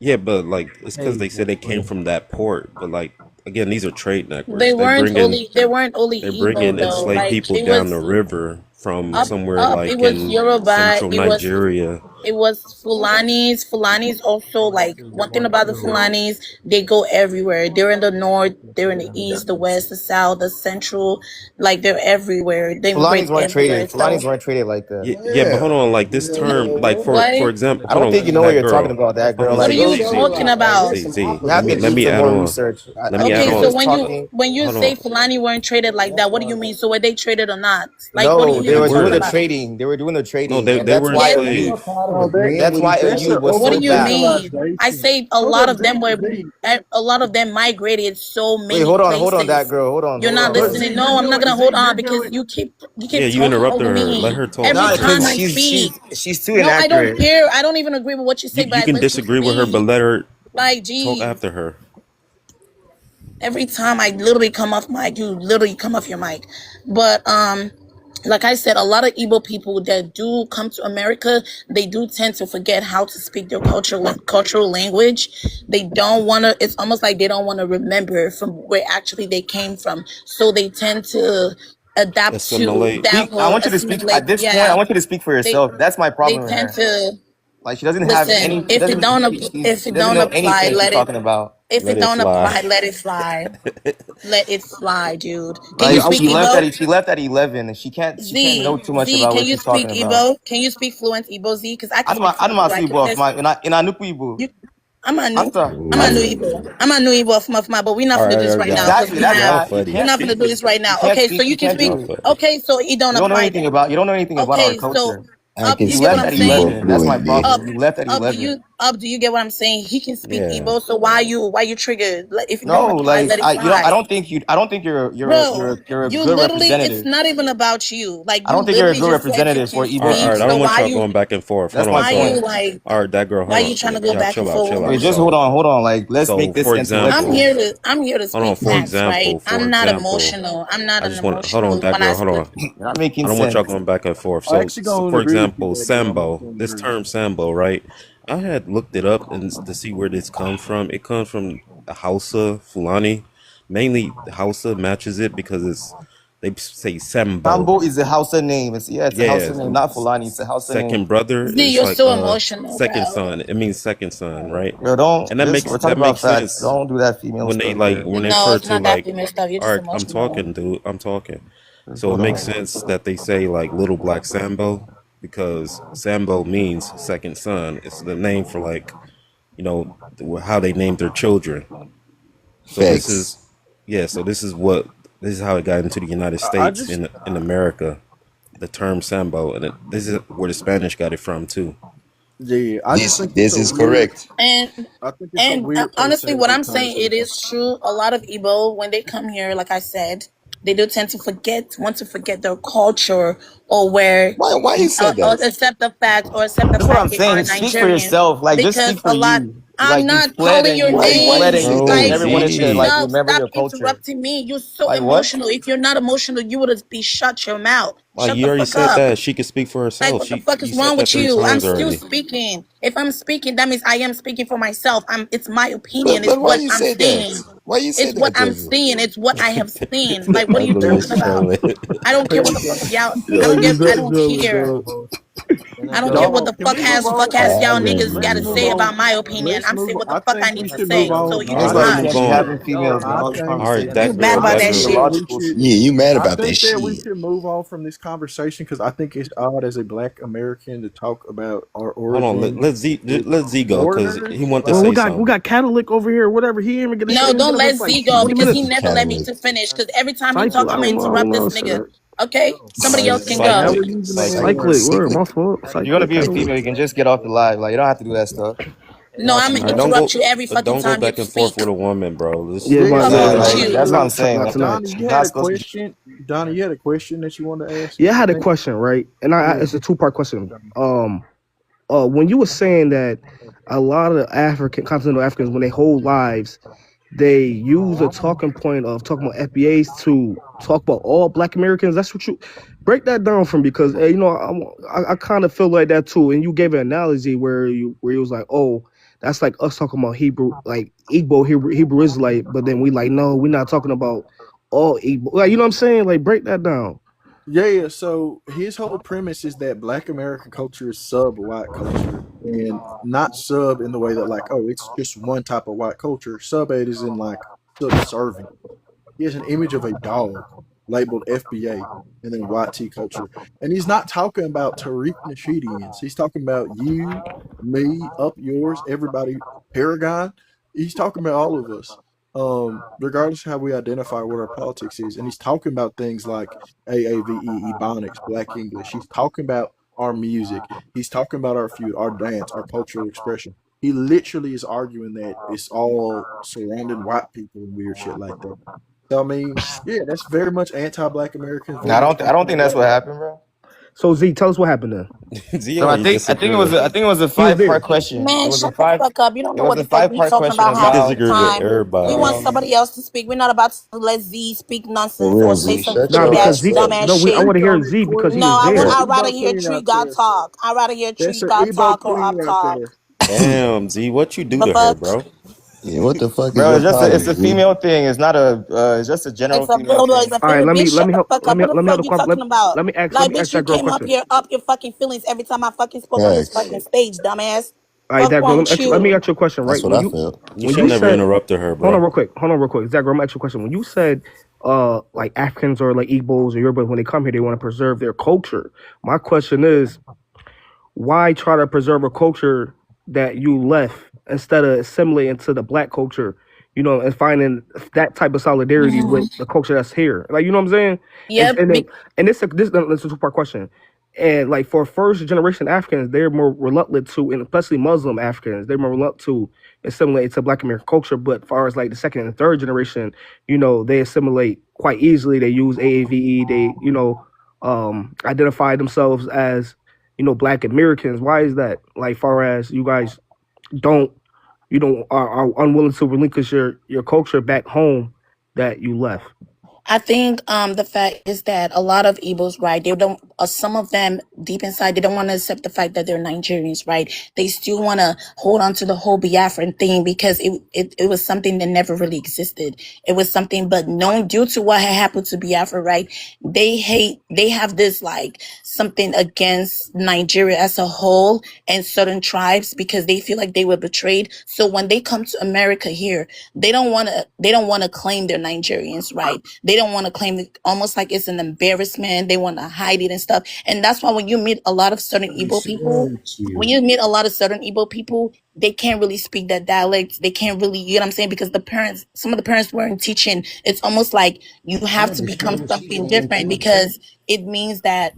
yeah, but like it's because Hey, they said they came from that port. But like again, these are trade They networks. weren't only they weren't only They're Igbo bringing though. enslaved Like people it down the was river from up somewhere up. It like was in Yoruba. central Nigeria. It was Fulanis. Fulanis also, like, one thing about the Fulanis, they go everywhere. They're in the north, they're in the east, the west, the south, the central. Like they're everywhere. They Fulanis immigrate weren't everywhere. traded. So Fulanis weren't traded like that. Yeah, but hold on, like this term, like for what? example, I hold don't think you on, know what that you're talking girl. about, that Hold girl. on, What are Like, you Z. talking about? Z. you have to Let do me some add more on. research. Let The me way add Okay, you so on. was when you talking, when you Hold say on. Fulani weren't traded like that, what do you mean? So were they traded or not? Like, what are no, you they They even were talking doing the were. about? trading. They were doing the No, trading, they and they that's were why Yeah. Oyub. enslaved. no, That's why it's a Oyub was What do sold you back. mean? I overgeneralization. say a Hold lot up, of them were. Z. A lot of them migrated so Wait, many hold on, that places. girl. You're Hold not on, But bro. Z, listening. No, I'm not gonna hold on you're because doing. you Yeah, keep you talking interrupted over her. Let me her talk, every Nah, man. time because I speak. she's too No, I don't inaccurate. care. I don't even agree with what you say, You but I can let you disagree with her, but speak. let her Like, talk geez, after her. every time I literally come off mic, you literally come off your mic. But like I said, a lot of Igbo people that do come to America, they do tend to forget how to speak their cultural language. They don't want to. It's almost like they don't want to remember from where actually they came from. So they tend to adapt to Assimilate. that I whole want you to speak at assimilate. this point. I Yeah, want you to speak for they yourself. That's my they problem with tend her. to Like, she doesn't have listen. any. She doesn't. If She it doesn't don't know apply, anything she's let it. talking about. If it Let it don't fly. apply, let it fly. Let it fly, dude. Can you Like, speak Igbo? she left at 11, and she can't know too much Z, about can what you she's speak talking about. Igbo? Can you speak fluent Igbo, Z? Because I can speak I don't fluent Igbo. want I to can off just my in a Nupu. you. I'm a new. After I'm a new after Ooh. Igbo. I'm a new Igbo of my, but we're not All gonna right, do this all right, right now because exactly. we That's have. y'all not. You We're funny. can't not gonna speak. do this right now. You can't Okay, so speak. You you can can't speak. Y'all do. funny. Okay, so it don't You don't know apply anything then. about. You don't know anything about our Okay, so culture. I up, can you You get what left speak I'm at saying? Igbo 11. That's my fluently. Up, problem. You left at up, 11. do you get what I'm saying? He can speak Yeah. Igbo, so why you triggered? If it don't No, apply, like let it I fly. don't think you. I don't think Bro, you're a you good literally, it's representative. not even about you. Like, I you don't think you're a literally good just said you representative can for Igbo All speak. right. I people. So don't want why y'all you, going back and forth. That's Hold my on. why you So, point. like, all right, that girl. why Hold you on. trying to go Y'all back and chill out. Chill forth? out. Wait, just So, hold on. Like, let's make this for example, intellectual. I'm here to hold on. speak facts, right? For I'm not example, emotional. I'm not I an just want. Hold on, emotional that when I girl. Hold speak. on. You're not making I don't want y'all sense. going back and forth. I So, actually gonna for agree with you example, there, girl. I'm just Sambo. gonna This agree with term Sambo, right? I had looked it up and to see where this comes from. It comes from Hausa, Fulani. Mainly Hausa matches it because they say Sambo. Sambo is a Hausa name. It's a Yeah, Hausa name, not Fulani. It's a Hausa name. second brother. Z, It's you're like so emotional, second bro. son. It means second son, right? Bro, don't And just we're talking that about makes facts. sense Don't do that female when they stuff like there. when they No, refer it's to not that like, female stuff. You're all just right, I'm emotional. talking, dude. I'm talking. Just So it hold makes on. sense that they say like little black Sambo because Sambo means second son. It's the name for like, you know, how they named their children. So this Facts. is, yeah. So this is how it got into the United I States just in America. The term Sambo, and this is where the Spanish got it from too. yeah, I just think it's This a is weird. correct. And I think it's a and weird place to honestly, have what this I'm saying, it conversation. is true. A lot of Igbo, when they come here, like I said, they do tend to want to forget their culture or where, Why you said or that? accept the fact That's what I'm they are saying. Speak for Nigerian yourself. Like, just because speak for you. I'm you not fled calling and your you fled name. and you Bro, never wanted to like Z. Enough. remember Stop your culture. interrupting me. You're so Like what? emotional. If you're not emotional, you would be shut your mouth. Like Shut you the already fuck said up. that. She can speak for Like, herself. what the She fuck you is said wrong that with three you? I'm times still already. speaking. If I'm speaking, that means I am speaking for myself. It's my opinion. It's But why what you I'm say that? seeing. Why you say It's what that, I'm Jizzle? seeing. It's what I have seen. Like, what are you Ugly talking is about? trolling. I don't care Hey, what the fuck y'all. I yo, don't you give. I better don't tell it, care. dog. I don't care what Y'all, the can we move fuck on? ass y'all Let's niggas let's gotta move say Man. about on. my opinion. Let's I'm move saying on. what the I fuck I think need we to should move say. So on. you And it's All just right, like let's you move can't hush. be on. having Yo, females in I all these think All right, You conversations, mad bro. about that that think girl. shit? we should. Yeah, you mad I about that think that we shit. should move on from this conversation because I think it's odd as a Black American to talk about our Hold on. origin with Let Z go because foreigners. he wanted to Well, Like, say we something. got Catalyc over here, whatever. He ain't even get a No, chance to get don't up here let for like Z go 20 because he minutes. never let me Cadillac. to finish. Because every time he talk, Cycle, I'm gonna I don't interrupt this know, nigga. sir. Okay, All somebody else right, can now go. cyclic, we're using the N cyclic. word. Cyclic, word, my Cyclic. fault. If you're gonna Cyclic, be a Catalyc. female, you can just get off the live. Like you don't have to do that stuff. No, I'm All gonna right, interrupt you every but fucking don't go time you back and forth speak. with a woman, bro. Yeah, Yeah, but Fuck yeah. wrong Yeah, with like you? that's what I'm saying. not Like tonight. Donnie, you she's had not a supposed to be. question. Donnie, you had a question that you wanted to ask. Yeah, I I had a think. question, right? And Yeah. it's a two-part question. When you were saying that a lot of continental Africans, when they whole lives, they use a talking point of talking about FBAs to talk about all Black Americans. That's what you break that down from because I kind of feel like that too. And you gave an analogy where you was like, oh, that's like us talking about Hebrew, like Igbo Hebrew Israelite, but then we like, no, we're not talking about all Igbo. Like you know what I'm saying? Like break that down. Yeah, yeah. So his whole premise is that Black American culture is sub white culture, and not sub in the way that like, oh, it's just one type of white culture. Sub it is in like subservient. He has an image of a dog labeled FBA and then white tea culture, and he's not talking about Tariq Nashidians. He's talking about you, me, up yours, everybody, Paragon. He's talking about all of us, regardless of how we identify what our politics is, and he's talking about things like AAVE, Ebonics, Black English. He's talking about our music. He's talking about our feud, our dance, our cultural expression. He literally is arguing that it's all surrounding white people and weird shit like that. So I mean, yeah, that's very much anti-Black Americans, No, very much I don't think that's what anti-Black. happened, bro. So Z, tell us what happened then. Z So always disagree. I think it was a He was 5-part there. question. Man, shut the fuck up. You don't know what the fuck we 5-part talking question about He half of about the disagree with time. We want everybody. somebody else to speak. We're not about to let Z speak For nonsense or real, say Z. some Shut Nah, stupid your because ass, ass Z. up. dumbass No, I shit. want to hear Incoming Z because he No, was question. I would. That's there. I'd rather Ebo hear Queen Tree out God there. talk. I'd rather hear That's Tree an God Ebo talk or Queen up out talk. there. Damn, Z, what you do The to her, fuck? bro? Yeah, what the fuck is bro. your It's problem, a Z? female thing. It's not a. It's just a general It's a female it's thing. a All right, feeling. Bitch, let shut me the help. fuck up. What the Let me help fuck the you question. talking about? Let Like, me ask bitch, you that girl a came up question. here up your fucking feelings every time I fucking spoke on this Facts. fucking stage, dumbass. All right, Fuck that girl. wrong with Let me you? ask you a question. That's Right, what I felt. You when should you never said, interrupted her, hold on bro. real quick, Zach, let me ask you a question. When you said, like Africans or like Igbos or Yorubas, when they come here, they want to preserve their culture. My question is, why try to preserve a culture that you left instead of assimilating to the black culture, and finding that type of solidarity with the culture that's here? Like, you know what I'm saying? And Yep. and then and this is a two-part question. And like for first generation Africans, they're more reluctant to, and especially Muslim Africans, they're more reluctant to assimilate to Black American culture. But as far as like the second and third generation, they assimilate quite easily. They use AAVE. They identify themselves as Black Americans. Why is that? Like, far as you guys don't, are unwilling to relinquish your culture back home that you left. I think the fact is that a lot of Igbos, right? They don't. Some of them deep inside, they don't want to accept the fact that they're Nigerians, right? They still want to hold on to the whole Biafran thing because it was something that never really existed. It was something, but known due to what had happened to Biafra, right? They have this like something against Nigeria as a whole and certain tribes because they feel like they were betrayed. So when they come to America here, they don't want to claim they're Nigerians, right? They don't want to claim it, almost like it's an embarrassment. They want to hide it and stuff. And that's why when you meet a lot of certain Igbo people, they can't really speak that dialect. They can't really, you know what I'm saying? Because some of the parents weren't teaching. It's almost like you have to become something different because it means that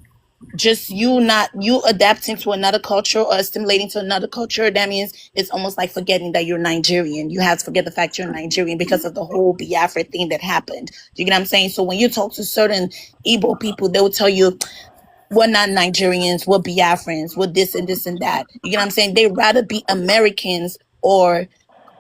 just you adapting to another culture or assimilating to another culture, that means it's almost like forgetting that you're Nigerian. You have to forget the fact you're Nigerian because of the whole Biafra thing that happened. Do you get what I'm saying? So when you talk to certain Igbo people, they will tell you, we're not Nigerians, we're Biafrans, we're this and this and that. You get what I'm saying? They'd rather be Americans or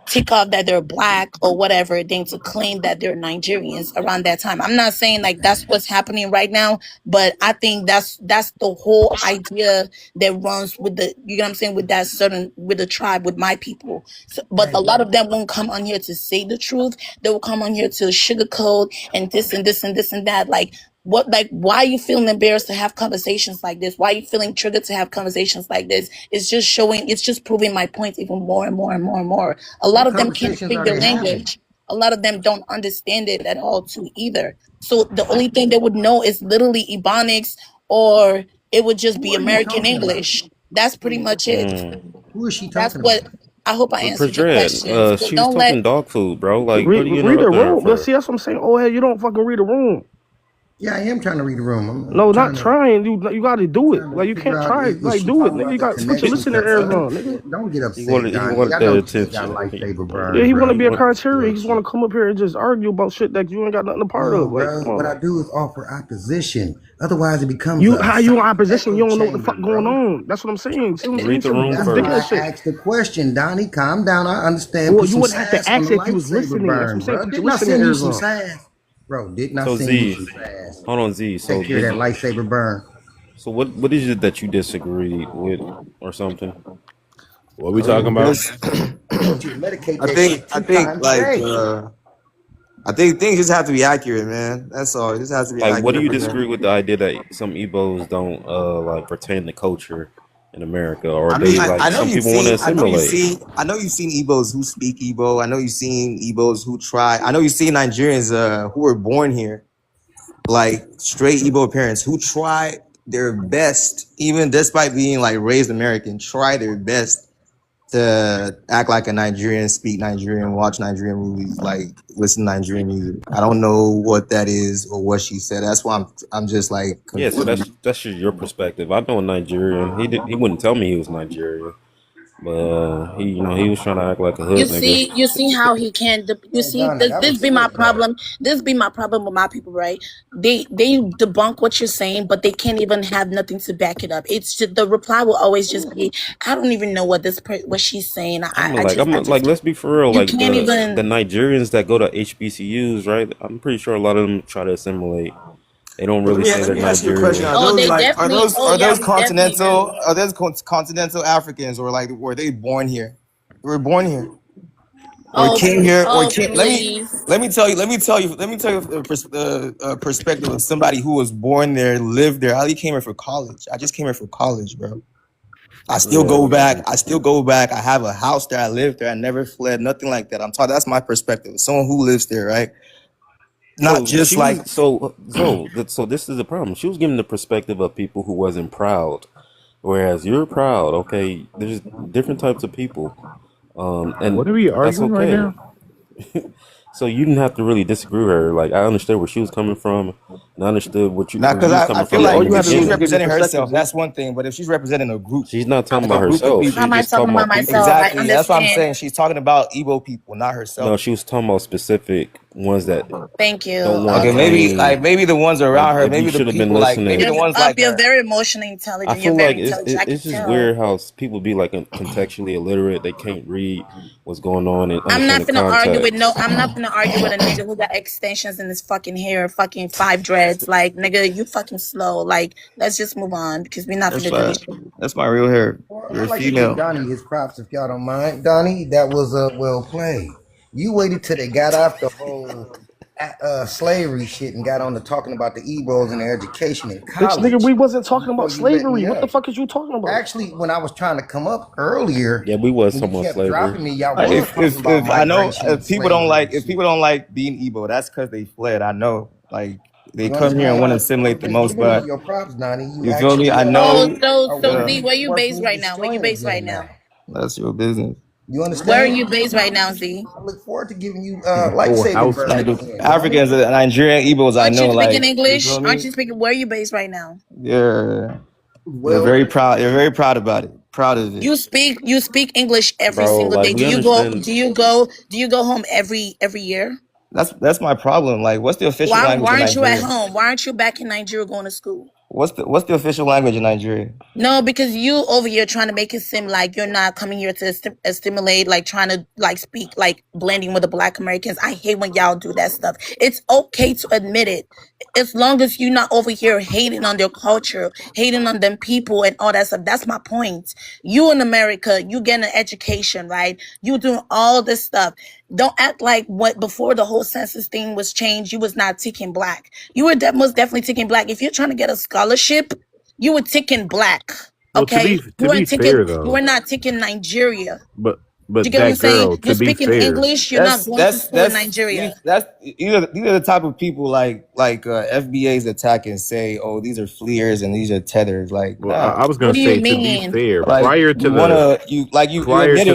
tick off that they're black or whatever than to claim that they're Nigerians around that time. I'm not saying like that's what's happening right now, but I think that's the whole idea that runs with the, you know what I'm saying, with that certain, with the tribe, with my people. So, but a lot of them won't come on here to say the truth. They will come on here to sugarcoat and this and this and this and that. Like, what, like, why are you feeling embarrassed to have conversations like this? Why are you feeling triggered to have conversations like this? It's just showing, it's just proving my point even more and more and more and more. A lot What of them can't conversations speak are the they having? language. A lot of them don't understand it at all too either. So the only thing they would know is literally Ebonics, or it would just Who be are you American talking about? English. That's pretty much it. Who is she That's talking about? what, I hope I But answered your Pradred, question. So she was don't let, talking dog food, bro. Like, Read, what are you read the interrupting her room. But for? see, that's what I'm saying. Oh, hell, you don't fucking read the room. Yeah, I am trying to read the room. No, I'm not trying to trying. You got to do it. Like, you figure can't out try. is Like, she do it, talking nigga. about You the got to put your connection listening to ears other? on, nigga. Don't get He upset, wanted Donnie. I that know she got attention. lightsaber Yeah, burn, he want to bro. be a You criteria. He look, just want to come up here and just argue about shit that you ain't got nothing a part no, of. Like, bro. come What on. I do is offer opposition. Otherwise, it becomes You, a how you in silent opposition? You echo don't know what the chamber, fuck going bro. on. That's what I'm saying. See what I'm saying? Read the room That's why Ridiculous first. I shit. asked the question, Donnie. Calm down. I understand. Well, Put you some wouldn't have to sass on ask the if you was lightsaber listening. That's what I'm burn, saying. bro. Put your Didn't I listening send you ears some on. sass? Bro, didn't I So send you Z, some sass? hold on, Z. So Take care of that lightsaber burn. what is it that you disagreed with or something? What we talking about? This, I told you to medicate I that think, shit I 2 think, times a like, day. I think things just have to be accurate, man. That's all. It just has to be Like, what do accurate, you man. disagree with the idea that some Igbos don't like pertain to culture in America, or I mean, they like I know some you've people want to seen, assimilate? I know you've seen Igbos who speak Igbo. I know you've seen Igbos who try. I know you've seen Nigerians who were born here, like straight Igbo parents who try their best, even despite being like raised American, try their best to act like a Nigerian, speak Nigerian, watch Nigerian movies, like listen to Nigerian music. I don't know what that is or what she said. That's why I'm just like Yeah, so confused. that's just your perspective. I know a Nigerian. He wouldn't tell me he was Nigerian, but he was trying to act like a hood nigga. you see how he can, you Hey, see, Donnie, that this was be my slick, though. problem. This be my problem with my people, right? They debunk what you're saying, but they can't even have nothing to back it up. It's just, the reply will always just be, I don't even know what what she's saying. I'm like, let's be for real. You Like can't the even. Nigerians that go to HBCUs, right? I'm pretty sure a lot of them try to assimilate. They don't But really say let they're me ask you a question. Nigerian. Are Oh, those they like definitely. Oh, are yeah, those we definitely continental do. continental Africans, or like were they born here? They were born here or Oh, came here or oh, came. please. Let me tell you the perspective of somebody who was born there, lived there. I came here for college. I just came here for college, bro. I still Yeah. go back. I still go back. I have a house there. I live there. I never fled. Nothing like that. I'm talking. That's my perspective. Someone who lives there, right? Not So just she like was so this is the problem. She was giving the perspective of people who wasn't proud, whereas you're proud. Okay, there's different types of people, and What are we that's arguing right okay. now? So you didn't have to really disagree with her. Like, I understood where she was coming from, and I understood now, where because you was I coming feel from Yeah, in all like the you if had to do she's was beginning. give your representing perspective, herself, Z. that's one thing. But if she's representing a group, She's not talking like about a group of herself. people, She's How am I just talking talking about about myself? people. I exactly. That's what I'm understand. saying. She's talking about Igbo people, not No, herself. she was talking about specific ones that Thank you. don't want to Okay, claim. maybe the ones Like, around her, if you maybe the should have been people like maybe listening, the ones like You're her. very emotionally I intelligent. You're feel very like intelligent. I can it's just tell. weird how people be like contextually illiterate. They can't read what's going on and I'm understand not the gonna argue with no. context. I'm not gonna argue with a nigga who got extensions in his fucking hair, fucking 5 dreads. Like, nigga, you fucking slow. Like, let's just move on because we're not That's gonna do my this shit. that's my real hair. Well, You're I'd a like to give female. Donnie his props if y'all don't mind. Donnie, that was well played. You waited till they got off the whole slavery shit and got on to talking about the Ebros and their education in Bitch, nigga, we college wasn't talking before about you let slavery. me What the up. fuck is you talking about? Actually, when I was trying to come up earlier, Yeah, we was when you talking about kept slavery. dropping me, y'all was talking about If I know migration and slavery and if shit. people don't like being Igbo, that's because they fled. I know, like they You come here and understand? want to assimilate I'm the just most, giving you but your props, Donnie. You you feel me? actually I know. are So Yeah, Z, working where you based working right your now? Where you strengths based in right it now. now? that's your business. You Where are understand? you based right now, Z? I look forward to giving you Whole lightsaber house burn Like beat. the again, Donnie. Africans, Nigerian Igbos, I Aren't you know. speaking Like you feel English? Aren't me? you speaking? Where are you based right now? Yeah, they're Well, very proud. They're very proud about it. Proud of it. You speak English every Bro, single like, day. we understand. Do you go home every year? That's my problem. Like, what's the official Why language in aren't you at Nigeria? home? Why aren't you back in Nigeria going to school? What's the official language in Nigeria? No, because you over here trying to make it seem like you're not coming here to stimulate, like trying to like speak, like blending with the Black Americans. I hate when y'all do that stuff. It's okay to admit it, as long as you're not over here hating on their culture, hating on them people and all that stuff. That's my point. You in America, you getting an education, right? You doing all this stuff. Don't act like what before the whole census thing was changed, you was not ticking Black. You were most definitely ticking Black. If you're trying to get a scholarship, you were ticking Black, Well, okay? You to be weren't ticking. fair You though, were not ticking Nigeria. but You get what I'm that saying? girl, You're to be speaking fair, English. You're not going to school in Nigeria. These are the type of people like FBA's attack and say, oh, these are fleers and these are tethers. Like, well, nah. I was gonna What do you say, to be mean? fair, Like you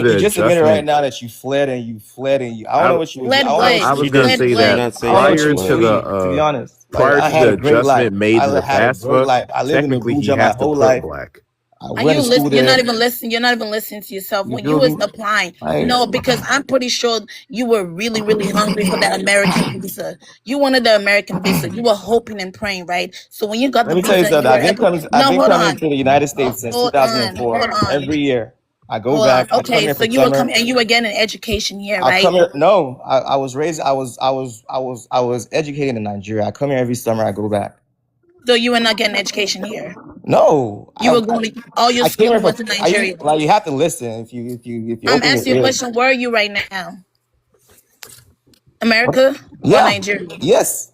the just admitted right adjustment. now that you fled and I don't know what you was. I Fled don't know what? what I you was was gonna Fled doing. say what? that Not saying I don't know you what you prior was to fled. doing, to be the honest. Like prior I to had the a great life. adjustment made to I the had a great FAFSA, life. I lived in technically he Abuja my has to whole put life. Black. I Are went you to school listen? You're not there. even listening. You're not even listening to yourself You when you feel was me? applying. Like, No, because I'm pretty sure you were really, really hungry for that American visa. You wanted the American visa. You were hoping and praying, right? So when you got let the me tell you visa and something. you were able, I've no, been hold coming on, to the United States since hold on, 2004. hold on, Every year, I go hold on. back. I come Okay, here so for you were summer. coming and you were getting an education here, I right? come here. No, I was raised. I was educated in Nigeria. I come here every summer. I go back. So you were not getting an education here. No, You were going to all your I came here schooling for. went to Nigeria. You have to listen if you I'm open your asking you a ears. question. Where are you right now? America or Yeah. Nigeria? Yes.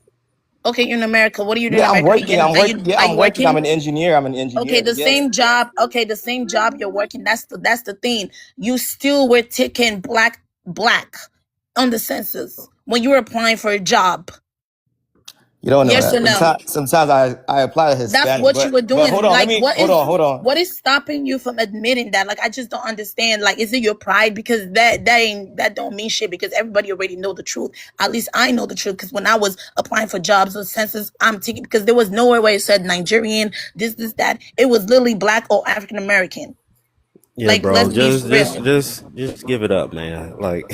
Okay, you're in America. What are you doing in Yeah, I'm America? Are you working. getting? I'm working. Yeah, Are I'm you working. I'm working? an engineer. I'm an Okay, engineer. the Yes. same job. Okay, the same job you're working. That's the thing. You still were ticking black on the census when you were applying for a job. You don't know Yes or that. no? Sometimes I apply to That's Hispanic, what you were but hold doing. on. Let Like, me hold on. what is stopping you from admitting that? Like, I just don't understand. Like, is it your pride? Because that don't mean shit. Because everybody already know the truth. At least I know the truth. Because when I was applying for jobs or census, I'm taking because there was nowhere where it said Nigerian, this, that. It was literally Black or African American. Yeah, Like, bro. let's be for real. Just give it up, man. Like,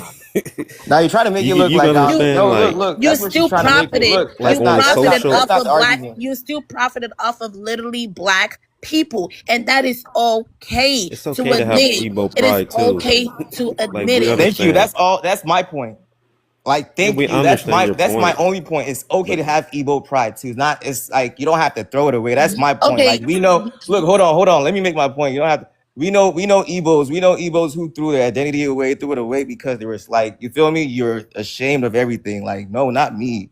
Now you're trying to make it look you like gonna understand, no, like, look. You That's what she's still trying to make it profited. look. like You on a profited social. off That's of the black. argument. You still profited off of literally Black people, and that is okay It's to okay to have admit. Igbo It is pride too. okay to Like, admit we it. Thank you. understand. That's my point. Like, Yeah, thank we you. understand your That's my point, only point. It's okay but to have Igbo pride too. It's like you don't have to throw it away. That's my point. Like Okay, we know. Look, hold on. Let me make my point. You don't have to. We know Igbos. We know Igbos who threw their identity away, threw it away because they were like, you feel me? You're ashamed of everything. Like, no, not me.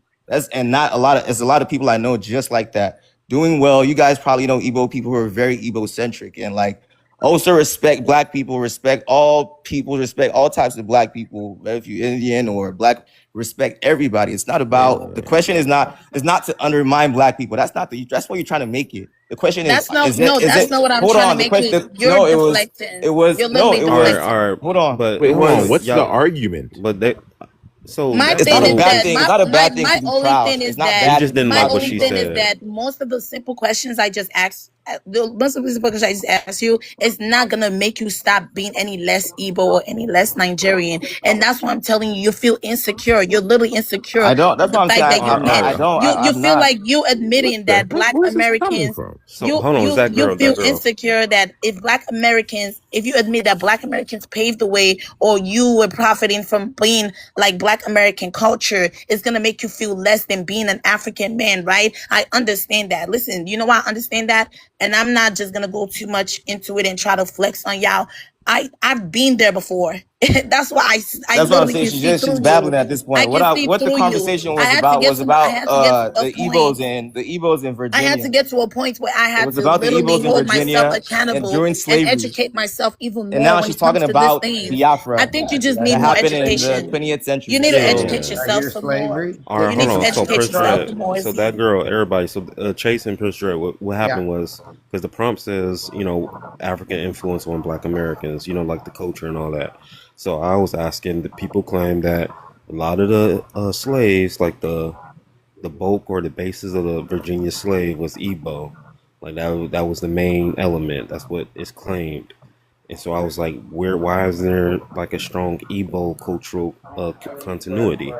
Not a lot of. It's a lot of people I know just like that, doing well. You guys probably know Igbo people who are very Igbo centric and like also respect Black people, respect all people, respect all types of Black people, whether if you're Indian or Black, respect everybody. It's not about the question is not to undermine Black people. That's what you're trying to make it. The question is that's not it no. is That's it not what I'm hold trying to on. The make it. question You're deflecting. You're literally it all right, was deflecting. all right. hold on. But Wait, It hold on. was What's the y'all, argument? but they. My it's thing not a is bad that thing. It's not a bad thing my to be only proud. thing It's is not that you bad to just be didn't my like proud to what be only she thing Igbo. is said. that most of the simple questions I just asked, most of the simple questions I just asked you, is not gonna make you stop being any less Igbo or any less Nigerian, and that's why I'm telling you, you feel insecure. You're literally insecure I don't. That's of the what I'm saying. fact that you're All right, all I right. don't. you I'm feel not. like you What admitting the that heck? Black Where's this coming Americans. from? So hold on. Is that You girl? feel That girl? insecure that if you admit that Black Americans paved the way or you were profiting from being like Black American culture, it's gonna make you feel less than being an African man, right? I understand that. Listen, you know why I understand that? And I'm not just gonna go too much into it and try to flex on y'all. I've been there before. That's why I That's what I'm literally saying. can see She's through babbling you. at this I point. can see What the through you. conversation was about I had to get to a point. The Igbos in I had to Virginia. get to a point where I It had was to about the literally Igbos in hold myself Virginia and accountable during and slavery. educate myself even And more now when she's it comes talking to this about thing. I Biafra think you just that need more happened in the education. 20th You century. need to So educate Yeah. yourself some more. All right, You hold need to on. So educate yourself Prostrate. some more. So that girl, everybody. So Chase and Prostrate. What happened was because the prompt says, African influence on Black Americans. Like the culture and all that. So I was asking. The people claim that a lot of the slaves, like the bulk or the basis of the Virginia slave, was Igbo. Like that was the main element. That's what is claimed. And so I was like, why is there like a strong Igbo cultural continuity?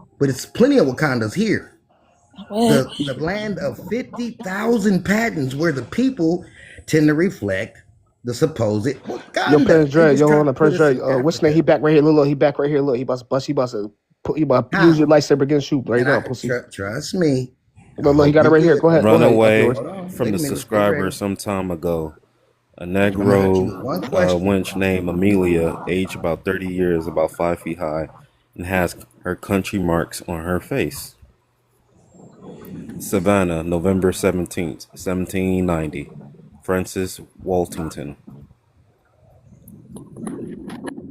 but it's plenty of Wakandas here. What? The land of 50,000 patents where the people tend to reflect the supposed Yo, Wakanda. Prince They Dre, just yo, try hold to on, put Prince us Dre. in What's his name? Africa. He back right here. Look, he back right here. Look, he about to bust. He about to Use your lightsaber against you right And now, pussy. trust me. Look, he got it right here. Go ahead. Run Go ahead. away Hold on. from Wait the a minute. Stay subscriber ready. some time ago. A I'm gonna ask you Negro one question. wench named Amelia, aged about 30 years, about 5 feet high, and has her country marks on her face. Savannah, November 17th, 1790. Francis Waltington.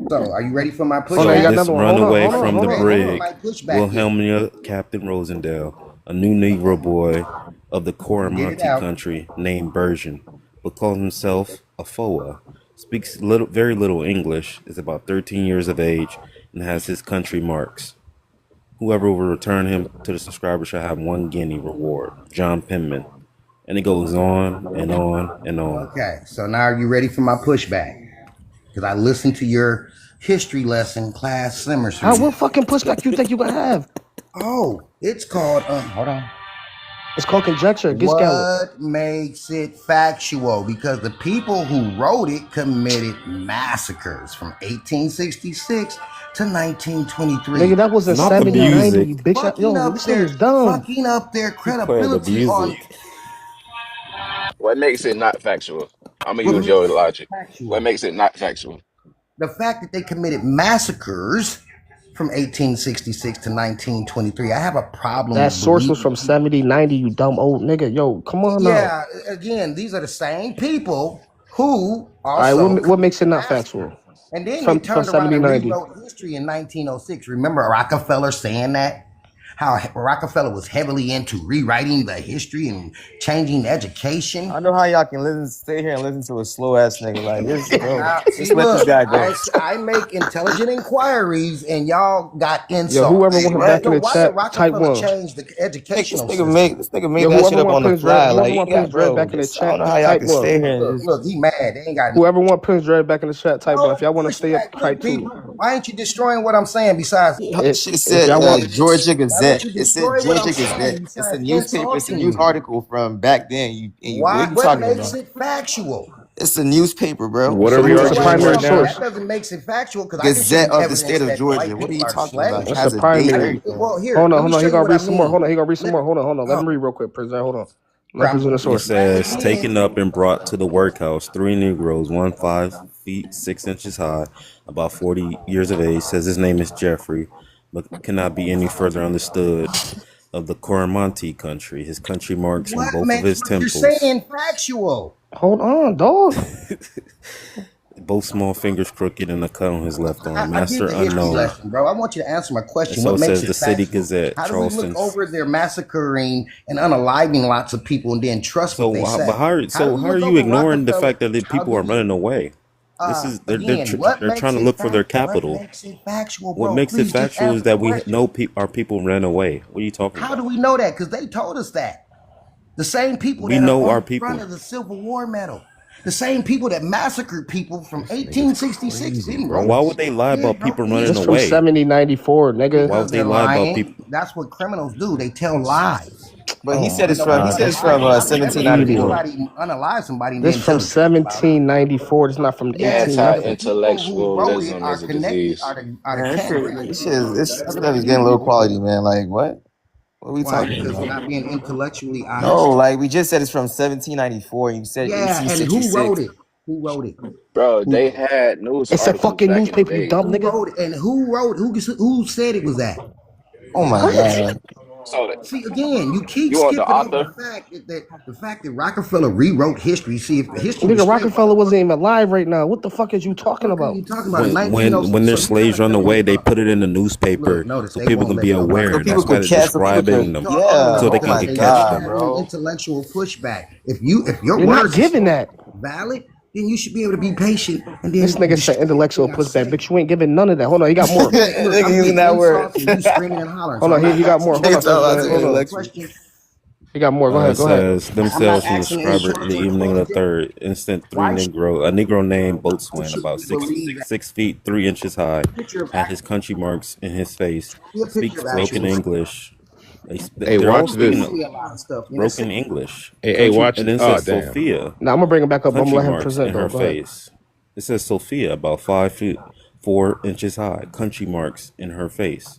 So, are you ready for my pushback? Oh, no, you got This another one. Hold on, runaway hold on, from hold the on. brig, My pushback Wilhelmina Captain Rosendale, a new Negro boy of the Coromantee country named Bergen, but calls himself a Foa, speaks very little English, is about 13 years of age, and has his country marks. Whoever will return him to the subscriber shall have 1 guinea reward. John Penman. And it goes on and on and on. Okay, so now are you ready for my pushback? Because I listened to your history lesson class semester. What fucking pushback you think you gonna have? Oh, it's called, hold on. It's called conjecture. What makes it factual? Because the people who wrote it committed massacres from 1866 to 1923. Nigga, that was in 70-90, bitch. Yo, this nigga's dumb. Fucking up their credibility on... What makes it not factual? I'm gonna use your logic. What makes it not factual? The fact that they committed massacres from 1866 to 1923. I have a problem. That source was from 70-90, you dumb old nigga. Yo, come on now. Yeah, again, these are the same people who also... All right, what makes it not factual? And then they turned around and rewrote history in 1906. Remember Rockefeller saying that? How Rockefeller was heavily into rewriting the history and changing education. I know how y'all can stay here and listen to a slow ass nigga like this, bro. Just let this guy go. I make intelligent inquiries, and y'all got insults. Yo, whoever want him back in the chat, type 1. Change the educational this nigga made that shit up on the fly. Like, want Prince Dread back in the chat, I don't know how y'all can stay here. Look, he mad. They ain't got. Whoever want Prince Dread back in the chat, type 1. If y'all want to stay up, type 2. Why ain't you destroying what I'm saying? Besides, it said Georgia Gazette. It said Georgia Gazette. It's a newspaper. It's a news article from back then. What makes it factual? It's a newspaper, bro. Whatever you are, primary source. That doesn't make it factual because Gazette of the state of Georgia. What are you talking about? That's the primary. Hold on. He gonna read some more. Hold on. Let him read real quick, President. Hold on. It says, taken up and brought to the workhouse, 3 Negroes, one 5 feet 6 inches high, about 40 years of age, says his name is Jeffrey, but cannot be any further understood, of the Coromantee country. His country marks in both of his temples. You're saying factual. Hold on, dog. Both small fingers crooked and a cut on his left arm. Master unknown. Lesson, bro. I want you to answer my question. So what makes says it the City factual? Gazette, How Charleston. do we look over their massacring and unaliving lots of people and then trust what they say? But how are you ignoring the fact that the people are running away? This is they're trying to look for their capital. What makes it factual is that we know our people ran away. What are you talking about? How do we know that? Because they told us that. The same people we that know are our on people. Front of the Civil War medal. The same people that massacred people from 1866. Bro, why would they lie about people running away? From 70-94, nigga. Why would they lie about people? That's what criminals do. They tell lies. But he said it's from 1794. Unalive somebody. This from 1794. It's not from 1800. Anti-intellectualism is a disease. This stuff is getting low quality, man. Like what? What are we talking about? Not being intellectually honest. No, like we just said it's from 1794. You said 1866. And who wrote it? Who wrote it? Bro, they had news. It's a fucking newspaper, you dumb nigga. Who wrote it? And who wrote it? Who said it was that? Oh my god. See again, you keep skipping over the fact that Rockefeller rewrote history. See if the history. Nigga, Rockefeller wasn't even alive right now. What the fuck is you talking about? When their slaves run away, they put it in the newspaper so people can be aware. That's why they're describing them so they can catch them. Bro. Intellectual pushback. If your You're words not giving that valid, then you should be able to be patient. And then this nigga said intellectual pushback, bitch. You ain't giving none of that. Hold on, he got more. Nigga using that word. You screaming and hollering. Hold on, he got more. Hold on. He got more. Go ahead. Says themselves from the subscriber the evening of the 3rd. Instant a Negro named Boatswain, about 6 feet 3 inches high, had his country marks in his face, speaks broken English. Hey, watch this. Broken English. Hey, watch it. And then says Sophia. Now I'm gonna bring him back up. I'm gonna let him present in her face. It says Sophia, about 5 feet 4 inches high. Country marks in her face.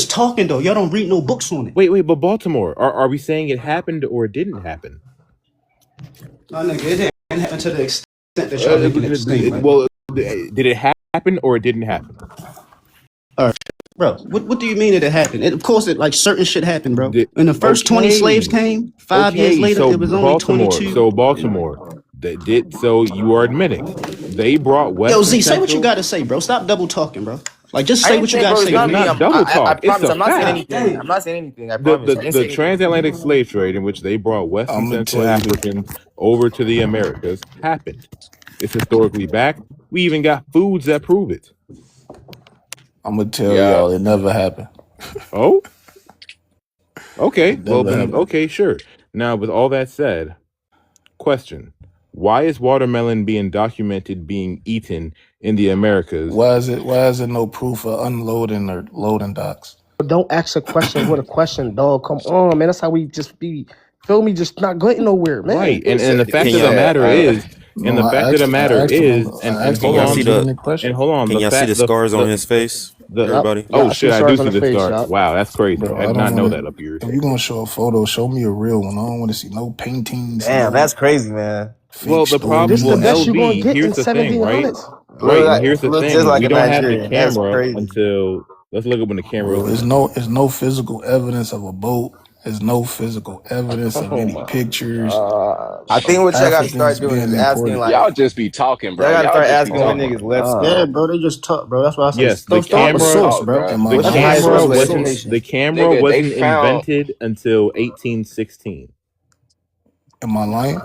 just talking though. Y'all don't read no books on it. Wait, but Baltimore, are we saying it happened or it didn't happen? No, nigga, it didn't happen to the extent that y'all making it seem like. Well, did it happen or it didn't happen? All right, bro. What do you mean that it happened? Of course, like certain shit happened, bro. When the first 20 slaves came, 5 years later, so it was only 22. Baltimore, that did. So you are admitting they brought West. Yo, Z, say what you got to say, bro. Stop double talking, bro. Like, just say what you got to say. It's not double talk. It's a I'm not saying fact. anything. I'm not saying anything. I promise. The transatlantic slave trade, in which they brought West and Central Africans over to the Americas, happened. It's historically backed. We even got foods that prove it. I'm gonna tell y'all it never happened. Oh? Okay, That well never then, happened. okay, sure. Now, with all that said, question: why is watermelon being documented being eaten in the Americas? Why is it no proof of unloading or loading docks? Don't ask a question with a question, dog. Come on, man. That's how we just be. Feel me? Just not going nowhere, man. Right, and the Can fact of the y'all matter is, No, and I asked can him hold a y'all see on, the legitimate question. can the y'all see the fact scars on his face? the Yup. Everybody, Yeah, oh I see shit, the I do scars on see the the face, scars. yup. Wow, that's crazy. I Bro, I did don't not know want that up yours. to. If you gonna show a photo, show me a real one. I don't want to see no paintings, Damn, no that's crazy, man. Well, fake the problem, This the well, best stories. you gonna LV, get in here's the thing, right? 1700s. Right, and here's the Look just thing: like we a don't have the Nigerian. That's camera crazy. until let's look up when the camera Bro, opens. there's no physical evidence of a boat. There's no physical evidence of Oh any my pictures god, I think of what y'all got to Africans start doing is being asking imported. like Y'all just be talking, y'all bro. got to Y'all start just be asking where talking. niggas live, god. Yeah, bro. bro, they just talk, bro. That's why I say Yes, start Y'all with a just source, talk, bro. bro. Am I Let's just have a lying? source with The information. camera Nigga, they wasn't found invented until 1816. Am I lying?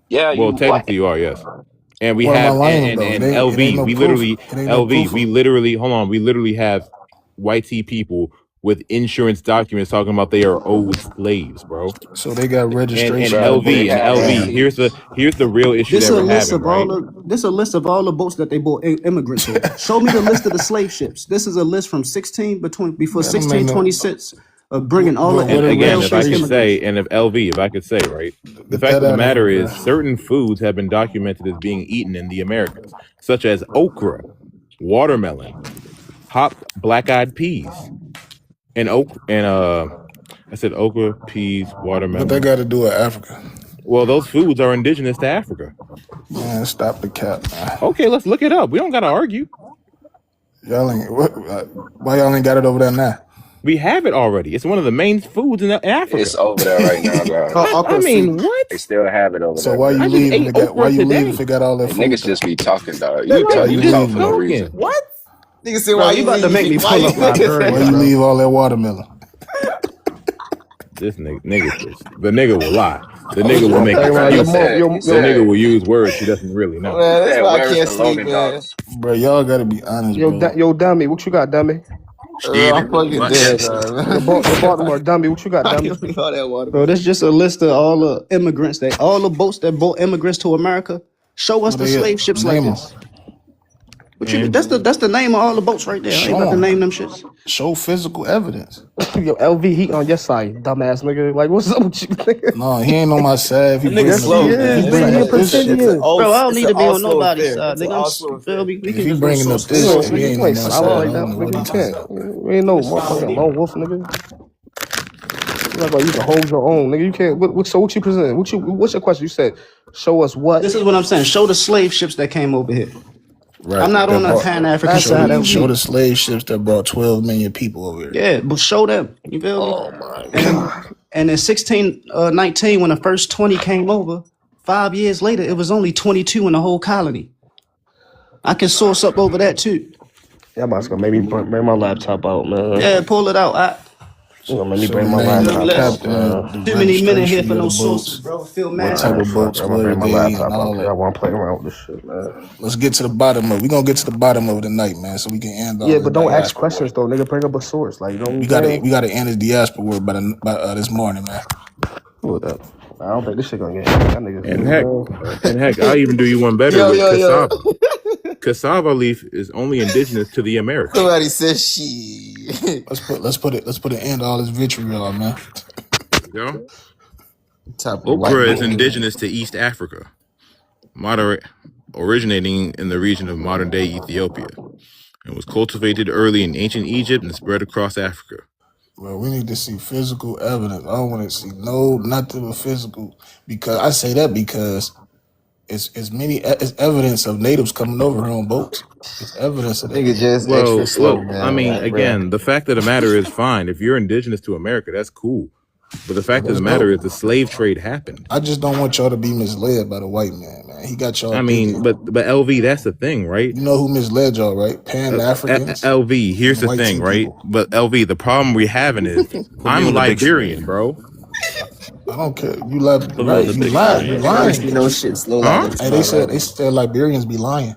yeah, Well, you what? technically you are, yes. And we What am I have lying about? It ain't LV, no we proof. literally It ain't no LV, proof we of. literally hold on, we literally have white tea people with insurance documents talking about they are owed slaves, bro. So they got And registration on Bro, the they LV boats. and have LV, Damn. receipts. here's the real issue This that a we're list having, of all right? the this a list of all the boats that they bought immigrants over. Show me the list of the slave ships. This is a list from before That don't make no. 1626 of bringing all Bro, the what And a again, if I pale-faced could registration. say, immigrants. and if LV, if I could say, right, the Get fact that of the out of here, matter bro. is certain foods have been documented as being eaten in the Americas, such as okra, watermelon, hop black-eyed peas, and I said okra, peas, What they watermelon. got to do with Africa? Well, those foods are indigenous to Africa. Man, stop the cap, man. Okay, let's look it up. We don't gotta argue. Y'all ain't. Why y'all ain't got it over there now? We have it already. It's one of the main foods in It's Africa. over there right now, guys. I Okra mean, soup. They what? still have it over So there, why bro. you I just leave if ate it got? Why okra you leave if today. it got all that And food niggas though? just be talking, dog. Well, You Why I'm you talk just leaving for no though? talking. reason. What? Nigga said, Bro, why you you about to make leave? me Why pull you up Liberia, Why leave? you bro. leave all that watermelon? This the nigga will lie. The nigga will Bro, make Hey man, he your excuses. mom, said, he The your nigga said, will use words he doesn't really know. he Man, that's said, why I where is can't the sleep, loading man. docks? Bro, y'all gotta be honest, bro. yo dummy, what you got, dummy? I'm Steven, fucking what? dead, Yes. Your man. Baltimore dummy, what you got, Why you dummy? leave all that Bro, watermelon? this just a list of all the immigrants all the boats that brought immigrants to America. Show us Where the they slave at? ships like Name them. this. What you And that's the name of all the boats right there. I ain't Show about to name them. them shits. Show physical evidence. Yo, LV Heat on your side, dumbass nigga. Like, what's up with you, nigga? No, he ain't on my side. If he That nigga bringing Yes, up he slow, if he is, man. nigga. bringing He a up this shit, It's an pretending. all Bro, I don't it's need an to be all on slow nobody's affair. side, It's an nigga. all slow Feel affair. me? We if can he just go bringing up source to You this ain't, shit, source, he nigga, nigga. ain't you on ain't my slow side. I like that, don't know what nigga. he You talking can't. about. You ain't no motherfucking lone wolf, nigga. You act like you can hold your own, nigga. You can't. So what you present? What's your question? You said, show us what? This is what I'm saying. Show the slave ships that came over here. I'm Right. not on That the brought Pan African That's side of show it. the easy. slave ships that brought 12 million people over here. Yeah, but show them. You feel me? Oh my And god. in 1619, when the first 20 came over, 5 years later, it was only 22 in the whole colony. I can source up over that too. Yeah, I'm about to go maybe bring my laptop out, man. Yeah, pull it out. You gonna make me Show the bring my name of Feel the me? laptop Let's out, captain, man. the too many men in here registration for of no the sources, boats, bro. I feel what mad type Alright, of comfortable. fuck it. boats I'm gonna were bring my they, and laptop out all because I that. want to play around with this shit, man. Let's get to the bottom of it. We're gonna get to the bottom of it tonight, man, so we can end all Yeah, this but don't ask diaspora work. questions though, nigga. Bring up a source, like you know what I'm We saying? gotta end this diaspora work by this morning, man. Who that? I don't think this shit gonna get that niggas. You and know heck, what I'm saying? I'll even do you one better with Yo. cassava. Cassava leaf is only indigenous to the Americas. Somebody said she. Let's put an end to all this vitriol, man. There we go. Type of white Okra is boy. indigenous to East Africa, moderate, originating in the region of modern-day Ethiopia, and was cultivated early in ancient Egypt and spread across Africa. Well, we need to see physical evidence. I don't want to see nothing but physical, because I say that because it's evidence of natives coming over here on boats. It's evidence of that. Nigga just extra Well, slow, look, I man. mean, Like, bruh. again, the fact of the matter is fine. If you're indigenous to America, that's cool. But the fact of That's the matter is dope. the slave trade happened. I just don't want y'all to be misled by the white man, man. He got y'all I thinking. mean, but LV, that's the thing, right? You know who misled y'all, right? Pan Africans LV, here's and the white thing, tea right? people. But LV, the problem we're having is Put me I'm on the big screen. Liberian, bro. I don't care. You like Put me on right? the You big lie. You screen. Never lying. see no shit slow like Huh? this in Hey, my they life. said Liberians be lying.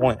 point.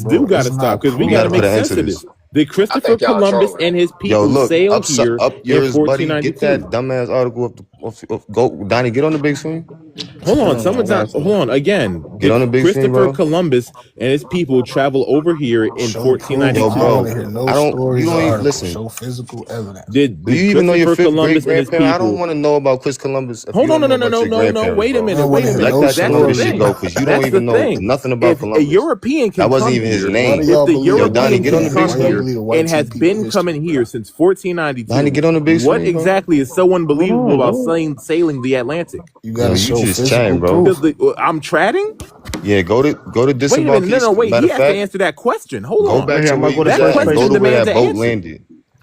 do bro. got It's to stop not because we We got got to to put make proven. an end sense to of this. this. Did I Christopher think y'all Columbus trolling. and his Yo, people look, sail up, here up in yours, buddy. Get that 1492? dumbass article go, Donnie. Get on the big screen. Hold on, No, I'm someone's not. asking Hold him. on. Again, Get did on the big screen, Christopher bro. Columbus and his people travel over here in Show proof. Yo, 1492? I don't want to bro. hear no I don't. You stories or don't even articles. listen. Show physical evidence. Do you Did even know your Christopher fifth great Columbus and his grandparent? I don't people? want to know about Chris Columbus if you Hold on, don't no, know no, no, about no, your no, no. grandparents, Wait a bro. I don't minute. want Wait to a hear Let minute. no that That's the Columbus stories shit thing. go, about because you don't That's the even know thing. nothing about If a Columbus. European That can wasn't come even his here, why do name. if y'all the believe Yo, the Donnie, European white get on can the people? big come Why y'all here screen. believe the white and has people been history, coming here bro? since Donnie, 1492, get on the big what screen, bro. exactly is so Hold on, unbelievable about bro. sailing the Atlantic? You got Yo, to you show just physical chatting, bro. proof. I'm chatting? Yeah, go to Wait a minute. disembark No, no, east. wait. Matter He of has to fact, answer that question. Hold go on. back Right here, to I'm where about to you go to was That at first and place. go question to where demands that an boat answer. landed.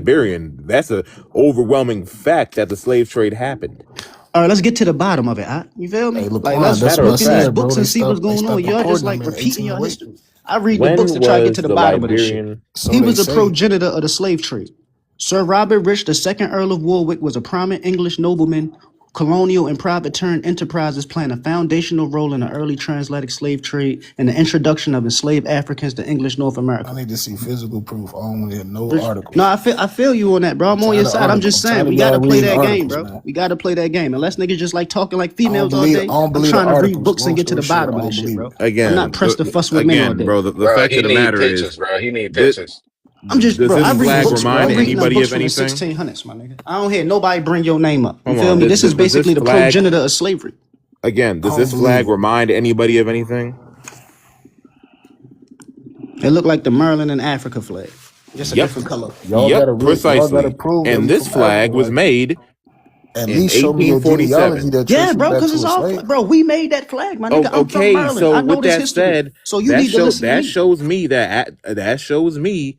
Liberian. That's a overwhelming fact that the slave trade happened. All right, let's get to the bottom of it. You feel me? Hey, Like, Laquan, let's that's Matter what I of look in these fact, said, bro. books and see what's They going on. stopped Y'all just importing like them in repeating your 1808. history. I read the books when to try to get to was the the bottom of this shit. Liberian? So He they was a say. progenitor of the slave trade. Sir Robert Rich, the second Earl of Warwick, was a prominent English nobleman, colonial and privateering enterprises playing a foundational role in the early transatlantic slave trade and the introduction of enslaved Africans to English North I America. need to see physical proof. I don't want to hear no No, articles. I feel you on that, bro. I'm I'm on your tired of side. I'm articles. just I'm tired saying of we gotta y'all play reading that game, articles, bro. man. We gotta play that game. Unless niggas just like talking like I don't females all believe. I day. don't I'm believe the trying to read articles. books and Long get to story the short, bottom I of don't this shit, believe it. bro. I'm not Again, pressed to fuss with men all day. bro. The Bro, fact he of the need matter is, pictures, bro. He need this, pictures. I'm just, does bro. I this read flag books, bro. remind I'm reading them anybody books of from the anything? 1600s, my nigga. I don't hear nobody bring your name up. You Hold feel on. me? This is Does this basically the flag progenitor of slavery. again? I Does don't this believe flag it. remind anybody of anything? It looked like the Maryland and Africa flag, just a Yep. different color. Y'all gotta y'all gotta Precisely. prove that And we this from Africa. flag was Like, made at in least show me your genealogy 1847. that Yeah, trace you bro, back because to it's a all, slave. bro. We made that flag, my Oh, nigga. I'm from okay. Maryland. So I know with this that history. said, So you need to listen to that me. shows me that shows me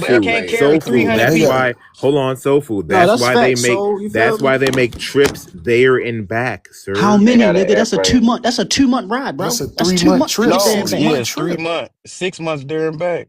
but it food. can't carry Soul food. 300 That's people. why. Hold on, soul food. No, That's that's why they facts. make. So you feel That's me? why they make trips there and back, How sir. They many, got an nigga? That's a airplane. 2 month. That's a 2 month ride, That's bro. a That's 3 2 month months trip. trip there No, and 6 back. yeah, month it's 3 trip. months, 6 months there and back.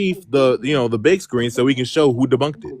chief the big screen so we can show who debunked it.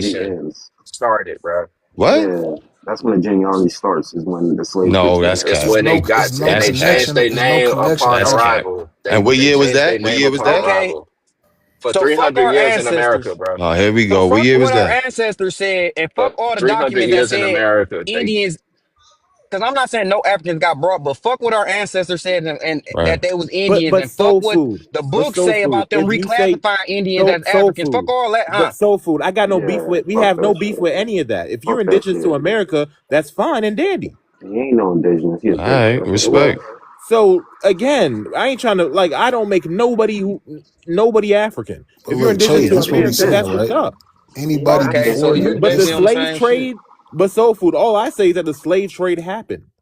genealogy nation ends. started, bro. What? Yeah, that's when the genealogy starts. Is when the slave No, ships that's land. It's cap. when they It's got to, no and That's they cap. changed connection. their It's no name connection upon at That's all. cap. arrival. And what They year was changed their that? What name year was upon that? Okay, arrival for so fuck 300 our years in America, ancestors. bro. Oh, here we So go. What fuck year was what our that? ancestors said, and For fuck all the 300 documents that years in said America, they Indians. Because I'm not saying no Africans got brought, but fuck what our ancestors said and Right. that they was But Indians, but and fuck soul what food. the But books soul say food. about them If you say reclassifying Indians so as soul Africans. Fuck food. all that, But huh? soul food, I got no beef Yeah, with. We fuck have no that beef shit. with any of that. If you're Fuck that indigenous to shit. America, that's fine and dandy. He ain't no indigenous. He a All big. right. That's what it is. Respect. So again, I ain't trying to like. I don't make nobody African. But If you're look, indigenous Trey, to that's what we America, saying, that's what's right? up. Yeah, Anybody that's Okay, before so dandy. you That's them, But the basically dandy. on the slave same shit. trade, but soul food. All I say is that the slave trade happened.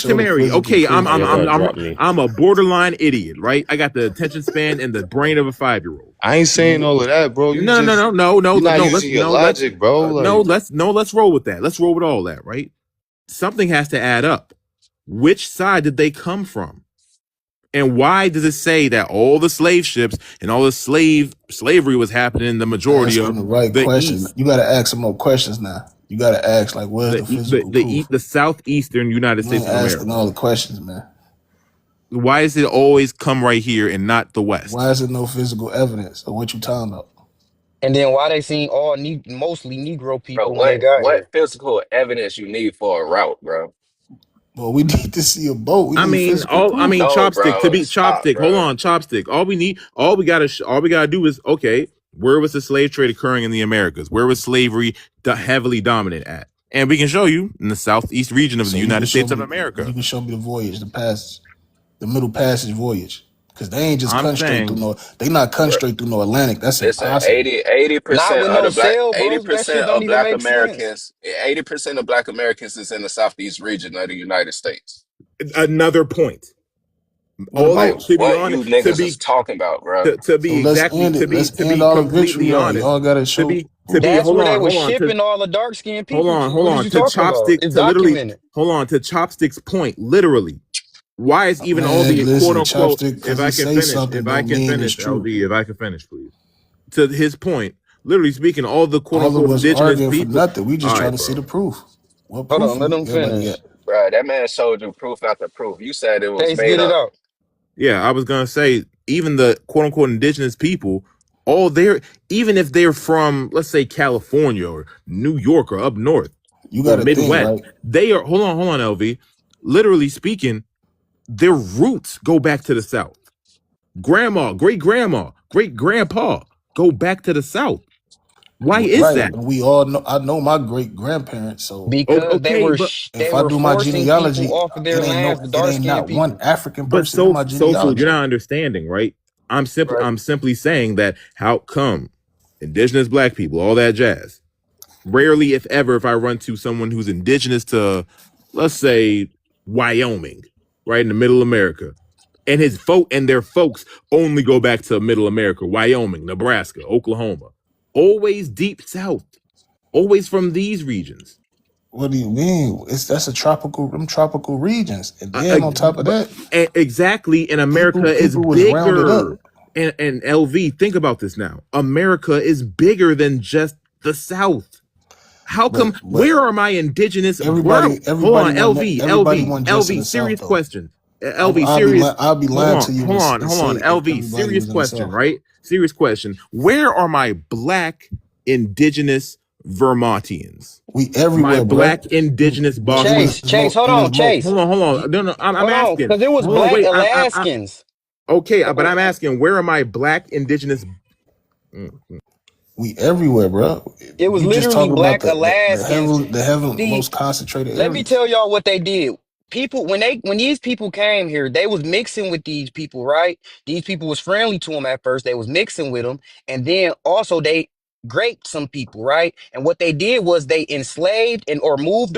show the Tamari. physical Okay, proof of that. I'm a borderline idiot, right? I got the attention span and the brain of a 5-year-old. I ain't saying all of that, bro. You No, no, just no, no, no, you're not no. using your logic, bro. Like Let's roll with that. Let's roll with all that, right? Something has to add up. Which side did they come from? And why does it say that all the slave ships and all the slavery was happening in the majority Asking of the right the question. East, You got to ask some more questions now. You got to ask like, where's the physical proof? the southeastern United You ain't States of asking America? all the questions, man. Why does it always come right here and not the West? Why is there no physical evidence of what you talking about? And then why they seen mostly Negro Bro, people when they got what here? physical evidence you need for a route, bro? Well, we need to see a boat. We need physical proof. No, Chopstick to bro. be Stop, chopstick. Hold bro. on, chopstick. All we gotta do is okay. Where was the slave trade occurring in the Americas? Where was slavery heavily dominant at? And we can show you in the southeast region of the So you can United show States of me. You America. can show me the voyage, the passage, the middle passage voyage, because they ain't just I'm cut straight through saying no. They not cut Bro, straight through no Atlantic. That's listen, impossible. 80 Not percent with of no the black sail, eighty bro. That percent shit don't of even black make sense. Americans, 80% of black Americans is in the southeast region of the United States. another point. Where the All Like, boats? to be what you honest, niggas is talking about, bro? to So be let's exactly end it. Let's to end be all the vitriol, completely y'all. honest, Y'all gotta show to proof. be That's hold where they on, was hold on to shipping all the dark skinned hold people on, to. hold What is on you to talking about? chopstick It's to literally documented. hold on to chopsticks point literally. Why is even all Man, the quote listen, unquote, chopstick, because he say something don't mean it's true. LV, if I can finish, please. To his point, literally speaking, all the quote All of unquote us indigenous arguing for people. nothing. We just All trying right, to see bro. the proof. What Hold proof on, let you him everybody got? finish. Bro, that man showed you proof after proof. You said it was Case, made get it up. out. Yeah, I was gonna say even the quote unquote indigenous people, all they're even if they're from let's say California or New York or up north You got or to think, Midwest, right? they are hold on, LV. Literally speaking, their roots go back to the South. Grandma, great grandpa go back to the South. Why is Right. that? And we all know, I know my great grandparents. So Because Okay, but if they I were do my forcing people genealogy, off of their lands, the it dark ain't skinned not one people. African person in my soul food, you're genealogy. not understanding, right? Right. I'm simply saying that how come indigenous black people, all that jazz. Rarely, if ever, if I run to someone who's indigenous to, let's say, Wyoming, right in the middle of America, and his folk and their folks only go back to middle America, Wyoming, Nebraska, Oklahoma, always deep south, always from these regions. What do you mean? That's them tropical regions. And then on top of But that, exactly, and America is people was rounded up. bigger. And LV, think about this now. America is bigger than just the South. How come? But Where are my indigenous? Hold everybody on, wasn't everybody wasn't just in LV. the South Serious though. question. LV, serious. I'll be lying to you and Hold on. say LV, everybody serious was in the question, South. right? Serious question. Where are my black indigenous Vermontians? We My everywhere, black bro. indigenous Chase, Bostonians. hold on, Chase. Hold on, hold on. No, I'm Hold on, asking. because it was Hold on, black wait. Alaskans. Okay, but I'm asking, where are my black indigenous? We everywhere, bro. It was You just literally talking about black Alaskans. the heaven See, most concentrated let me areas. tell y'all what they did. People, when these people came here, they was mixing with these people, right? These people was friendly to them at first. They was mixing with them, and then also they raped some people, right? And what they did was they enslaved and or moved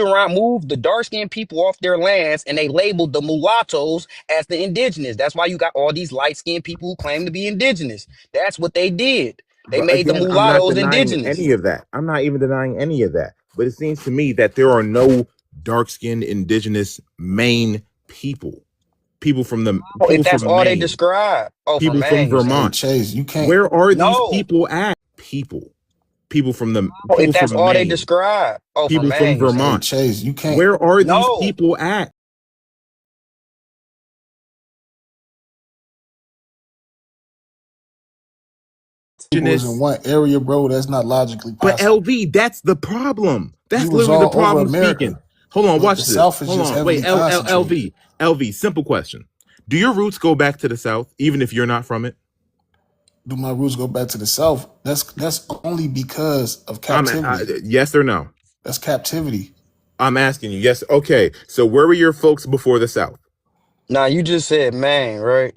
the dark skinned people off their lands, and they labeled the mulattoes as the indigenous. That's why you got all these light skinned people who claim to be indigenous. That's what they did. They But made the again, I'm not mulattoes denying indigenous. any of that. I'm not even denying any of that. But it seems to me that there are no dark-skinned indigenous Maine people. Oh, if People that's from all they Maine, describe. Oh, from people from Maine, you Hey saying? Vermont. Chase, you can't. Where are these No. people at? People from the Oh, if people that's from all they Maine, describe. Oh, from people from Maine, you Hey saying? Vermont. Chase, you can't. Where are these No. people at? People was in Indigenous. one area, bro. That's not logically But possible. LV, that's the problem. We That's was literally the all over problem America, speaking. Hold on, but watch the this. South is Hold just on, wait. heavily concentrated. LV. Simple question: do your roots go back to the South, even if you're not from it? Do my roots go back to the South? That's only because of captivity. Yes or no? That's captivity. I'm asking you. Yes. Okay. So where were your folks before the South? Nah, you just said Maine, right?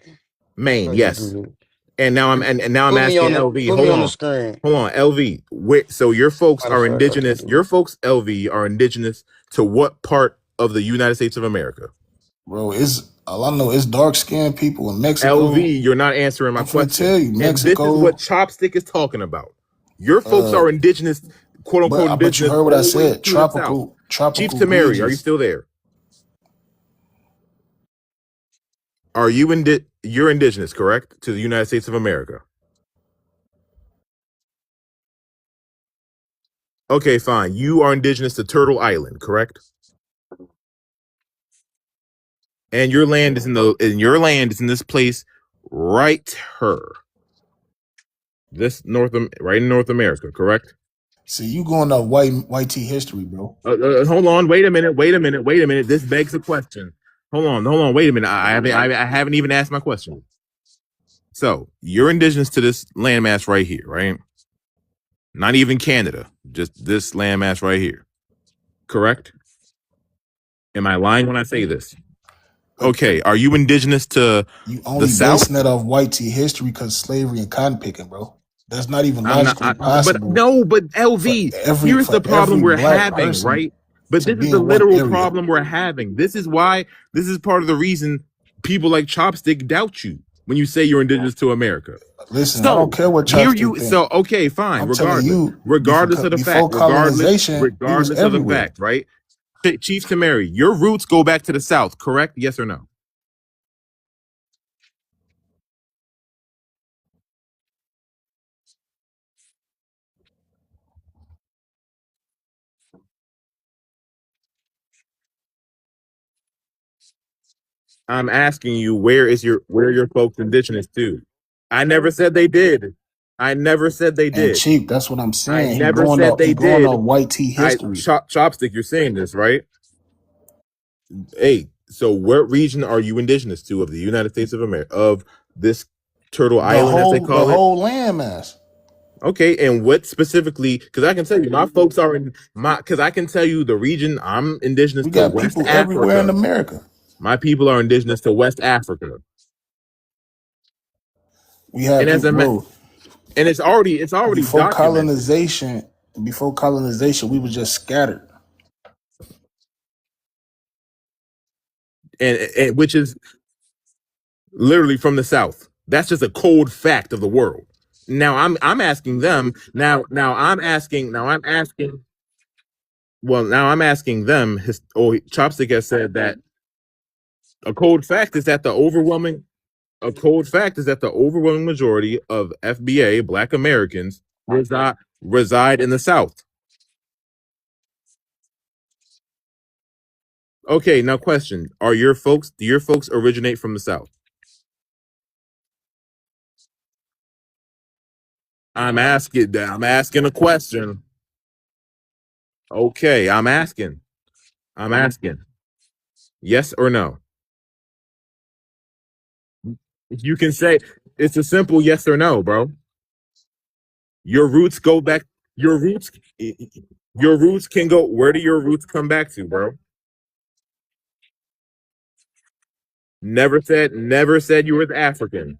Maine. How you do Yes. that? And now I'm asking LV. Put me on the screen. Hold on, LV. So your folks Matter of are fact, I can indigenous. do Your folks, LV, are indigenous to what part of the United States of America? Bro, it's all I know is dark skinned people in Mexico. LV, you're not answering my I'm finna question. tell you, And this is what Mexico. Chopstick is talking about. Your folks Uh, are indigenous, quote unquote but you indigenous, heard what I always said. to the South. Chief Tropical Tamari, are you regions. still there? Are you you're indigenous, correct? To the United States of America. Okay, fine. You are indigenous to Turtle Island, correct? And your land is in this place right here. Right in North America, correct? See, you going to white tea history, bro. Hold on. Wait a minute. This begs a question. Hold on. Wait a minute. I haven't even asked my question. So you're indigenous to this landmass right here, right? Not even Canada, just this landmass right here. Correct? Am I lying when I say this? But Okay. Are you indigenous to you the only South? basing that off white tea history because slavery and cotton picking, bro. That's not even I'm not, logically but possible no, but for LV, here's the problem every we're black having, person right? But to this is be the in one literal area. problem we're having. This is part of the reason people like Chopstick doubt you when you say you're indigenous to America. Listen, I don't So care what Chopstick think. okay, fine, I'm telling you, regardless of the before fact, colonization, we was regardless of the everywhere. fact, right? Chief Tamari, your roots go back to the South, correct? Yes or no? I'm asking you, where are your folks indigenous to? I never said they did. I never said they And did. Chief, that's what I'm I saying. never said He they going did. on white tea history. Chopstick, you're saying this, right? Hey, so what region are you indigenous to of the United States of America, of this turtle island, as they The call it? whole landmass. Okay, and what specifically? Because I can tell you, my folks are in my. Because I can tell you the region I'm indigenous We to, got West people everywhere in Africa. America. My people are indigenous to West Africa, We have and people, bro. and it's already Before documented, colonization, we were just scattered. and which is literally from the South. That's just a cold fact of the world. Now I'm asking them now I'm asking them. Chopstick has said that a cold fact is that the overwhelming a cold fact is that the overwhelming majority of FBA Black Americans reside in the South. Okay, now question: do your folks originate from the South? I'm asking a question. Okay, I'm asking. Yes or no? You can say it's a simple yes or no, bro. Your roots go back. Your roots. Your roots can go. Where do your roots come back to, bro? Never said you were African.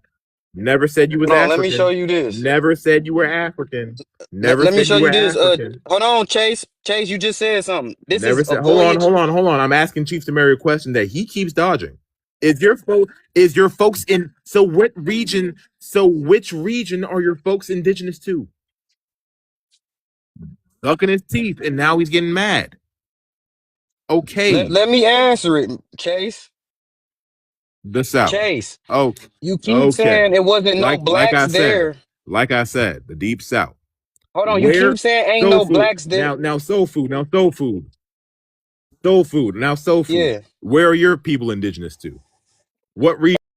Never said you was Hold on, let me show African. you this. Never said you were African. Never Let me said show you were you this. African. Hold on, Chase. Chase, you just said something. This Never is a said. voyage. Hold on. I'm asking Chief Samari a question that he keeps dodging. Is your folks in? So what region? So which region are your folks indigenous to? Sucking his teeth, and now he's getting mad. Okay, Let me answer it, Chase. the South. Chase, Oh, you keep okay. saying it wasn't no blacks there. Like I said, the Deep South. Hold on, you Where keep saying ain't soul no food blacks there. now soul food. Where are your people indigenous to? What